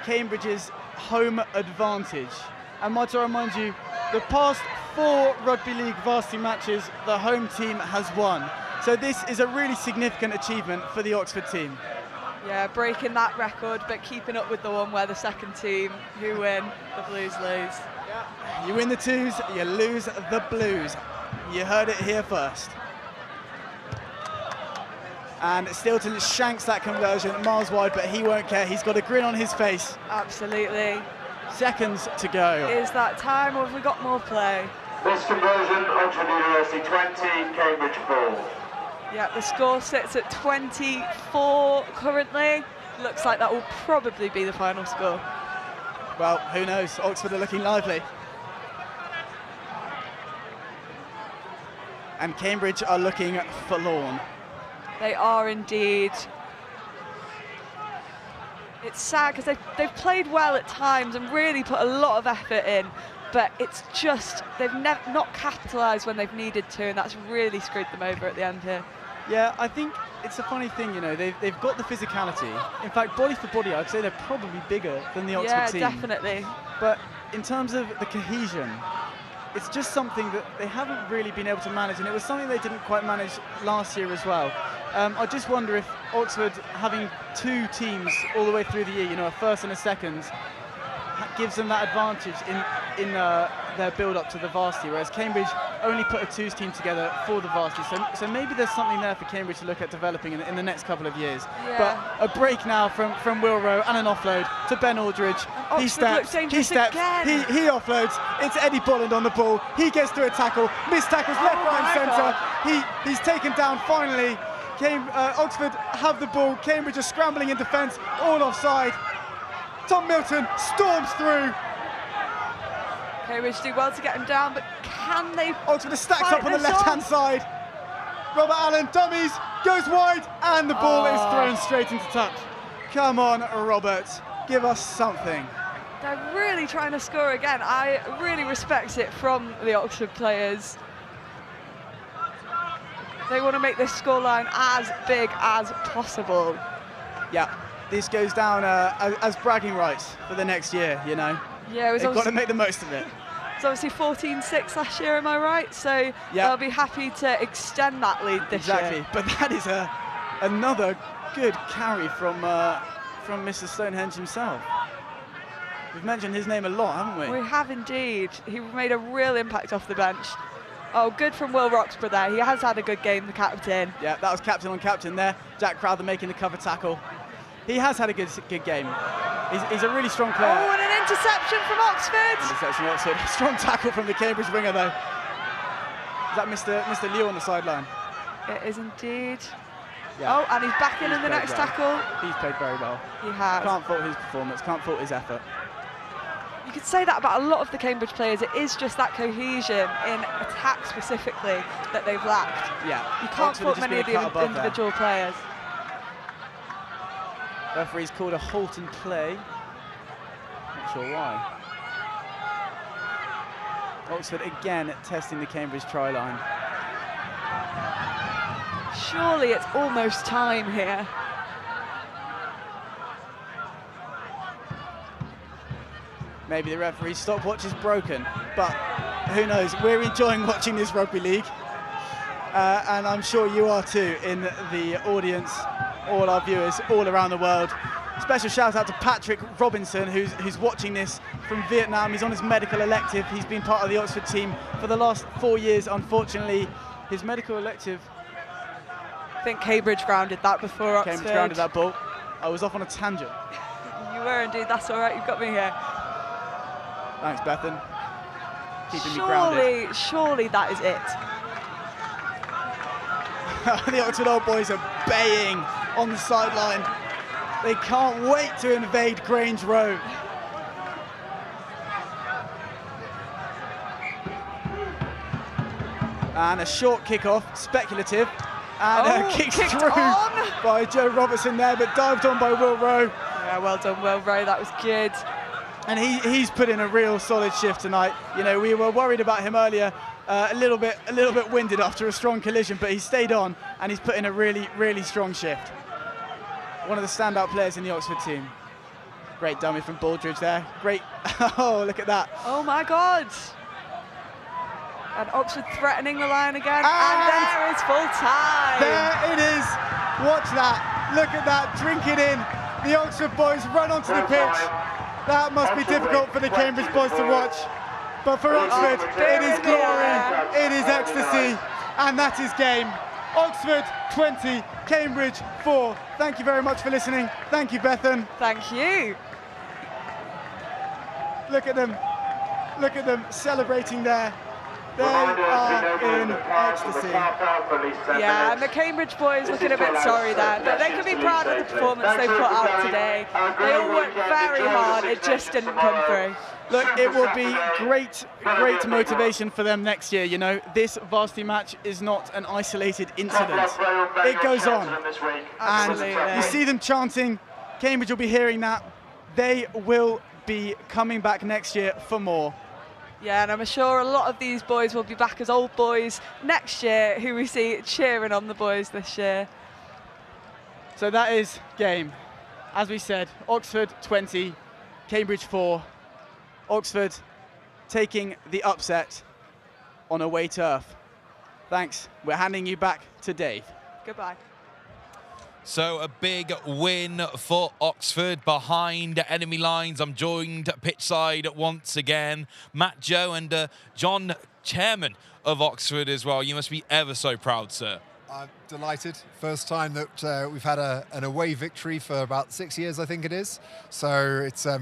Speaker 16: Cambridge's home advantage. And might I remind you, the past 4 Rugby League varsity matches, the home team has won. So this is a really significant achievement for the Oxford team.
Speaker 15: Yeah, breaking that record, but keeping up with the one where the second team, who win, the Blues lose.
Speaker 16: You win the twos, you lose the Blues. You heard it here first. And Stilton shanks that conversion miles wide, but he won't care. He's got a grin on his face.
Speaker 15: Absolutely.
Speaker 16: Seconds to go.
Speaker 15: Is that time, or have we got more play?
Speaker 17: This conversion, Oxford University 20, Cambridge 4.
Speaker 15: Yeah, the score sits at 24 currently. Looks like that will probably be the final score.
Speaker 16: Well, who knows? Oxford are looking lively. And Cambridge are looking forlorn.
Speaker 15: They are indeed. It's sad because they've played well at times and really put a lot of effort in, but it's just they've not capitalised when they've needed to, and that's really screwed them over at the end here.
Speaker 16: Yeah, I think it's a funny thing, you know, they've got the physicality. In fact, body for body, I'd say they're probably bigger than the Oxford team.
Speaker 15: Yeah, definitely.
Speaker 16: But in terms of the cohesion, it's just something that they haven't really been able to manage, and it was something they didn't quite manage last year as well. I just wonder if Oxford, having 2 teams all the way through the year, you know, a first and a second, gives them that advantage in their build-up to the varsity, whereas Cambridge only put a 2s team together for the varsity. So maybe there's something there for Cambridge to look at developing in the next couple of years.
Speaker 15: Yeah.
Speaker 16: But a break now from Will Rowe and an offload to Ben Aldridge. He steps, he offloads. It's Eddie Bolland on the ball. He gets through a tackle, missed tackles left, right and centre. He's taken down finally. Oxford have the ball. Cambridge are scrambling in defence, all offside. Tom Milton storms through.
Speaker 15: Cambridge do well to get him down, but can they?
Speaker 16: Oxford are stacked up on the left-hand side. Robert Allen dummies, goes wide, and the ball is thrown straight into touch. Come on, Robert, give us something.
Speaker 15: They're really trying to score again. I really respect it from the Oxford players. They want to make this scoreline as big as possible.
Speaker 16: Yeah, this goes down as bragging rights for the next year, you know.
Speaker 15: Yeah,
Speaker 16: they've got to make the most of it.
Speaker 15: It's obviously 14-6 last year, am I right? So they'll be happy to extend that lead this year.
Speaker 16: Exactly, but that is another good carry from Mr. Stonehenge himself. We've mentioned his name a lot, haven't we?
Speaker 15: We have indeed. He made a real impact off the bench. Oh, good from Will Roxburgh there. He has had a good game, the captain.
Speaker 16: Yeah, that was captain on captain there. Jack Crowther making the cover tackle. He has had a good game. He's a really strong player.
Speaker 15: Oh, and an interception from Oxford.
Speaker 16: Interception from Oxford. Strong tackle from the Cambridge winger, though. Is that Mr. Liu on the sideline?
Speaker 15: It is indeed.
Speaker 16: Yeah.
Speaker 15: Oh, and he's back in the next tackle.
Speaker 16: He's played very well.
Speaker 15: He has.
Speaker 16: Can't fault his performance, can't fault his effort.
Speaker 15: You could say that about a lot of the Cambridge players. It is just that cohesion in attack specifically that they've lacked.
Speaker 16: Yeah.
Speaker 15: You can't fault many of the individual players.
Speaker 16: Referee's called a halt and play. Not sure why. Oxford again testing the Cambridge try line.
Speaker 15: Surely it's almost time here.
Speaker 16: Maybe the referee's stopwatch is broken, but who knows? We're enjoying watching this rugby league, and I'm sure you are too in the audience, all our viewers all around the world. Special shout out to Patrick Robinson, who's watching this from Vietnam. He's on his medical elective. He's been part of the Oxford team for the last 4 years. Unfortunately, his medical elective...
Speaker 15: I think Cambridge grounded that before Oxford.
Speaker 16: Cambridge grounded that ball. I was off on a tangent.
Speaker 15: You were indeed, that's all right, you've got me here.
Speaker 16: Thanks, Bethan. Keeping me grounded.
Speaker 15: Surely that is it.
Speaker 16: The Oxford Old Boys are baying on the sideline. They can't wait to invade Grange Road. And a short kick-off, speculative. And kicked through by Joe Robertson there, but dived on by Will Rowe.
Speaker 15: Yeah, well done, Will Rowe, that was good.
Speaker 16: And he's put in a real solid shift tonight. You know, we were worried about him earlier, a little bit winded after a strong collision, but he stayed on and he's put in a really, really strong shift. One of the standout players in the Oxford team. Great dummy from Baldridge there. Great, oh, look at that.
Speaker 15: Oh my God. And Oxford threatening the line again, and there is full time.
Speaker 16: There it is, watch that, look at that, drink it in. The Oxford boys run onto the pitch. That must be difficult for the Cambridge boys to watch. But for Oxford, it is glory, it is ecstasy, and that is game. Oxford 20, Cambridge 4. Thank you very much for listening. Thank you, Bethan.
Speaker 15: Thank you.
Speaker 16: Look at them celebrating there. They are in ecstasy.
Speaker 15: Yeah, and the Cambridge boys looking a bit sorry there, but they can be proud of the performance they put out today. They all worked very hard, it just didn't come through.
Speaker 16: Look, it will be great motivation for them next year, you know. This varsity match is not an isolated incident. It goes on. And you see them chanting, Cambridge will be hearing that. They will be coming back next year for more.
Speaker 15: Yeah, and I'm sure a lot of these boys will be back as old boys next year, who we see cheering on the boys this year.
Speaker 16: So that is game. As we said, Oxford 20, Cambridge 4. Oxford taking the upset on away turf. Thanks. We're handing you back to Dave.
Speaker 15: Goodbye.
Speaker 2: So a big win for Oxford behind enemy lines. I'm joined pitchside once again. Matt, Joe and John, chairman of Oxford as well. You must be ever so proud, sir.
Speaker 19: I'm delighted. First time that we've had an away victory for about 6 years, I think it is. So it's a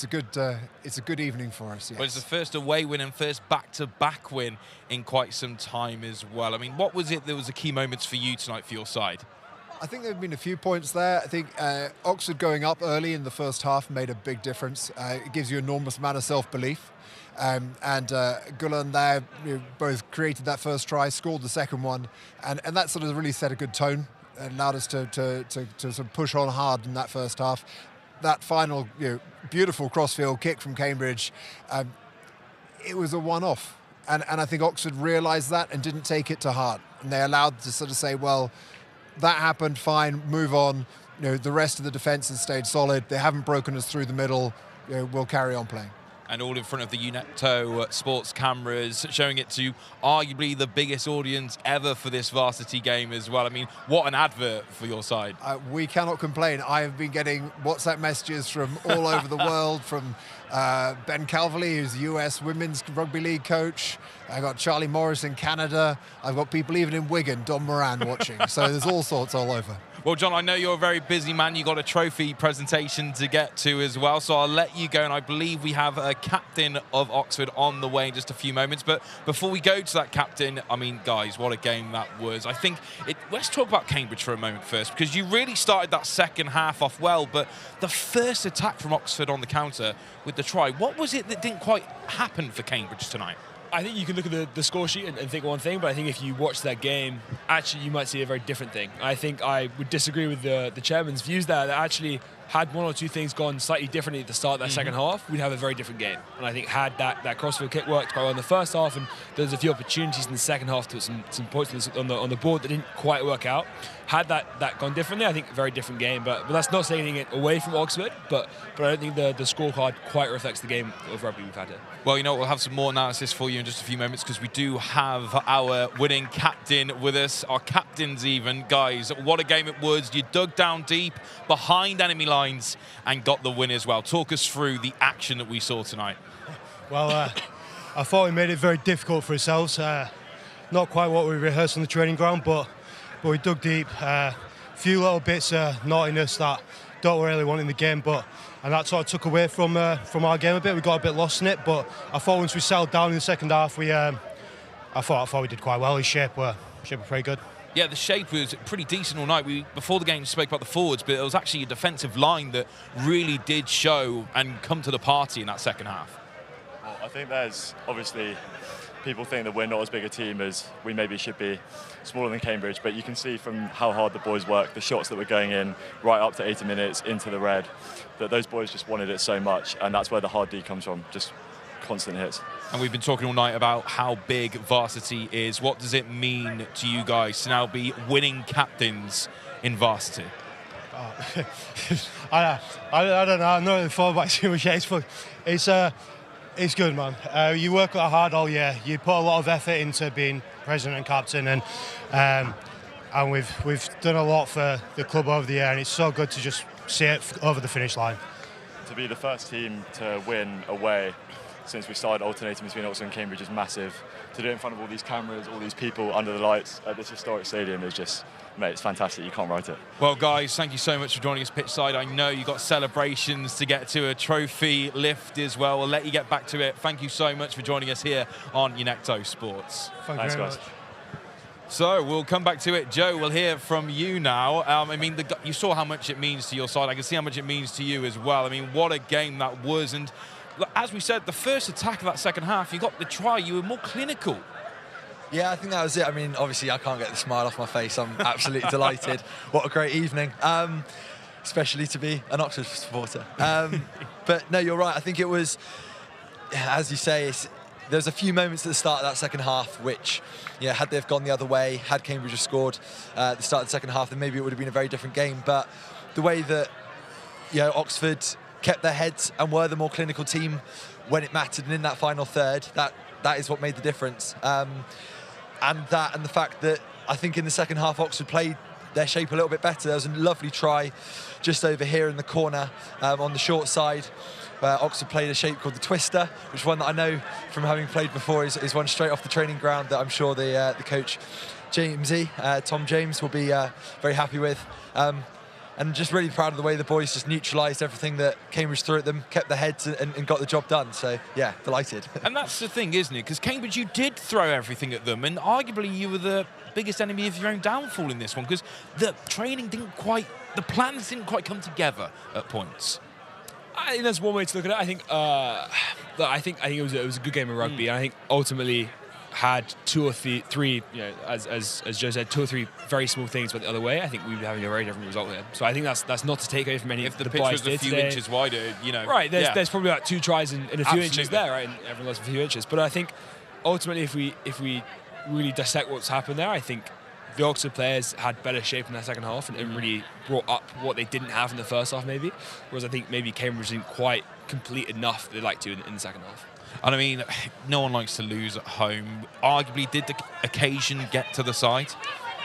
Speaker 19: good evening for us. Yes.
Speaker 2: Well, it's the first away win and first back-to-back win in quite some time as well. I mean, what was it that was the key moments for you tonight for your side?
Speaker 19: I think there have been a few points there. I think Oxford going up early in the first half made a big difference. It gives you an enormous amount of self-belief. And Gulan there both created that first try, scored the second one, and that sort of really set a good tone and allowed us to sort of push on hard in that first half. that final beautiful crossfield kick from Cambridge, it was a one-off. And I think Oxford realised that and didn't take it to heart. And they allowed to sort of say, well, that happened, fine, move on. The rest of the defence has stayed solid. They haven't broken us through the middle. We'll carry on playing.
Speaker 2: And all in front of the Unecto sports cameras, showing it to arguably the biggest audience ever for this varsity game as well. I mean, what an advert for your side.
Speaker 19: We cannot complain. I have been getting WhatsApp messages from all over the world, from Ben Calverley, who's the US Women's Rugby League coach. I've got Charlie Morris in Canada. I've got people even in Wigan, Don Moran, watching. So there's all sorts all over.
Speaker 2: Well, John, I know you're a very busy man. You've got a trophy presentation to get to as well, so I'll let you go. And I believe we have a captain of Oxford on the way in just a few moments. But before we go to that captain, I mean, guys, what a game that was. I think let's talk about Cambridge for a moment first, because you really started that second half off well. But the first attack from Oxford on the counter with the try, what was it that didn't quite happen for Cambridge tonight?
Speaker 3: I think you can look at the score sheet and think one thing, but I think if you watch that game, actually you might see a very different thing. I think I would disagree with the chairman's views there, that actually had one or two things gone slightly differently at the start of that second half, we'd have a very different game. And I think had that crossfield kick worked quite well in the first half, and there's a few opportunities in the second half to put some points on the board that didn't quite work out. Had that gone differently, I think a very different game. But that's not saying it away from Oxford, but I don't think the scorecard quite reflects the game of rugby we've had here.
Speaker 2: Well, we'll have some more analysis for you in just a few moments, because we do have our winning captain with us, our captains even. Guys, what a game it was. You dug down deep behind enemy lines and got the win as well. Talk us through the action that we saw tonight.
Speaker 13: Well, I thought we made it very difficult for ourselves. Not quite what we rehearsed on the training ground, but we dug deep. A few little bits of naughtiness that don't really want in the game, and that sort of took away from our game a bit. We got a bit lost in it, but I thought once we settled down in the second half, I thought we did quite well. His shape were pretty good.
Speaker 2: Yeah, the shape was pretty decent all night. Before the game, we spoke about the forwards, but it was actually a defensive line that really did show and come to the party in that second half.
Speaker 20: Well, I think there's obviously people think that we're not as big a team as we maybe should be, smaller than Cambridge, but you can see from how hard the boys work, the shots that were going in right up to 80 minutes into the red, that those boys just wanted it so much, and that's where the hard D comes from, just constant hits.
Speaker 2: And we've been talking all night about how big varsity is. What does it mean to you guys to now be winning captains in varsity?
Speaker 13: I don't know. I'm not really thought about it too much. It's good, man. You work hard all year. You put a lot of effort into being president and captain, and we've done a lot for the club over the year, and it's so good to just see it over the finish line.
Speaker 20: To be the first team to win away since we started alternating between Oxford and Cambridge is massive. To do it in front of all these cameras, all these people under the lights at this historic stadium is just, mate, it's fantastic. You can't write it.
Speaker 2: Well, guys, thank you so much for joining us pitchside. I know you got celebrations to get to, a trophy lift as well. We'll let you get back to it. Thank you so much for joining us here on Unecto Sports.
Speaker 13: Thanks, guys.
Speaker 2: So we'll come back to it. Joe, we'll hear from you now. I mean, you saw how much it means to your side. I can see how much it means to you as well. I mean, what a game that was. And as we said, the first attack of that second half, you got the try. You were more clinical.
Speaker 4: Yeah, I think that was it. I mean, obviously, I can't get the smile off my face. I'm absolutely delighted. What a great evening, especially to be an Oxford supporter. But no, you're right. I think it was, as you say, there's a few moments at the start of that second half which, had they have gone the other way, had Cambridge have scored at the start of the second half, then maybe it would have been a very different game. But the way that Oxford kept their heads and were the more clinical team when it mattered, and in that final third, that is what made the difference. And the fact that I think in the second half Oxford played their shape a little bit better. There was a lovely try just over here in the corner on the short side, where Oxford played a shape called the twister, which is one that I know from having played before is one straight off the training ground that I'm sure the coach Tom James will be very happy with. And just really proud of the way the boys just neutralised everything that Cambridge threw at them, kept their heads and got the job done. So, yeah, delighted.
Speaker 2: And that's the thing, isn't it? Because Cambridge, you did throw everything at them, and arguably you were the biggest enemy of your own downfall in this one, because the plans didn't quite come together at points.
Speaker 3: I think that's one way to look at it. I think it was a good game of rugby, and I think ultimately had two or three, you know, as Joe said, two or three very small things went the other way, I think we'd be having a very different result here. So I think that's not to take away from any
Speaker 2: if
Speaker 3: of
Speaker 2: the
Speaker 3: the
Speaker 2: pitch
Speaker 3: boys
Speaker 2: was a
Speaker 3: did
Speaker 2: few
Speaker 3: today.
Speaker 2: inches wider, you know.
Speaker 3: Right, there's probably about 2 tries in a few inches
Speaker 2: Absolutely.
Speaker 3: there, right? And everyone lost a few inches. But I think ultimately, if we really dissect what's happened there, I think the Oxford players had better shape in that second half and really brought up what they didn't have in the first half, maybe. Whereas I think maybe Cambridge didn't quite complete enough they'd like to in the second half.
Speaker 2: And I mean, no one likes to lose at home. Arguably, did the occasion get to the side?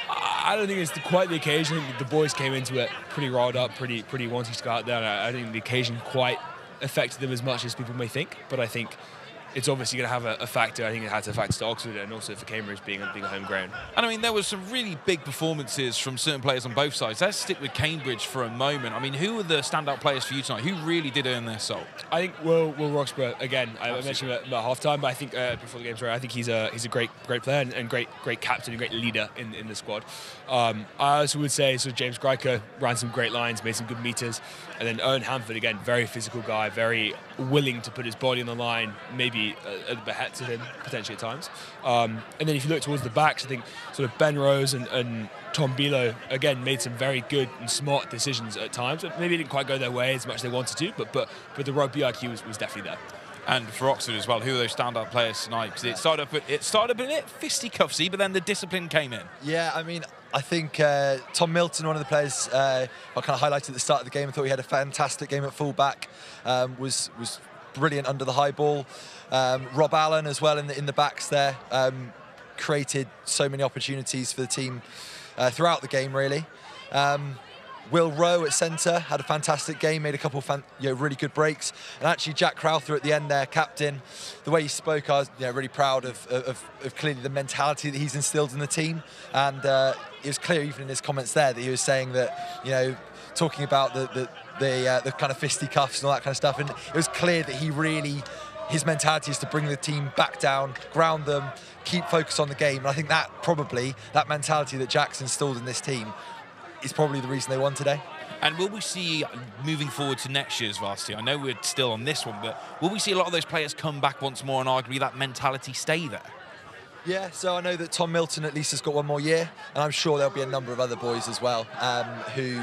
Speaker 3: I don't think it's quite the occasion. I think the boys came into it pretty riled up, pretty wanting to go out there. And I don't think the occasion quite affected them as much as people may think. But I think it's obviously going to have a factor. I think it had a factor to Oxford and also for Cambridge being a home ground.
Speaker 2: And I mean, there was some really big performances from certain players on both sides. Let's stick with Cambridge for a moment. I mean, who were the standout players for you tonight? Who really did earn their salt?
Speaker 3: I think Will Roxburgh, again, I mentioned him at half-time, but I think before the game, sorry, I think he's a great player and great captain and great leader in the squad. I also would say James Greiker ran some great lines, made some good meters, and then Owen Hanford, again, very physical guy, very willing to put his body on the line, maybe a bit ahead to him, potentially at times. And then if you look towards the backs, I think sort of Ben Rose and Tom Bilo, again, made some very good and smart decisions at times. Maybe it didn't quite go their way as much as they wanted to, but the rugby IQ was definitely there.
Speaker 2: And for Oxford as well, who are those standout players tonight? Because it started a bit fisticuffsy, but then the discipline came in.
Speaker 4: Yeah, I mean, I think Tom Milton, one of the players I kind of highlighted at the start of the game, I thought he had a fantastic game at fullback, was brilliant under the high ball. Rob Allen as well in the backs there, created so many opportunities for the team throughout the game, really. Will Rowe at centre had a fantastic game, made a couple of really good breaks. And actually Jack Crowther at the end there, captain, the way he spoke, I was really proud of clearly the mentality that he's instilled in the team. And it was clear even in his comments there that he was saying that, talking about the kind of fisticuffs and all that kind of stuff. And it was clear that his mentality is to bring the team back down, ground them, keep focus on the game. And I think that mentality that Jack's instilled in this team is probably the reason they won today.
Speaker 2: And will we see, moving forward to next year's Varsity, I know we're still on this one, but will we see a lot of those players come back once more and arguably that mentality stay there?
Speaker 4: Yeah, so I know that Tom Milton at least has got one more year, and I'm sure there'll be a number of other boys as well who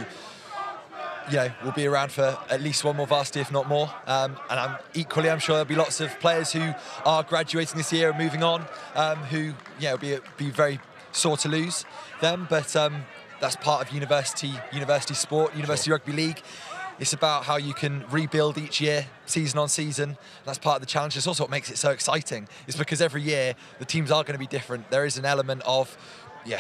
Speaker 4: will be around for at least one more Varsity, if not more. And I'm sure there'll be lots of players who are graduating this year and moving on, who be very sore to lose them, but that's part of university sport, University Rugby League. It's about how you can rebuild each year, season on season. That's part of the challenge. It's also what makes it so exciting. It's because every year the teams are going to be different. There is an element of,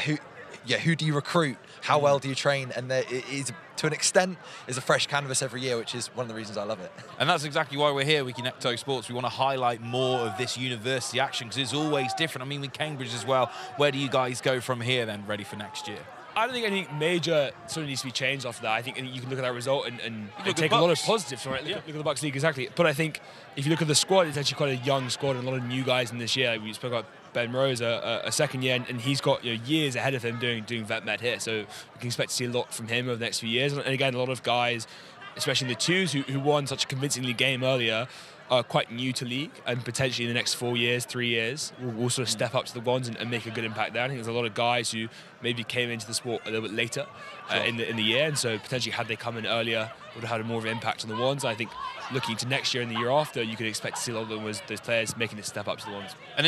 Speaker 4: who do you recruit? How well do you train? And there is, to an extent, is a fresh canvas every year, which is one of the reasons I love it.
Speaker 2: And that's exactly why we're here, Wikinecto Sports. We want to highlight more of this university action because it's always different. I mean, with Cambridge as well, where do you guys go from here then, ready for next year?
Speaker 3: I don't think anything major sort of needs to be changed after that. I think you can look at that result and take a lot of positives from it. Look at the Bucks League, exactly. But I think if you look at the squad, it's actually quite a young squad and a lot of new guys in this year. We spoke about Ben Rose, a second year, and he's got years ahead of him doing vet med here. So we can expect to see a lot from him over the next few years. And again, a lot of guys, especially in the twos, who won such a convincingly game earlier, are quite new to league, and potentially in the next 4 years, 3 years, will sort of step up to the ones and make a good impact there. I think there's a lot of guys who maybe came into the sport a little bit later in the year, and so potentially had they come in earlier, would have had more of an impact on the ones. I think looking to next year and the year after, you could expect to see a lot of them was those players making a step up to the ones.
Speaker 2: And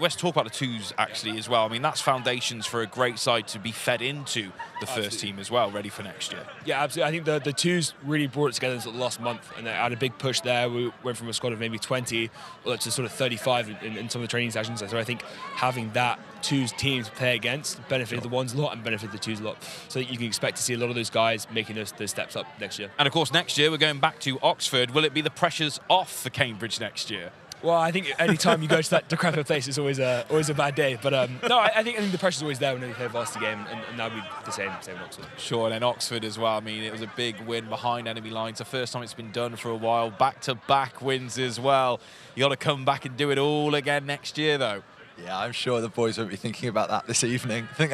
Speaker 2: let's talk about the twos actually as well. I mean, that's foundations for a great side to be fed into the first team as well, ready for next year.
Speaker 3: Yeah, absolutely. I think the twos really brought it together in the last month, and they had a big push there. We went from a squad of maybe 20 up to sort of 35 in some of the training sessions. So I think having that twos teams to play against benefited the ones a lot and benefited the twos a lot. So you can expect to see a lot of those guys making those steps up next year.
Speaker 2: And of course, next year we're going back to Oxford. Will it be the pressures off for Cambridge next year?
Speaker 3: Well, I think any time you go to that decrepit place, it's always a bad day. But no, I think the pressure's always there when you play a varsity game, and that'll be the same in Oxford.
Speaker 2: Sure, and then Oxford as well. I mean, it was a big win behind enemy lines. The first time it's been done for a while. Back-to-back wins as well. You got to come back and do it all again next year, though.
Speaker 4: Yeah, I'm sure the boys won't be thinking about that this evening. I think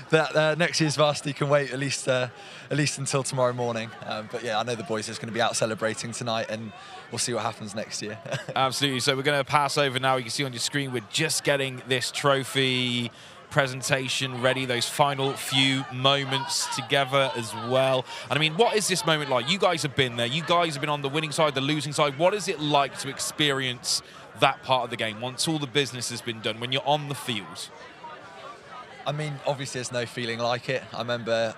Speaker 4: that next year's varsity can wait at least until tomorrow morning. But yeah, I know the boys are going to be out celebrating tonight, and we'll see what happens next year.
Speaker 2: Absolutely. So we're going to pass over now. You can see on your screen we're just getting this trophy presentation ready, those final few moments together as well. And I mean, what is this moment like? You guys have been there. You guys have been on the winning side, the losing side. What is it like to experience that part of the game once all the business has been done, when you're on the field?
Speaker 4: I mean, obviously there's no feeling like it. I remember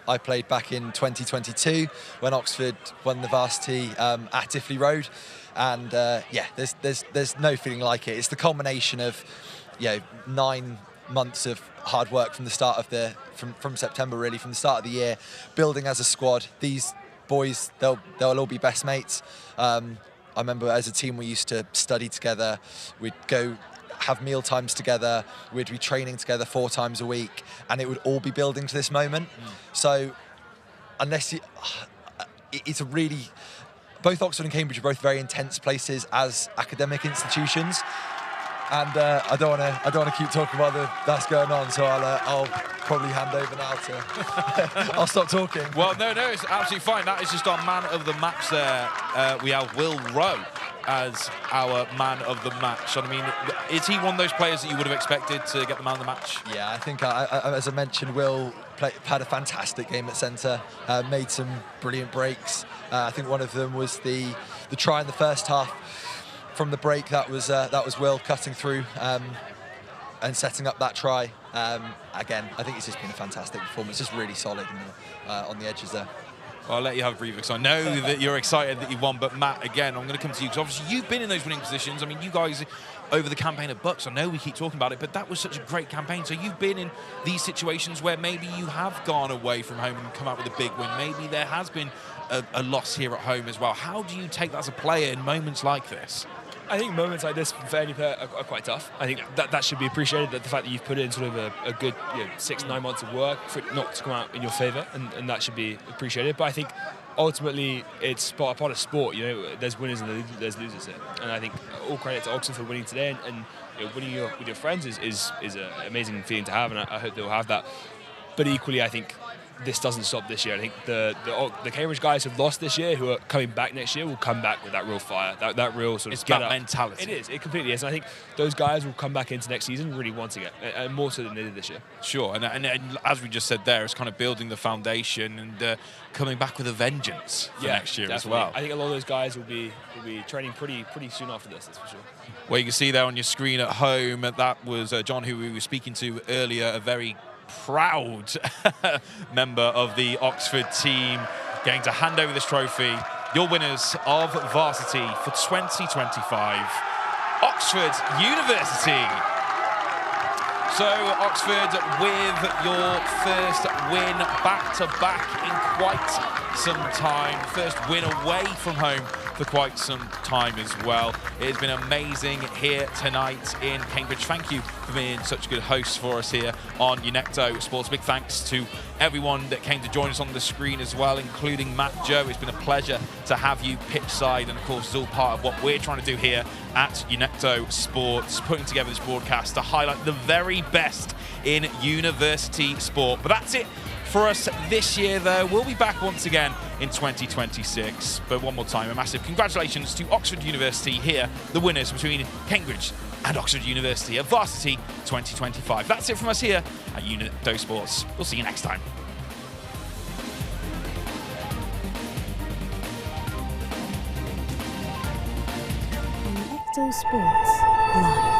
Speaker 4: I played back in 2022 when Oxford won the varsity at Iffley Road, and yeah, there's no feeling like it. It's the culmination of 9 months of hard work from the start of from September, really, from the start of the year, building as a squad. These boys, they'll all be best mates. I remember as a team we used to study together, we'd go have meal times together, we'd be training together 4 times a week, and it would all be building to this moment. So unless it's a really, both Oxford and Cambridge are both very intense places as academic institutions, and I don't want to keep talking about that's going on, so I'll probably hand over now to I'll stop talking.
Speaker 2: Well, no, it's absolutely fine. That is just our man of the match there. We have Will Rowe as our man of the match. I mean, is he one of those players that you would have expected to get the man of the match?
Speaker 4: Yeah, I think, as I mentioned, Will had a fantastic game at centre, made some brilliant breaks. I think one of them was the try in the first half. From the break, that was Will cutting through and setting up that try. Again, I think it's just been a fantastic performance, just really solid on the edges there.
Speaker 2: Well, I'll let you have a breather because I know that you're excited that you won. But Matt, again, I'm going to come to you because obviously you've been in those winning positions. I mean, you guys over the campaign at Bucks, I know we keep talking about it, but that was such a great campaign. So you've been in these situations where maybe you have gone away from home and come out with a big win. Maybe there has been a loss here at home as well. How do you take that as a player in moments like this?
Speaker 3: I think moments like this for any player are quite tough. I think that should be appreciated, that the fact that you've put in sort of a good 6-9 months of work for it not to come out in your favour, and that should be appreciated. But I think ultimately it's part of sport. There's winners and there's losers here, and I think all credit to Oxford for winning today, and winning with your friends is an amazing feeling to have, and I hope they'll have that. But equally, I think this doesn't stop this year. I think the Cambridge guys who've lost this year, who are coming back next year, will come back with that real fire, that real sort of get up
Speaker 2: mentality.
Speaker 3: It is. It completely is. And I think those guys will come back into next season really wanting it, and more so than they did this year.
Speaker 2: Sure, and as we just said there, it's kind of building the foundation and coming back with a vengeance for next year
Speaker 3: definitely.
Speaker 2: as well.
Speaker 3: I think a lot of those guys will be training pretty soon after this, that's for sure.
Speaker 2: Well, you can see there on your screen at home, that was John, who we were speaking to earlier, a very proud member of the Oxford team, getting to hand over this trophy. Your winners of Varsity for 2025, Oxford University. So Oxford with your first win back-to-back in quite some time. First win away from home for quite some time as well. It has been amazing here tonight in Cambridge. Thank you for being such a good host for us here on Unecto Sports. Big thanks to everyone that came to join us on the screen as well, including Matt, Joe. It's been a pleasure to have you pitchside, and of course it's all part of what we're trying to do here at Unecto Sports, putting together this broadcast to highlight the very best in university sport. But that's it for us this year, though. We'll be back once again in 2026. But one more time, a massive congratulations to Oxford University here, the winners between Cambridge and Oxford University at Varsity 2025. That's it from us here at Unecto Sports. We'll see you next time.
Speaker 1: Unecto Sports Live.